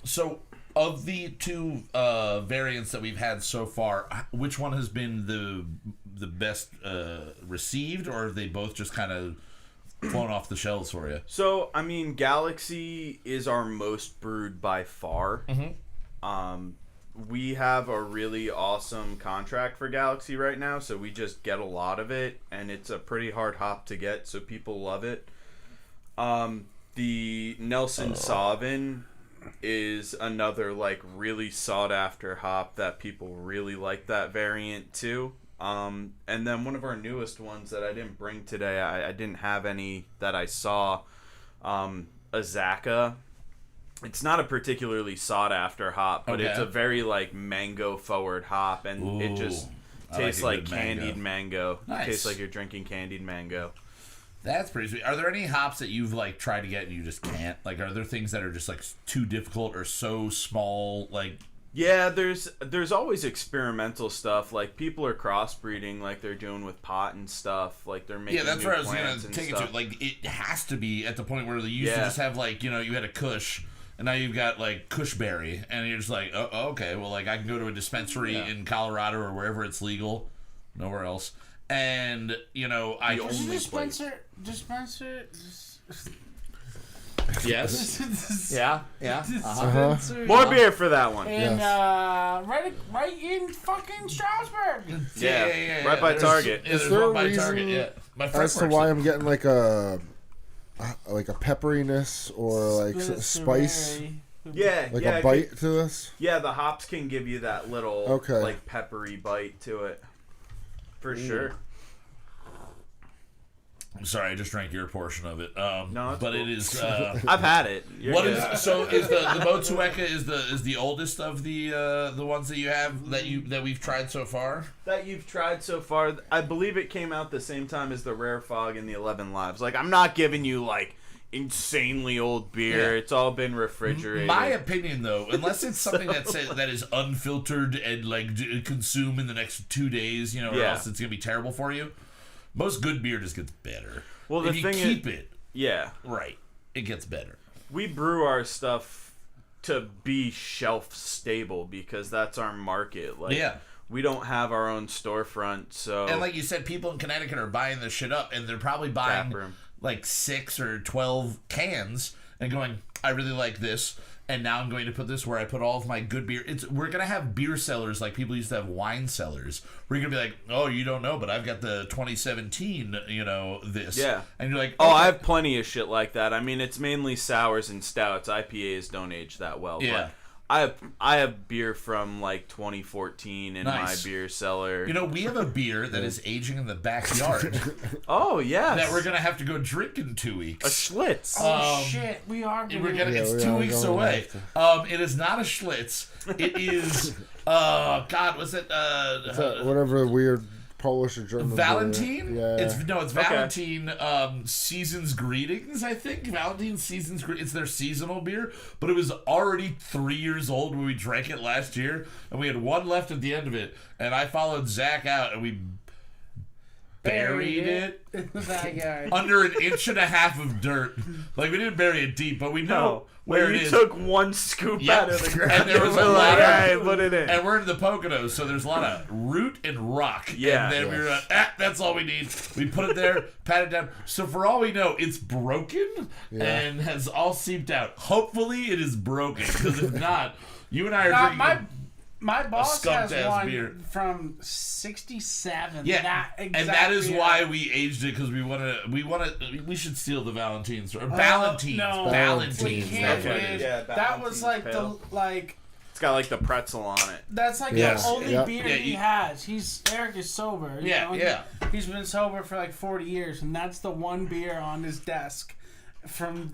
So, of the two variants that we've had so far, which one has been the best received, or are they both just kind of flown off the shelves for you?
So, I mean, Galaxy is our most brewed by far. We have a really awesome contract for Galaxy right now, so we just get a lot of it, and it's a pretty hard hop to get, so people love it. The Nelson Sauvin is another like really sought after hop that people really like that variant too. And then one of our newest ones that I didn't bring today, I didn't have any that I saw, Azaka. It's not a particularly sought after hop, but it's a very like mango forward hop, and it just tastes like candied mango.
Nice.
Tastes like you're drinking candied mango.
That's pretty sweet. Are there any hops that you've like tried to get and you just can't? Like, are there things that are just like too difficult or so small? Like,
yeah, there's always experimental stuff. Like people are crossbreeding, like they're doing with pot and stuff. Like they're making
that's
new
where I was
plants
gonna
and
take it
stuff.
to. Like, it has to be at the point where they used to just have like, you had a Kush. And now you've got, like, Kushberry. And you're just like, oh, okay, well, like, I can go to a dispensary in Colorado or wherever it's legal. Nowhere else. And, I only
Dispenser.
Yes. Yeah.
More beer for that one.
And right in fucking Strasbourg.
Yeah. Right by Target.
There's
there
one
a
by
reason
Target, yeah. My friend
As to
works
why
there.
I'm getting like a pepperiness or like spice,
Yeah,
like
yeah,
a bite to this.
Yeah, the hops can give you that little like peppery bite to it. For sure.
I'm sorry, I just drank your portion of it.
No,
but
cool.
it is.
I've had it.
What is the Motueka is the oldest of the ones that you have that we've tried so far?
That you've tried so far, I believe it came out the same time as the Rare Fog and the 11 Lives. Like, I'm not giving you like insanely old beer. It's all been refrigerated.
My opinion, though, unless it's something that is unfiltered and like consume in the next 2 days, or else it's gonna be terrible for you. Most good beer just gets better.
Well,
if you keep it, right, it gets better.
We brew our stuff to be shelf stable because that's our market. Like, we don't have our own storefront, so.
And like you said, people in Connecticut are buying this shit up, and they're probably buying like 6 or 12 cans and going, I really like this, and now I'm going to put this where I put all of my good beer. We're going to have beer cellars like people used to have wine cellars. We're going to be like, oh, you don't know, but I've got the 2017, this.
Yeah.
And you're like,
oh, I have plenty of shit like that. I mean, it's mainly sours and stouts. IPAs don't age that well.
Yeah.
But I have beer from like 2014 in my beer cellar.
We have a beer that is aging in the backyard.
Oh, yes.
That we're going to have to go drink in 2 weeks.
A Schlitz.
Oh, shit. We are going to.
It's 2 weeks away. It is not a Schlitz. It is, God, what's it?
Whatever weird Polish or German.
Valentine?
Yeah.
It's Valentine Season's Greetings, I think. Valentine Season's Greetings. It's their seasonal beer, but it was already 3 years old when we drank it last year, and we had one left at the end of it, and I followed Zach out, and we buried it under 1.5 inches of dirt. Like, we didn't bury it deep, but we know where it is.
You took one scoop out of the ground.
And there was a lot of,
put it in.
And we're in the Poconos, so there's a lot of root and rock.
Yeah.
And then we were like, that's all we need. We put it there, pat it down. So for all we know, it's broken and has all seeped out. Hopefully it is broken, because if not, you and I are drinking
my boss has one
beer
from 67.
Yeah, and that is why we aged it, because we should steal the Valentines or Valentines.
No,
Valentines.
we can't.
Yeah,
that was like
pale.
It's
got like the pretzel on it.
That's like the only beer he has. Eric is sober. He's been sober for like 40 years, and that's the one beer on his desk from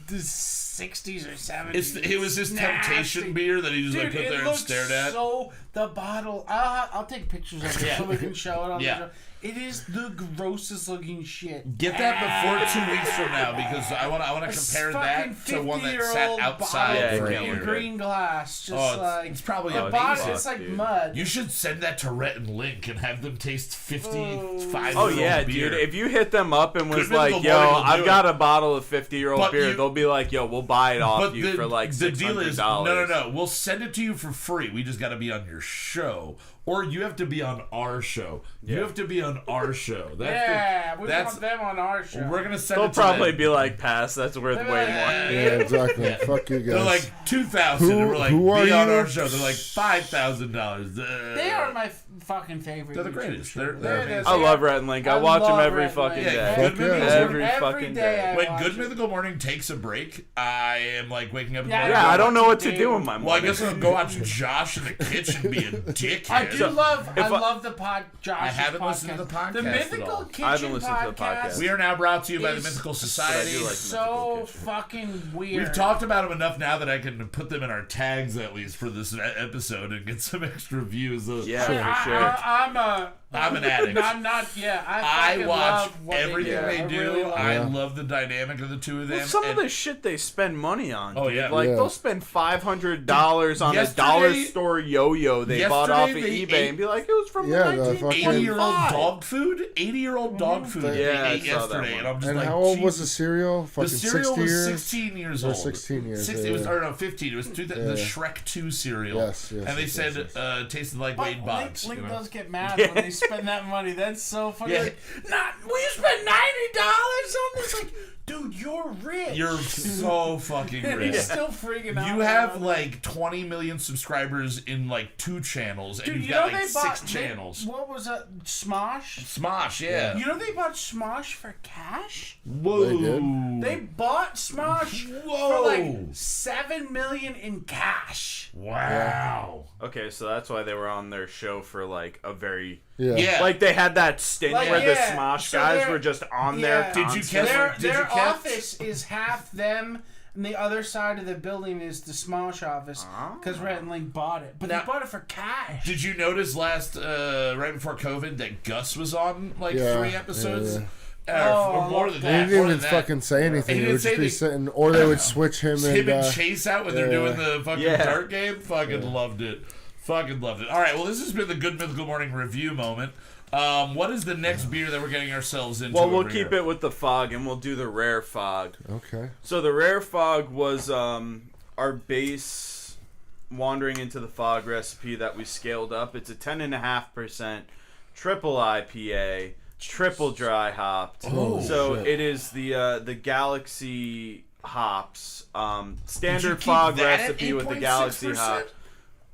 the 60s or 70s.
It was his temptation beer that he just put there and stared at.
So the bottle, I'll take pictures of it so we can show it on the show. It is the grossest looking shit.
Get that before 2 weeks from now, because I want to compare that to one that sat outside for a year.
Green glass, just
it's probably
the bottom. It's like mud.
You should send that to Rhett and Link and have them taste 55.
Oh yeah,
beer.
dude! If you hit them up and was like, "Yo, I've got a bottle of 50-year-old beer," they'll be like, "Yo, we'll buy it off you for like $600."
The deal is, no, we'll send it to you for free. We just got to be on your show. Or you have to be on our show. You have to be on our show.
We want them on our show.
We're gonna send.
They'll
it to
probably
them.
be like, "Pass. That's worth way more."
Yeah, exactly. Fuck you guys.
They're like 2,000, and we're like, be on our show. They're like $5,000.
They are my fucking favorite.
They're the
YouTube
greatest.
show.
They're amazing.
I love Rhett and Link. I watch them every
Rhett
fucking
and Link.
day.
Good Mythical
Every
Every
fucking
day
day.
I
When
watch
Good
it.
Mythical Morning takes a break, I am like waking up in the
Yeah,
morning.
Yeah, I don't know what to
Dude.
do with my
Well, I
morning.
guess I'll go watch Josh in the kitchen be a dickhead.
I do love. I
if I-
love the Josh's
I haven't
podcast.
listened to the podcast
The
at
Mythical
all.
Kitchen
I haven't listened to the podcast.
We are now brought to you by the
Is-
Mythical
But I
Society.
do like
So
Mythical Kitchen.
fucking weird.
We've talked about them enough now that I can put them in our tags at least for this episode and get some extra views.
Yeah,
I,
for sure.
I'm an addict.
I'm not. Yeah,
I
fucking
watch
love what
everything
they
they
do.
do.
really love
I
it.
love the dynamic of the two of them.
Well, some of
and
the shit they spend money on.
Oh,
dude.
yeah.
Like
Yeah.
they'll spend $500 on a
Yesterday-
dollar store yo-yo they bought off of
yesterday they
eBay
ate-
and be like, it was from
Yeah,
the
the
80-year-old
1925.
dog food. 80-year-old dog food. They
Yeah, I
ate
saw that
yesterday,
one.
and I'm just
And
like,
how old was the
Jesus.
cereal?
The
Fucking
cereal
60
was
years?
16 years
Or
old.
16 years,
It was,
yeah.
or no, 15. It was the Shrek 2 cereal.
Yes,
and they
yes,
said
yes.
it tasted like
But
Wade Boggs.
Link
you know?
does get mad when they spend that money. That's so funny.
Yeah.
Like, will you spend $90 on this? Like, dude, you're rich.
You're so fucking
and
rich.
he's still freaking out.
You have
about it.
like 20 million subscribers in like 2 channels, and
Dude,
you've
you
got
know
like
they bought
6 channels.
What was that? Smosh.
Smosh, yeah.
You know they bought Smosh for cash.
Whoa.
They did?
They bought Smosh
Whoa.
for like $7 million in cash.
Wow.
Okay, so that's why they were on their show for like a very...
Yeah.
Yeah.
Like they had that stint
Like,
where the
yeah,
Smosh
so
guys
they're-
were just on
yeah.
there
Did you
constantly.
catch-
Their
Did you catch-
office is half them, and the other side of the building is the Smosh office because Rhett and Link bought it. But
Now-
they bought it for cash.
Did you notice right before COVID, that Gus was on like
Yeah,
3 episodes?
yeah.
Or more than
They
that.
didn't
more
even
than that.
fucking say anything.
He
They
didn't
would
say
just be
anything.
sitting, or they would switch him
Him
and
and Chase out when they're doing the fucking
Yeah.
dart game. Fucking loved it. Fucking loved it. All right, well, this has been the Good Mythical Morning review moment. What is the next beer that we're getting ourselves into?
Well, we'll
over
keep
here?
it with the fog, and we'll do the rare fog.
Okay.
So the rare fog was our base wandering into the fog recipe that we scaled up. It's a 10.5% triple IPA, triple dry hopped.
Oh,
so
shit.
it is the Galaxy hops.
Did you
Standard
keep
fog
that at
recipe with the Galaxy
8.6%?
hop.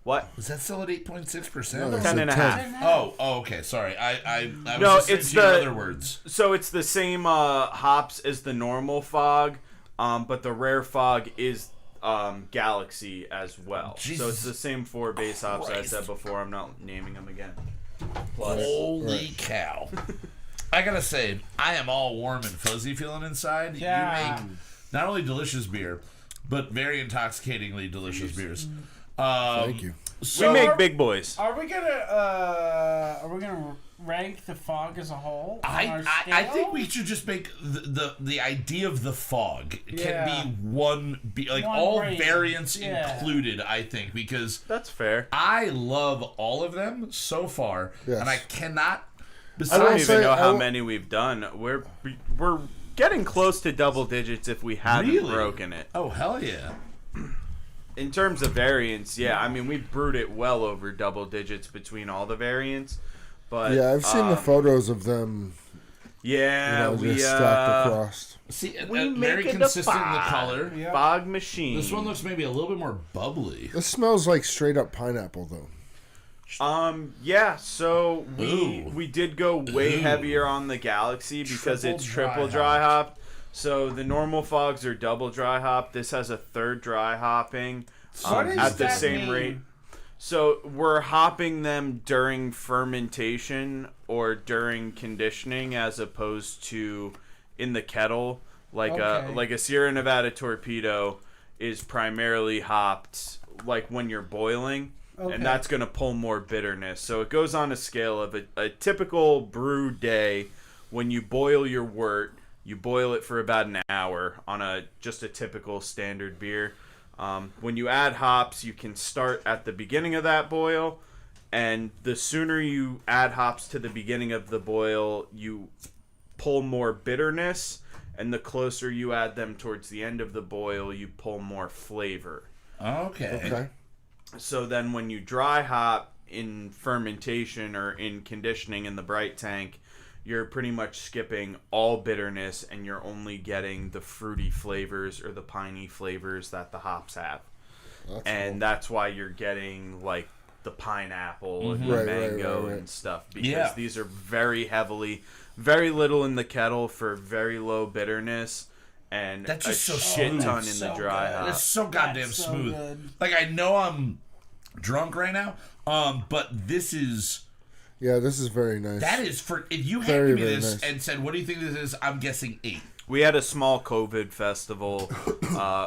What?
Is that still at 8.6%?
No, it's
10
a
and a
10.
half.
Oh, okay. Sorry, I was
No,
listening
it's
to your
the-
other words.
So it's the same hops as the normal fog, but the rare fog is Galaxy as well.
Jesus
So it's the same 4 base hops I
Christ.
said before. I'm not naming them again.
Holy cow! I gotta say, I am all warm and fuzzy feeling inside.
Yeah.
You make not only delicious beer, but very intoxicatingly delicious beers.
Thank you.
So,
We make big boys.
Are we gonna rank the fog as a whole? on our
I
scale?
think we should just make the idea of the fog
Yeah.
can be one
One
all
range.
variants
Yeah.
included. I think because
That's fair.
I love all of them so far,
Yes.
and I cannot.
I don't
Besides,
even know
I
how
will-
many we've done. We're getting close to double digits if we haven't
Really?
broken it.
oh hell yeah!
In terms of variants, yeah. I mean, we've brewed it well over double digits between all the variants. But
Yeah, I've seen the photos of them.
Yeah, we
just stacked across.
See,
we
very
make it a
consistent in the
fog.
color.
Yeah.
fog machine.
This one looks maybe a little bit more bubbly.
This smells like straight up pineapple, though.
Yeah, so
Ooh.
we did go way
Ooh.
heavier on the Galaxy because
Triple
it's
dry
triple dry hop. So the normal fogs are double dry hop. This has a third dry hopping
What does
at the
that
same
mean?
rate. So we're hopping them during fermentation or during conditioning, as opposed to in the kettle. Like
Okay.
a Sierra Nevada Torpedo is primarily hopped like when you're boiling.
Okay.
And that's going to pull more bitterness. So it goes on a scale of a typical brew day. When you boil your wort, you boil it for about an hour on just a typical standard beer. When you add hops, you can start at the beginning of that boil. And the sooner you add hops to the beginning of the boil, you pull more bitterness. And the closer you add them towards the end of the boil, you pull more flavor.
Okay.
Okay.
So then when you dry hop in fermentation or in conditioning in the bright tank, you're pretty much skipping all bitterness and you're only getting the fruity flavors or the piney flavors that the hops have. That's why you're getting like the pineapple and the mango and stuff, because these are very little in the kettle for very low bitterness. And
that's
a
just so
shit
smooth.
ton in the dry hop.
It's so goddamn smooth.
Good.
Like, I know I'm drunk right now, but this is...
Yeah, this is very nice.
That is for... If you handed me this and said, what do you think this is? I'm guessing 8.
We had a small COVID festival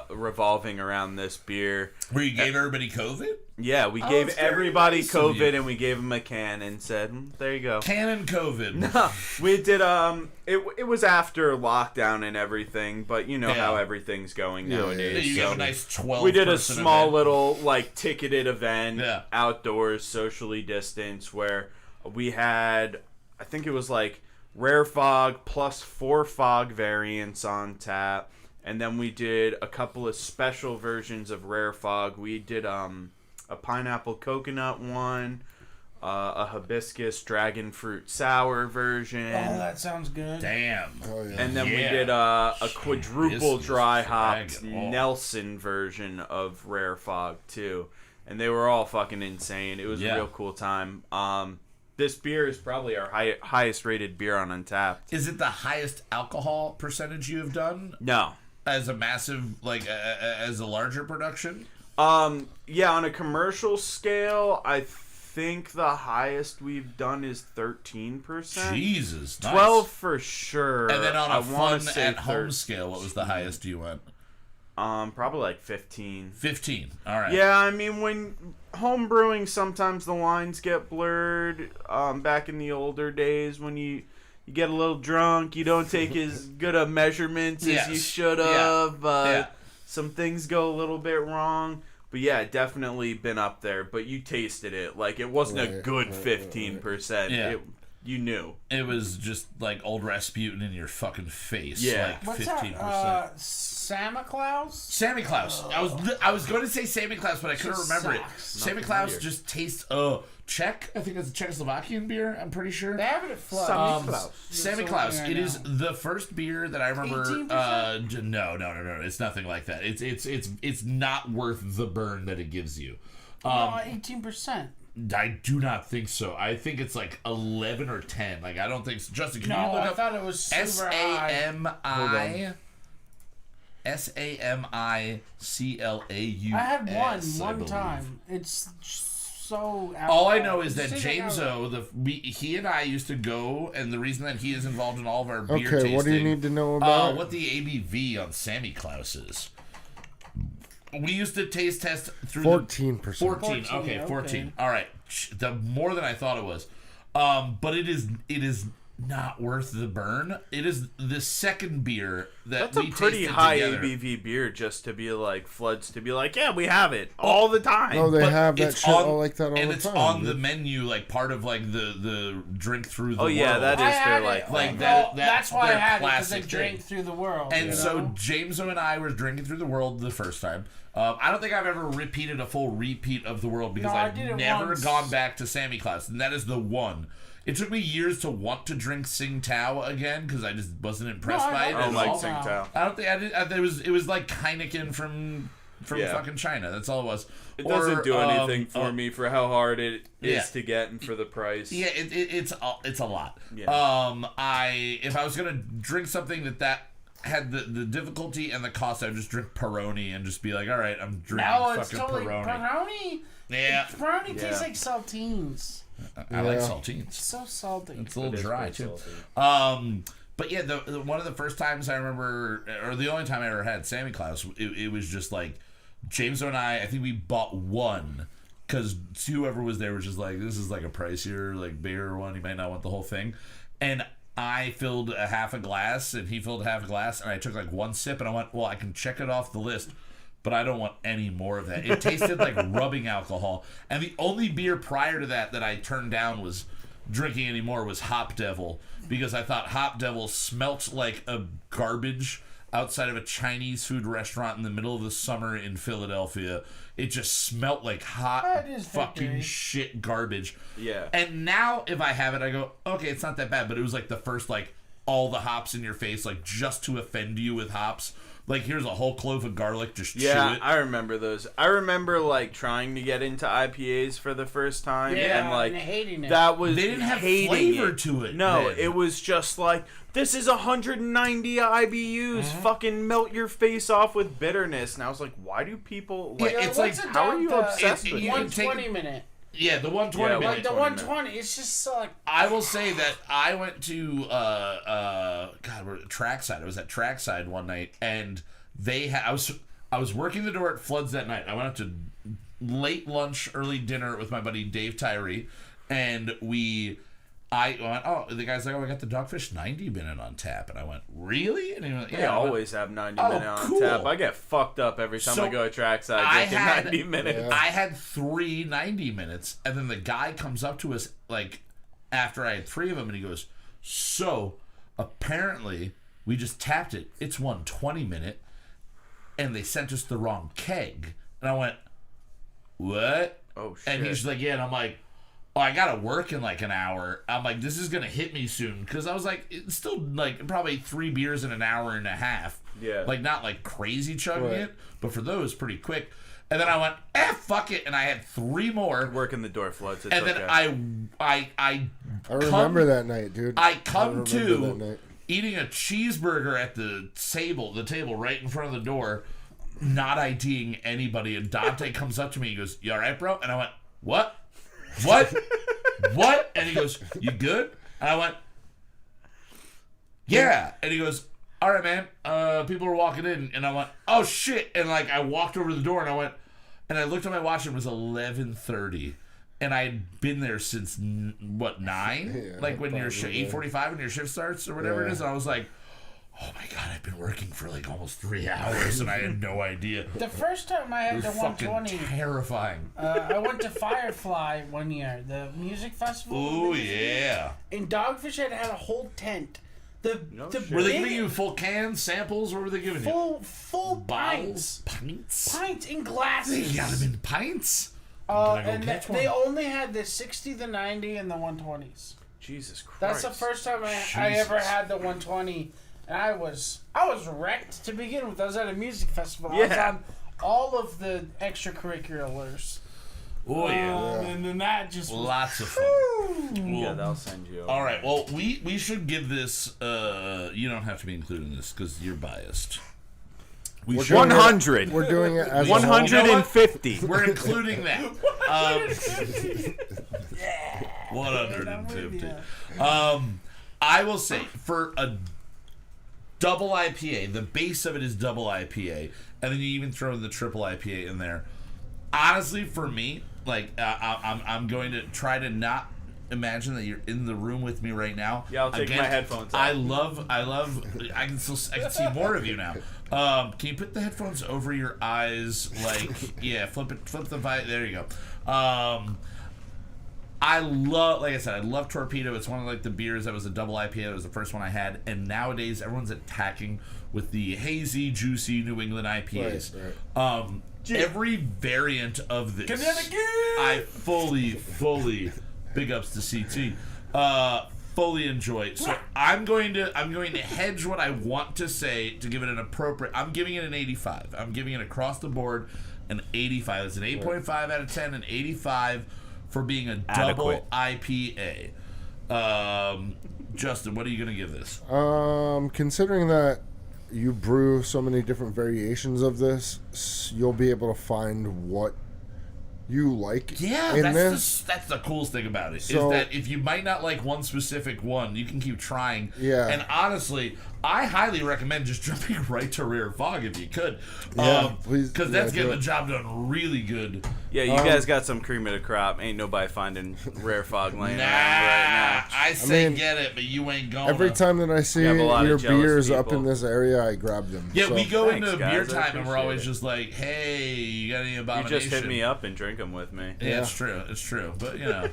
revolving around this beer.
Where you gave everybody COVID?
Yeah, we gave everybody
nice
COVID and we gave them a can and said, there you go.
Cannon COVID.
No, we did, it was after lockdown and everything, but you know how everything's going nowadays.
You got a nice 12
We did a small little, like, ticketed event, outdoors, socially distanced, where we had, I think it was like, Rare Fog plus 4 Fog variants on tap, and then we did a couple of special versions of Rare Fog. We did a pineapple coconut one, a hibiscus dragon fruit sour version.
Oh, that sounds good.
Damn.
Oh, yeah.
And then we did a quadruple dry hopped Nelson version of Rare Fog too, and they were all fucking insane. It was a real cool time. This beer is probably our highest rated beer on Untapped.
Is it the highest alcohol percentage you have done?
No.
As a massive, like, as a larger production?
Yeah, on a commercial scale, I think the highest we've done is 13%.
Jesus. Nice.
12 for sure.
And then on a fun at home
13.
scale, what was the highest you went?
Probably like 15.
15. All right.
Yeah, I mean, when home brewing, sometimes the lines get blurred. Back in the older days, when you get a little drunk, you don't take as good a measurements as you should have. Some things go a little bit wrong. But yeah, definitely been up there. But you tasted it. Like, it wasn't a good 15%.
Yeah.
You knew.
It was just like old Rasputin in your fucking face.
Yeah.
Like
What's
15%.
that? Santa Claus?
Sammy Klaus. I was going to say Sammy Klaus, but I couldn't remember it. Sammy Klaus just tastes Czech. I think it's a Czechoslovakian beer. I'm pretty sure.
They have it at Flood.
Sammy Klaus. It is the first beer that I remember.
18%?
No. It's nothing like that. It's not worth the burn that it gives you.
18%.
I do not think so. I think it's like 11 or 10. Like, I don't think so. Justin, can you look
I
up
thought it was super high.
SAMICLAUS.
I had one time. It's so...
All I know is that Jameso, he and I used to go, and the reason that he is involved in all of our beer tasting...
Okay, what do you need to know about
what the ABV on Sammy Klaus is. We used to taste test through
14%.
14. Okay, 14. All right. The more than I thought it was. But it is not worth the burn. It is the second beer that we tasted together.
That's a pretty high ABV beer just to be like, Floods to be like, yeah, we have it all the time.
No, they have that shit all like that all the time.
And it's on the menu, like part of like the drink through the world.
Oh yeah, that is their
like that.
That's why I had it, because they
classic
drink through the world.
And so Jameso and I were drinking through the world the first time. I don't think I've ever repeated a full repeat of the world because I've never gone back to Sammy Klaus, and that is the one. It took me years to want to drink Tsingtao again because I just wasn't impressed by it.
I don't like Tsingtao.
I don't think I did. It was like Heineken from fucking China. That's all it was.
It doesn't do anything for me for how hard it is to get and for the price.
Yeah, it's a lot.
Yeah.
If I was gonna drink something that had the difficulty and the cost, I'd just drink Peroni and just be like, all right, I'm drinking fucking Peroni.
Peroni.
Yeah.
Peroni tastes like saltines.
I like saltines.
It's so salty.
It's a little dry too. But yeah, the one of the first times I remember, or the only time I ever had Sammy Klaus, it was just like James and I think we bought one because whoever was there was just like, this is like a pricier, like bigger one. You might not want the whole thing. And I filled a half a glass and he filled half a glass, and I took like one sip and I went, well, I can check it off the list, but I don't want any more of that. It tasted like rubbing alcohol. And the only beer prior to that I turned down was drinking anymore was Hop Devil, because I thought Hop Devil smelt like a garbage outside of a Chinese food restaurant in the middle of the summer in Philadelphia. It just smelt like hot fucking shit garbage.
Yeah.
And now if I have it, I go, okay, it's not that bad. But it was like the first like all the hops in your face, like just to offend you with hops. Like, here's a whole clove of garlic, just chew it.
Yeah, I remember those. I remember, like, trying to get into IPAs for the first time.
Yeah,
and, like,
hating it.
That was
they didn't have flavor to it.
No,
then.
it was just like, this is 190 IBUs. Fucking melt your face off with bitterness. And I was like, why do people... Like,
it's like,
how are you obsessed with it?
120 minute.
Yeah, the 120 minute.
Like the 120, it's just so like...
I will say that I went to, Trackside. I was at Trackside one night, and they had... I was working the door at Floods that night. I went out to late lunch, early dinner with my buddy Dave Tyree, and I went, the guy's like, I got the Dogfish 90 minute on tap. And I went, really? And he went,
They always have 90 minute on tap. I get fucked up every time I go to Trackside drinking 90 minutes.
Yeah. I had 3 90 minutes, and then the guy comes up to us, like, after I had 3 of them, and he goes, so, apparently, we just tapped it. It's 120 minute, and they sent us the wrong keg. And I went, what?
Oh, shit.
And he's like, yeah, and I'm like, oh, I gotta work in like an hour. I'm like, this is gonna hit me soon, because I was like, it's still like probably 3 beers in an hour and a half.
Yeah.
Like, not like crazy chugging
Right.
it, but for those, pretty quick. And then I went, fuck it, and I had 3 more.
Working the door Floods. It's
And then
okay.
I
remember that night, dude.
I come
remember
to
that night.
eating a cheeseburger at the table right in front of the door, not IDing anybody, and Dante comes up to me and goes, you alright, bro? And I went, what? What? And he goes, you good? And I went, yeah. And he goes, all right, man. People are walking in. And I went, oh, shit. And, like, I walked over to the door, and I went, and I looked at my watch, and it was 11:30. And I had been there since, 9?
Yeah,
like, when your
probably,
8:45 when your shift starts or whatever it is. And I was like, oh, my God, I've been working for, like, almost 3 hours, and I had no idea.
The first time I had
It
the
was fucking
120,
terrifying.
I went to Firefly one year, the music festival.
Oh, yeah.
And Dogfish had a whole tent.
Were they giving you full cans, samples? What were they giving you?
Full
Bottles?
pints.
Pints?
Pints in glasses.
They got them in pints?
And they only had the 60, the 90, and the 120s.
Jesus Christ.
That's the first time I ever had the 120. And I was wrecked to begin with. I was at a music festival.
Yeah.
I was on all of the extracurriculars.
Oh, yeah.
And then that just was...
Lots of fun.
Yeah, they'll send you over.
All right. Well, we should give this... you don't have to be included in this because you're biased.
We're
100.
We're doing it as
150.
We're including that. 150. I will say, for a double IPA, the base of it is double IPA, and then you even throw the triple IPA in there. Honestly, for me, like, I'm going to try to not imagine that you're in the room with me right now.
Yeah, I'll take my headphones off.
I can see more of you now. Can you put the headphones over your eyes? Like, yeah, flip the vibe. There you go. I love Torpedo. It's one of like the beers that was a double IPA. It was the first one I had, and nowadays everyone's attacking with the hazy, juicy New England IPAs.
Right.
Every variant of this, I fully, big ups to CT, fully enjoy. So I'm going to hedge what I want to say to give it an appropriate. I'm giving it an 85. I'm giving it across the board an 85. It's an 8.5 out of 10, an 85 for being a double IPA. Justin, what are you going to give this?
Considering that you brew so many different variations of this, you'll be able to find what you like in this.
That's the coolest thing about it,
So,
is that if you might not like one specific one, you can keep trying.
Yeah.
And honestly, I highly recommend just jumping right to Rare Fog if you could.
Yeah, please.
Because that's getting the job done really good.
Yeah, you guys got some cream of the crop. Ain't nobody finding Rare Fog laying around right now.
I say get it, but you ain't going.
Every time that I see
have a lot
your
of jealous
beers up
people.
in this area, I grab them.
Yeah,
So-
we go
Thanks,
into
guys,
beer
I
time and we're
appreciate
always
it.
just like, hey, you got any
You
Abomination?
just hit me up and drink them with me.
Yeah, it's true. But, you know,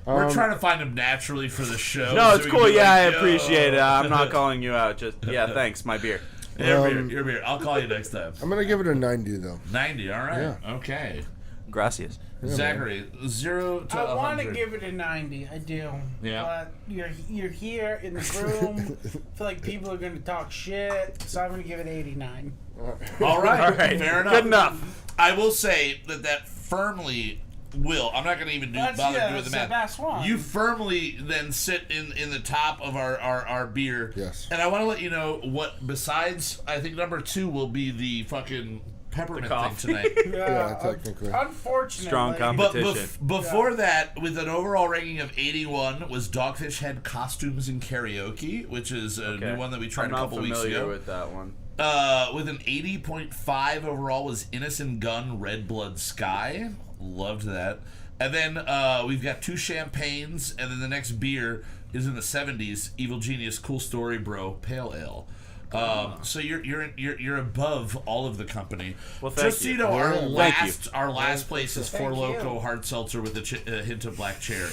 we're trying to find them naturally for the show.
No,
so
it's
we
cool.
can be
Yeah, I
like,
appreciate it. I'm not calling you out. Just thanks, my beer.
Your beer. I'll call you next time.
I'm gonna give it a 90 though.
90, all right.
Yeah.
Okay.
Gracias.
Zachary, 0 to 100.
I want to give it a 90. I do.
Yeah.
But you're here in the room. I feel like people are going to talk shit, so I'm going to give it 89.
All right. Fair enough.
Good enough.
I will say that firmly will. I'm not going to even bother doing the math.
That's one.
You firmly then sit in the top of our beer.
Yes.
And I want to let you know what, besides, I think number 2 will be the fucking peppermint thing tonight.
Yeah, technically.
Unfortunately.
Strong competition.
But before that, with an overall ranking of 81, was Dogfish Head Costumes and Karaoke, which is a new one that we tried a couple weeks ago.
I'm not familiar with that one.
With an 80.5 overall was Innocent Gun Red Blood Sky. Loved that. And then we've got 2 champagnes, and then the next beer is in the 70s. Evil Genius Cool Story Bro Pale Ale. So you're above all of the company.
Well, thank
Just so you know, our last place is Four Loko Hard Seltzer with a hint of black cherry.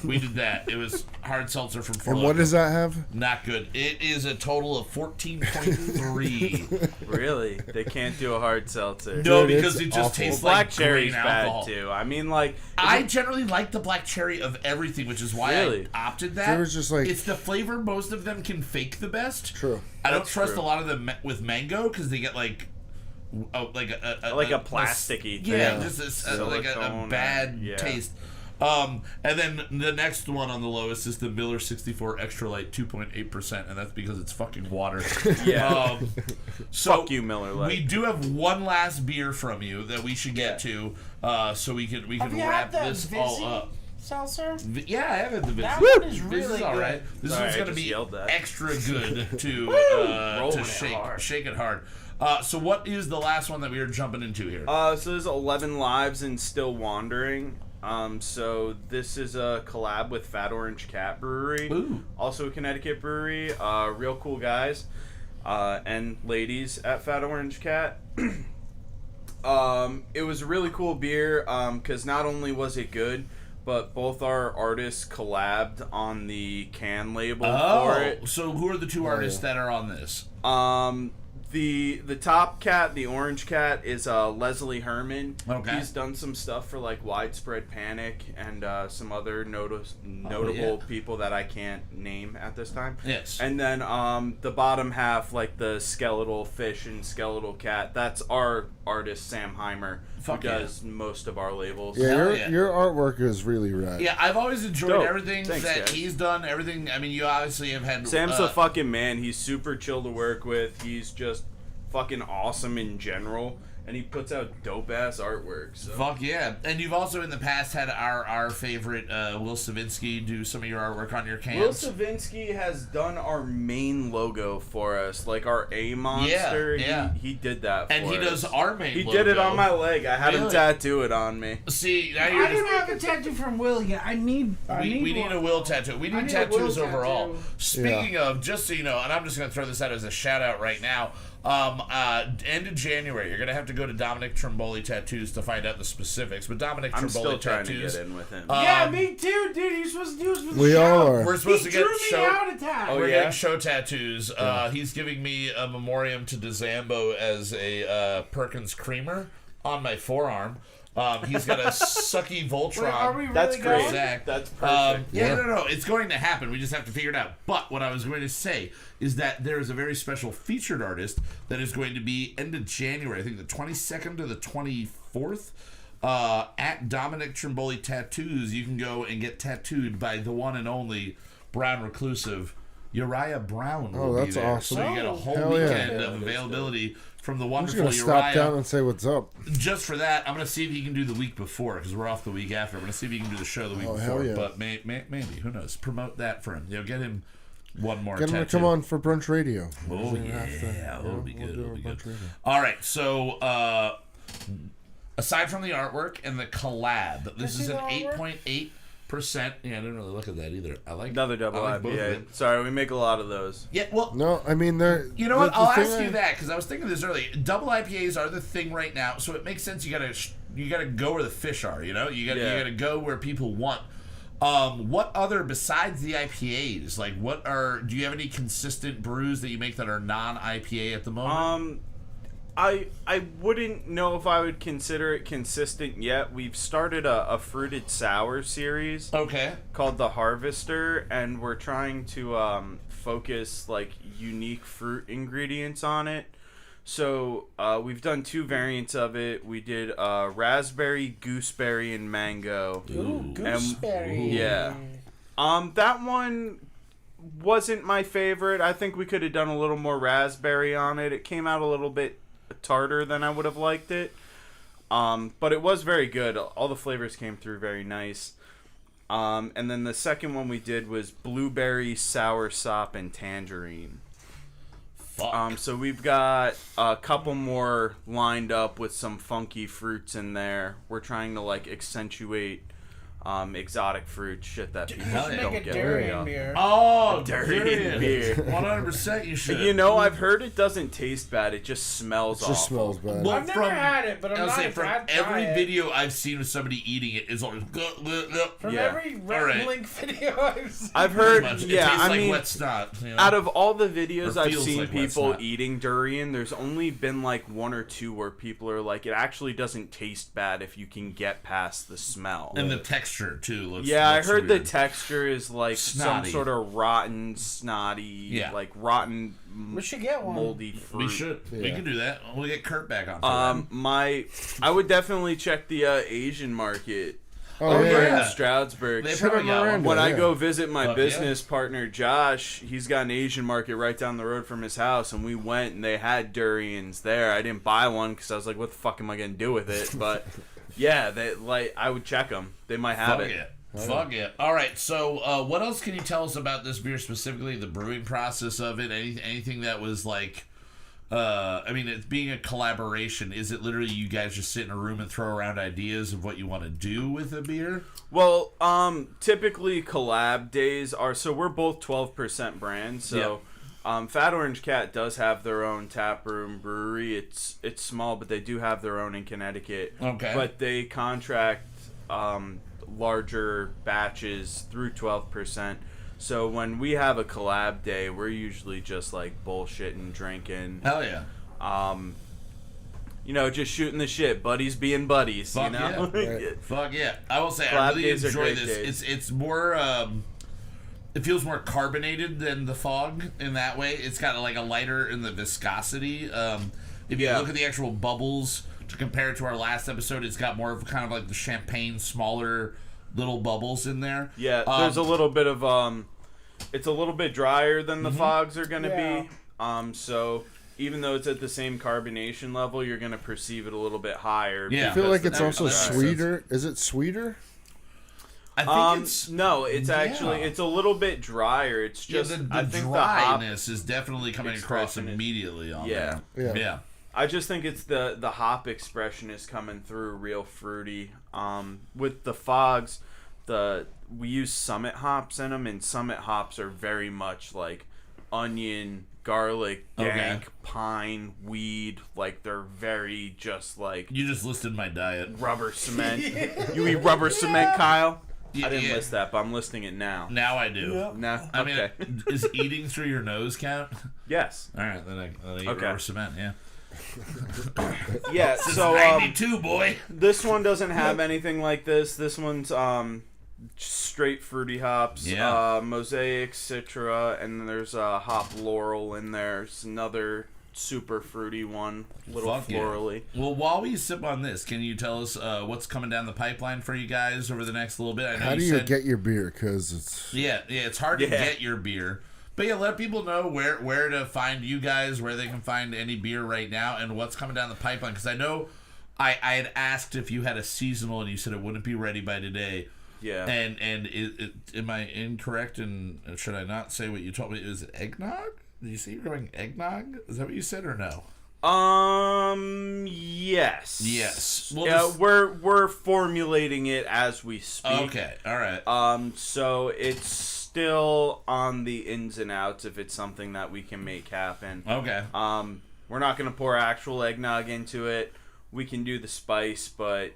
We did that. It was hard seltzer from Four Loko.
And what does that have?
Not good. It is a total of 14.3.
Really? They can't do a hard seltzer.
No,
Dude,
because
it's
it just
awful.
tastes
Black
like
cherry's
green
bad
alcohol.
too. I mean, like
I generally like the black cherry of everything, which is why
Really?
I opted that.
There was just like-
it's the flavor most of them can fake the best.
True.
I don't
That's
trust
true.
a lot of them with mango because they get like a
plasticky
yeah,
thing.
just a
Silicone
bad
yeah.
taste. And then the next one on the lowest is the Miller 64 Extra Light 2.8%, and that's because it's fucking water.
Yeah.
So
Fuck you, Miller Lite.
We do have one last beer from you that we should get to, so we can wrap this all up.
Seltzer?
Yeah, I have it.
That one is
This
really
is all
good.
right. This
Sorry,
one's
I
going to
just
be
yelled that.
extra good to
Rolling it
shake it hard. So what is the last one that we are jumping into here?
So there's 11 Lives and Still Wandering. So this is a collab with Fat Orange Cat Brewery.
Ooh.
Also a Connecticut brewery. Real cool guys and ladies at Fat Orange Cat. It was a really cool beer because not only was it good, but both our artists collabed on the can label for it.
So who are the 2 artists that are on this?
The top cat, the orange cat, is Leslie Herman.
Okay.
He's done some stuff for like Widespread Panic and some other notable people that I can't name at this time.
Yes.
And then the bottom half, like the skeletal fish and skeletal cat, that's our artist Sam Heimer, who does most of our labels.
Yeah, your artwork is really rad.
Yeah, I've always enjoyed
Dope.
everything
Thanks,
that
guys.
he's done. Everything. I mean, you obviously have had.
Sam's a fucking man. He's super chill to work with. He's just fucking awesome in general, and he puts out dope ass artwork. So.
Fuck yeah! And you've also in the past had our favorite Will Savinsky do some of your artwork on your cans.
Will Savinsky has done our main logo for us, like our A monster.
Yeah.
He did that for us.
And he does our main
He
logo.
did it on my leg. I had him
Really?
tattoo it on me.
See, now
I
you're
don't have a tattoo from Will yet. We
need a Will tattoo. We need
need a
tattoos
Will
overall.
tattoo.
Speaking of, just so you know, and I'm just going to throw this out as a shout out right now. End of January, you're going to have to go to Dominic Trimboli Tattoos to find out the specifics. But Dominic
I'm
Trimboli
still trying
Tattoos,
to get in with him.
Yeah, me too, dude. You're supposed to do this with
We
the
all
show.
are.
we're supposed
He
to get
drew me
show.
out of time.
Oh,
We're
yeah?
getting show tattoos. He's giving me a memoriam to DeZambo as a Perkins Creamer on my forearm. He's got a sucky Voltron.
Wait, are we really
That's
going?
great.
Zach.
That's perfect.
No. It's going to happen. We just have to figure it out. But what I was going to say is that there is a very special featured artist that is going to be end of January. I think the 22nd to the 24th. At Dominic Trimboli Tattoos, you can go and get tattooed by the one and only Brown Reclusive Uriah Brown.
Oh,
will be
that's
there.
awesome.
So you get a whole
Hell yeah.
weekend of availability from the
I'm just
wonderful
gonna stop
Uriah.
down and say what's up.
Just for that, I'm going to see if he can do the week before, because we're off the week after. I'm going to see if he can do the show the week before.
Hell yeah.
But maybe, who knows? Promote that for him. Get him one more
Get him to
tattoo.
come on for Brunch Radio.
Oh,
We're gonna have to-
yeah. It'll be good.
do
It'll
a
be good.
Brunch Radio.
All right, so aside from the artwork and the collab, this is an 8.8%. Yeah, I didn't really look at that either. I like
Another double
I like both of
IPA.
them.
Sorry, we make a lot of those.
Yeah, well,
No, I mean they're.
you know what? I'll
thing
ask you that because I was thinking this earlier. Double IPAs are the thing right now, so it makes sense. You gotta go where the fish are. You know, you gotta go where people want. What other besides the IPAs? Like, do you have any consistent brews that you make that are non-IPA at the moment?
I wouldn't know if I would consider it consistent yet. We've started a fruited sour series.
Okay.
Called the Harvester, and we're trying to focus like unique fruit ingredients on it. So we've done 2 variants of it. We did raspberry, gooseberry, and mango.
Ooh, gooseberry.
Yeah. That one wasn't my favorite. I think we could have done a little more raspberry on it. It came out a little bit tartar than I would have liked it. But it was very good. All the flavors came through very nice. And then the second one we did was blueberry, soursop, and tangerine.
Fuck.
So we've got a couple more lined up with some funky fruits in there. We're trying to like accentuate exotic fruit, shit that people don't get very often.
Beer.
Oh,
Durian beer.
100% you should.
You know, I've heard it doesn't taste bad. It just smells awful.
It just smells bad.
Well,
I've never had it, but I'm not.
From every video I've seen of somebody eating it is always
from every Rhett and Link video
I've heard.
It
Yeah,
tastes
I
like
mean,
wet snot. You know?
out of all the videos
Or
I've
feels
seen
like wet
people
snot.
eating durian, there's only been like 1 or 2 where people are like, it actually doesn't taste bad if you can get past the smell.
And the texture too looks.
Yeah, I
looks
heard
weird.
the texture is like
Snotty.
some sort of rotten, snotty, like rotten,
we should get one.
moldy fruit.
We should.
Yeah.
We can do that. We'll get Kurt back on. For
I would definitely check the Asian market.
Oh,
Over
yeah.
in Stroudsburg.
They probably got one.
When I go visit my
Fuck
business partner Josh, he's got an Asian market right down the road from his house, and we went and they had durians there. I didn't buy one because I was like, "What the fuck am I gonna do with it?" But yeah, they like I would check them. They might have
Fuck
it.
it. Fuck it. All right. So, what else can you tell us about this beer specifically? The brewing process of it. Anything that was like. I mean, it's being a collaboration. Is it literally you guys just sit in a room and throw around ideas of what you want to do with a beer?
Well, typically collab days are so we're both 12% brands. So, Fat Orange Cat does have their own taproom brewery. It's small, but they do have their own in Connecticut.
Okay.
But they contract larger batches through 12%. So when we have a collab day, we're usually just like bullshitting, drinking.
Hell yeah.
You know, just shooting the shit, buddies being buddies.
Fuck
you know?
yeah. Fuck yeah. I will say,
Collab
I really
days are
enjoy
great
this.
days.
It's more, it feels more carbonated than the fog in that way. It's got like a lighter in the viscosity. If you look at the actual bubbles to compare it to our last episode, it's got more of kind of like the champagne, smaller little bubbles in there.
Yeah, there's a little bit of it's a little bit drier than the fogs are going to be. So even though it's at the same carbonation level, you're going to perceive it a little bit higher.
Yeah.
I feel like it's also
makes sense.
sweeter. Is it sweeter?
I think it's
no, it's actually it's a little bit drier. It's just
the
I think
dryness is definitely coming across
expression is-
immedely on
Yeah.
there.
Yeah.
Yeah.
I just think it's the hop expression is coming through real fruity. With the fogs, we use Summit hops in them, and Summit hops are very much like onion, garlic, dank, pine, weed. Like they're very just like
You just listed my diet.
rubber cement. You eat rubber cement, Kyle? I didn't
Yeah.
list that, but I'm listing it now.
Now I do.
Now,
I mean,
okay.
is eating through your nose count?
Yes.
All right, then I eat
Okay.
rubber cement. Yeah.
Yeah. So
92, boy.
this one doesn't have anything like this. This one's straight fruity hops, Mosaic, Citra, and then there's hop Laurel in there. It's another super fruity one, little
Fuck yeah.
florally.
Well, while we sip on this, can you tell us what's coming down the pipeline for you guys over the next little bit? I know
How do
you
you
said,
get your beer? Because it's
it's hard to get your beer. But yeah, let people know where to find you guys, where they can find any beer right now, and what's coming down the pipeline. Because I know I had asked if you had a seasonal, and you said it wouldn't be ready by today.
Yeah.
And am I incorrect? And should I not say what you told me? Is it eggnog? Did you say you're going eggnog? Is that what you said or no?
Yes.
Yes.
Well, we're formulating it as we speak.
Okay. All right.
So it's still on the ins and outs if it's something that we can make happen.
Okay.
We're not gonna pour actual eggnog into it. We can do the spice, but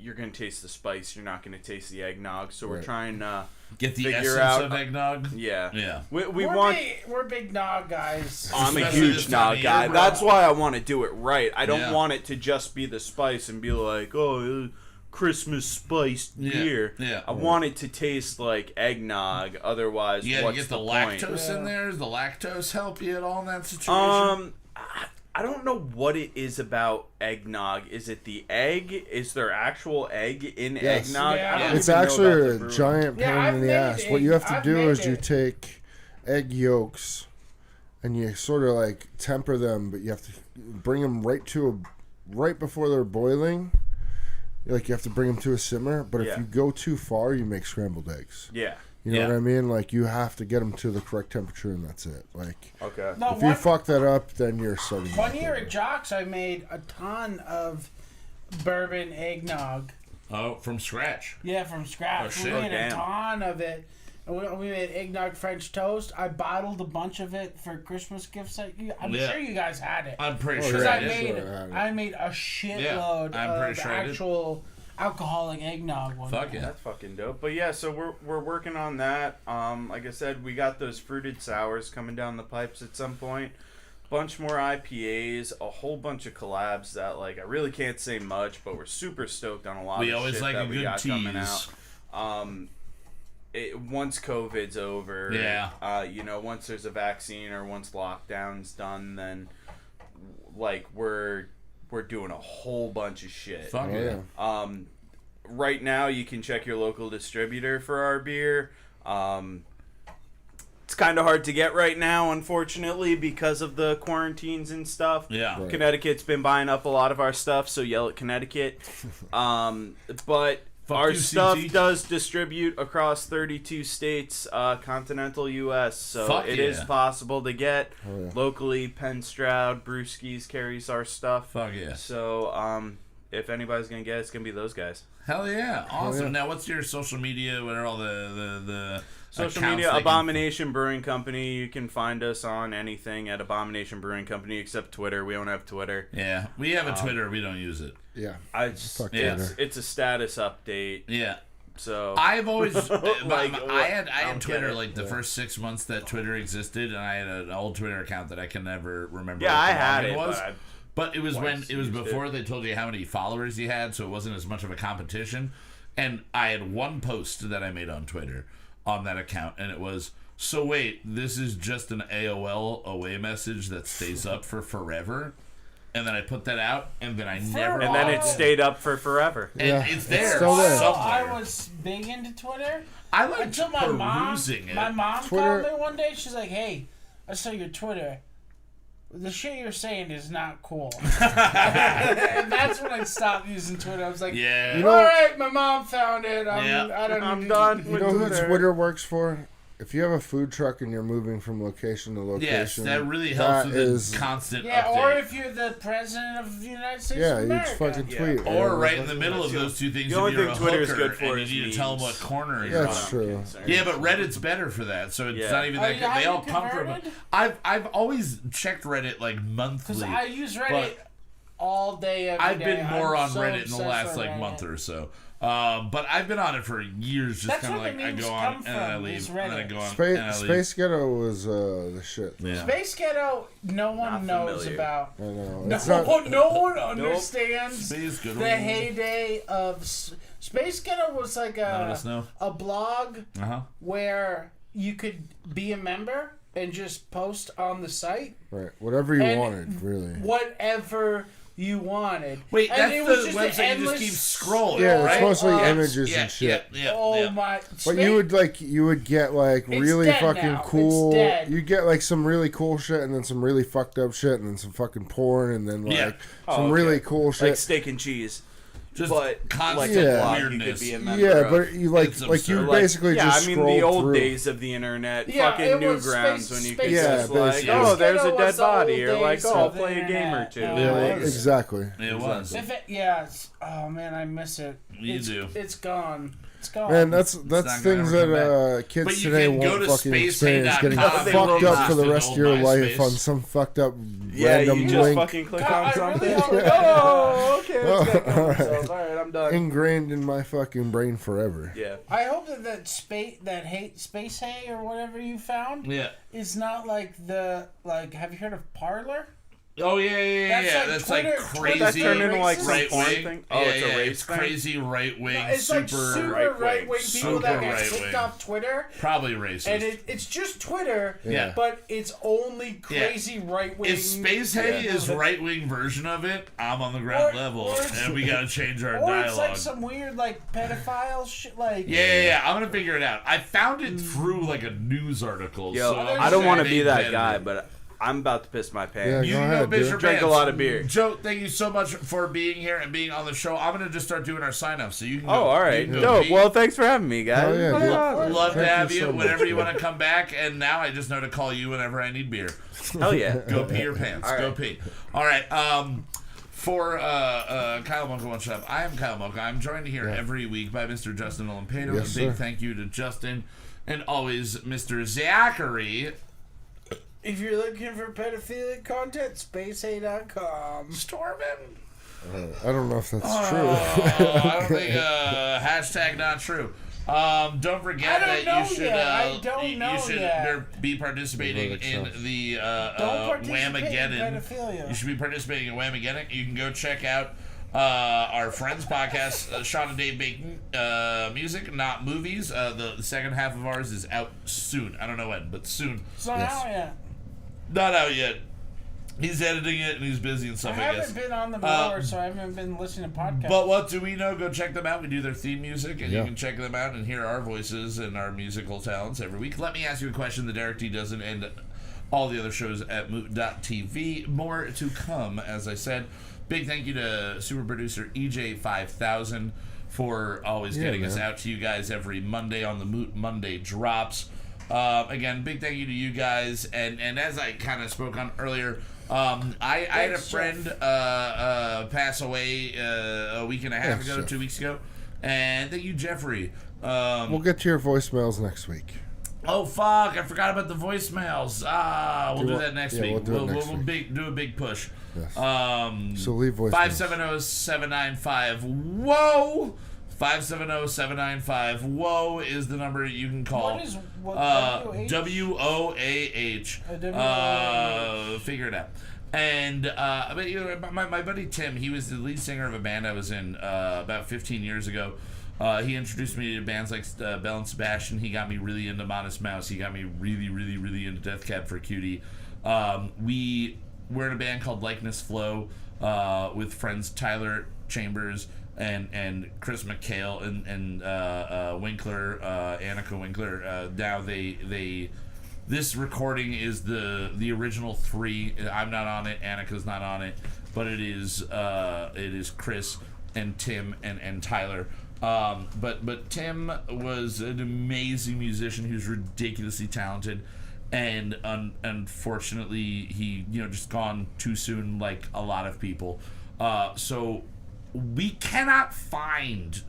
you're gonna taste the spice. You're not gonna taste the eggnog. So we're trying to
Get the
figure
essence
out
of eggnog.
Yeah.
We're
We're big nog guys.
I'm a
Especially
huge
this time
nog
of
guy.
year, bro.
That's why I want to do it right. I don't want it to just be the spice and be like, oh, Christmas spiced beer.
Yeah.
I want it to taste like eggnog. Otherwise,
Yeah,
what's
you get
the
the
point?
lactose in there. Does the lactose help you at all in that situation?
I don't know what it is about eggnog. Is it the egg? Is there actual egg in
Yes.
eggnog?
Yeah.
I don't
It's
even know
actually
about the
a
brewing.
giant pain
I've
in the
made
ass.
egg-
What you have to
I've
do
made
is you
it.
take egg yolks and you sort of like temper them, but you have to bring them right before they're boiling. Like you have to bring them to a simmer, but if you go too far, you make scrambled eggs.
Yeah.
You know what I mean? Like you have to get them to the correct temperature, and that's it. Like
Okay.
No,
if you fuck that up, then you're starting.
One year at Jocks, I made a ton of bourbon eggnog.
Oh, from scratch.
Yeah, from scratch.
Oh, shit.
We made
Oh,
a
damn.
ton of it. And we made eggnog French toast. I bottled a bunch of it for Christmas gifts. I'm sure you guys had it.
I'm pretty
Oh,
sure
Because
yeah.
I did.
I made a shitload
I'm pretty
of
sure I did.
actual alcoholic eggnog one
Fuck
year.
yeah.
That's fucking dope. But yeah, so we're working on that. Like I said, we got those fruited sours coming down the pipes at some point. Bunch more IPAs, a whole bunch of collabs that like I really can't say much, but we're super stoked on a lot
We
of
always
shit
like
that
a
we
good
got coming
tease.
out. Once COVID's over, once there's a vaccine or once lockdown's done, then like we're doing a whole bunch of shit.
Fuck yeah.
Right now, you can check your local distributor for our beer. It's kind of hard to get right now, unfortunately, because of the quarantines and stuff.
Yeah.
Right.
Connecticut's been buying up a lot of our stuff, so yell at Connecticut. But
Fuck
our
you,
stuff
CT.
does distribute across 32 states, continental U.S., so
Fuck
it is
yeah.
possible to get.
Oh, yeah.
Locally, Penn Stroud, Brewskis carries our stuff.
Fuck yeah.
So, if anybody's going to get it, it's going to be those guys.
Hell yeah. Awesome.
yeah.
Now, what's your social media? What are all the
Social
accounts
media,
they can-
Abomination Brewing Company. You can find us on anything at Abomination Brewing Company except Twitter. We don't have Twitter.
Yeah. We have a Twitter. We don't use it.
Yeah.
It's
Fuck Twitter.
a status update.
Yeah.
So
I've always
Like,
I had
don't
Twitter
get it.
like the first 6 months that Twitter existed, and I had an old Twitter account that I can never remember.
yeah,
what
I
the
had
login
it,
was.
but
But it was
Twice
it was
used
before they told you how many followers you had, so it wasn't as much of a competition. And I had one post that I made on Twitter on that account, and it was, so wait, this is just an AOL away message that stays up for forever? And then I put that out, and then I never...
and then it stayed up for forever.
And
Yeah,
it's
it's
there
still there.
somewhere.
I was big into Twitter.
I like
Until my mom
perusing it.
Twitter-
called me one day. She's like, "Hey, I saw your Twitter. The shit you're saying is not cool." And that's when I stopped using Twitter. I was like,
Yeah.
You know-
all right, my mom found it.
Yeah.
I'm done
You
with
know who
Twitter.
Twitter works for? If you have a food truck and you're moving from location to location,
Yes, that really helps with the constant
Yeah,
update.
or if you're the president of the United States
yeah,
of
you
America.
just fucking tweet.
Or
and
right
it's
in the
like-
middle of those two things,
The only
if you're
thing
a
Twitter's
hooker
good for
and
is
you need to tell them what
memes.
corner
Yeah,
you're
that's
on.
true.
Yeah, but Reddit's better for that, so it's
Yeah.
not even
Oh,
that
yeah,
good. They
you
all come from...
converted?
I've always checked Reddit, like, monthly.
Because I use Reddit all day, every
I've
day.
been more
I'm
on
so
Reddit in the
obsessed
last,
with
like,
Reddit.
month or so. But I've been on it for years, just
That's
kind of
where
like,
the
I
memes
go on,
come
and I
from,
leave,
is
and then I
Reddit.
go on, and I
Space,
leave.
Space Ghetto was the shit.
Yeah.
Space Ghetto, no one
Not
knows
familiar.
about.
I know.
No,
It's not,
no one understands
Space Ghetto.
the heyday of Space Ghetto was like
None of us know.
a blog
Uh-huh.
where you could be a member and just post on the site
right. Whatever you
And-
wanted, really.
whatever you wanted.
Wait,
And
that's
it was
the
just
website you just
endless-
keep scrolling,
Yeah, it's
right?
mostly
Yes,
images
yeah,
and shit.
Yeah,
Oh
yeah.
my!
But
Space-
you would get like
It's
really
dead
fucking
now. It's
cool.
dead.
You get like some really cool shit, and then some really fucked up shit, and then some fucking porn, and then like
Yeah.
some
okay.
really cool shit.
Like steak and cheese.
Just
But
constant
like
Yeah.
a blog, you
weirdness.
could be a member
yeah,
of.
but you like
It's
you
absurd.
basically
yeah,
just
I mean
scroll
the old
through.
days of the internet,
Yeah,
fucking
it was
Newgrounds
Space-
when you
Space-
could
Yeah,
just like,
basically.
oh, there's
Ghetto
a
was
dead
the
body.
old
You're like,
days
oh, I'll
of the
play a game or
internet.
two.
Yeah,
Yeah,
Like,
exactly.
It was.
If it, yeah, it's, oh man, I miss it.
You
It's-
do.
It's gone. It's gone.
Man, that's
not gonna
things
ever
that
come
kids
But you
today
can go
won't
to
fucking
spacey.com.
experience. Getting
They
fucked
will
up for the
not
rest of
old
your life
MySpace.
on some fucked up
Yeah,
random
you just
link
fucking click
God,
on
I
something.
really hope-
Oh, okay.
Oh,
Let's get
all right.
ourselves. All right, I'm done.
ingrained in my fucking brain forever.
Yeah.
I hope that space hay or whatever you found is not like have you heard of Parler?
Oh yeah. That's like
Twitter,
crazy.
That turned into like some
right
porn
wing.
thing. Oh, it's a race
It's
thing?
crazy right wing.
No, it's like super right wing people that get kicked off Twitter.
Probably racist.
And it's just Twitter, but it's only crazy right wing.
If Space Hay is right wing version of it, I'm on the ground level, and we gotta change our dialogue.
It's like some weird pedophile shit.
Yeah. I'm gonna figure it out. I found it through like a news article.
Yo,
so
I don't want to be that guy, but I'm about to piss my pants.
Yeah, go ahead, dude.
Drank a lot of beer.
Joe, thank you so much for being here and being on the show. I'm going to just start doing our sign-ups, so you can go.
Oh, all right. Dope. Well, thanks for having me, guys.
Oh, yeah, dude.
Love to have you
so much.
whenever you want to come back, and now I just know to call you whenever I need beer.
Hell yeah.
Go pee your pants.
All right.
Go pee. All right. For Kyle Mocha One Shop, I am Kyle Mocha. I'm joined here every week by Mr. Justin Olampado.
Yes,
A big
sir.
thank you to Justin, and always Mr. Zachary.
If you're looking for pedophilic content, spacehay.com.
Stormin.
I don't know if that's true.
I don't think hashtag not true. Don't forget that you should you should be participating in the Whamageddon. You should be participating in Whamageddon. You can go check out our friends podcast, Sean and Dave make music, not movies. The second half of ours is out soon. I don't know when, but soon.
It's not out yet.
Not out yet. He's editing it and he's busy and stuff.
I haven't been on the blower, so I haven't been listening to podcasts.
But what do we know? Go check them out. We do their theme music, and you can check them out and hear our voices and our musical talents every week. Let me ask you a question that Derek T doesn't, and all the other shows at moot.tv. More to come, as I said. Big thank you to super producer EJ5000 for always getting us out to you guys every Monday on the Moot Monday drops. Again, big thank you to you guys, and as I kind of spoke on earlier, I had a friend pass away a week and a half ago, 2 weeks ago, and thank you, Jeffrey.
We'll get to your voicemails next week.
Oh fuck! I forgot about the voicemails. We'll do that next week. We'll do a big push.
Yes. So leave voicemails.
570-795 whoa. 570-795 whoa is the number you can call.
What is
WOAH? Figure it out. And but you know, my buddy Tim, he was the lead singer of a band I was in about 15 years ago. He introduced me to bands like Bell and Sebastian. He got me really into Modest Mouse. He got me really into Death Cab for Cutie. We're in a band called Likeness Flow with friends Tyler Chambers and Chris McHale and Winkler, Annika Winkler. Now this recording is the original three. I'm not on it. Annika's not on it, but it is Chris and Tim and Tyler. But Tim was an amazing musician. He was ridiculously talented, and unfortunately he just gone too soon, like a lot of people. So we cannot find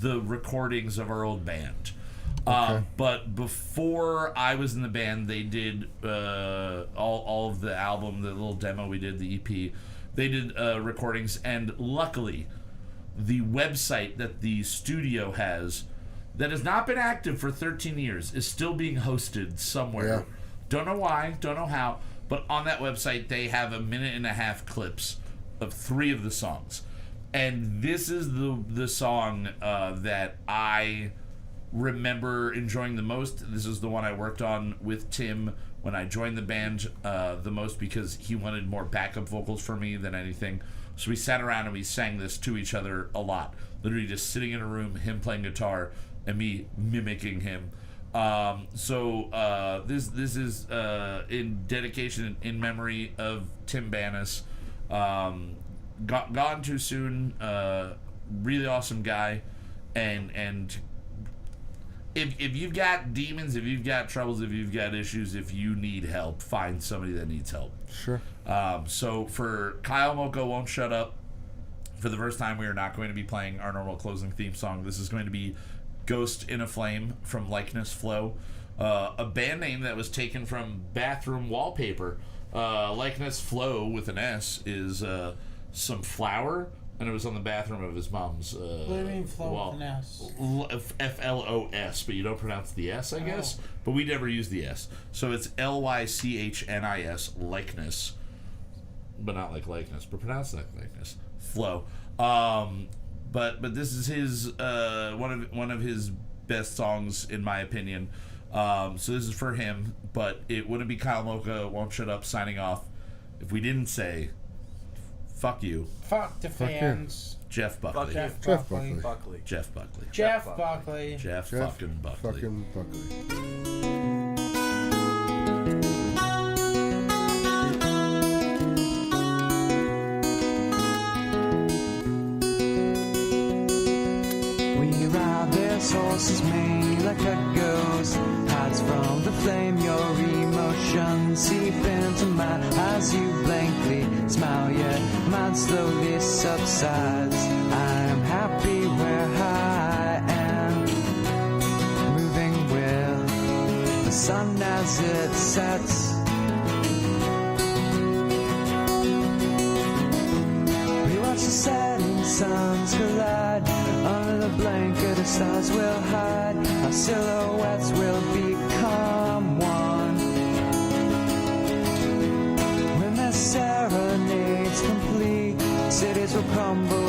the recordings of our old band. But before I was in the band, they did all of the album, the little demo we did, the EP. They did recordings, and luckily, the website that the studio has, that has not been active for 13 years, is still being hosted somewhere.
Yeah.
Don't know why, don't know how, but on that website they have 1.5-minute clips of 3 of the songs. And this is the song that I remember enjoying the most. This is the one I worked on with Tim when I joined the band the most, because he wanted more backup vocals for me than anything. So we sat around and we sang this to each other a lot. Literally just sitting in a room, him playing guitar and me mimicking him. So this is in dedication, in memory of Tim Bannis. Gone too soon. Really awesome guy, and if you've got demons, if you've got troubles, if you've got issues, if you need help, find somebody that needs help.
Sure.
So for Kyle Mocha Won't Shut Up, for the first time we are not going to be playing our normal closing theme song. This is going to be Ghost in a Flame from Likeness Flow, a band name that was taken from bathroom wallpaper. Likeness, flow with an S, is some flour, and it was on the bathroom of his mom's
what do you mean flow with an S?
F-L-O-S, but you don't pronounce the S, I guess. But we never use the S. So it's L-Y-C-H-N-I-S, likeness. But not like likeness, but pronounced like likeness. Flow. But this is his one of his best songs, in my opinion. So this is for him, but it wouldn't be Kyle Mocha Won't Shut Up signing off if we didn't say fuck you.
Fuck the fans.
Jeff Buckley.
Jeff
Buckley.
Jeff Buckley.
Jeff Buckley.
Jeff fucking Buckley.
Fucking Buckley.
We ride this horse's mane like a ghost, hides from the flame. Your emotions seep into my eyes. You blankly smile, yet mine slowly subsides. I am happy where I am, moving with the sun as it sets. We watch the setting suns collide. Under the blanket of stars we'll hide. Our silhouettes will become one. When the serenade's complete, cities will crumble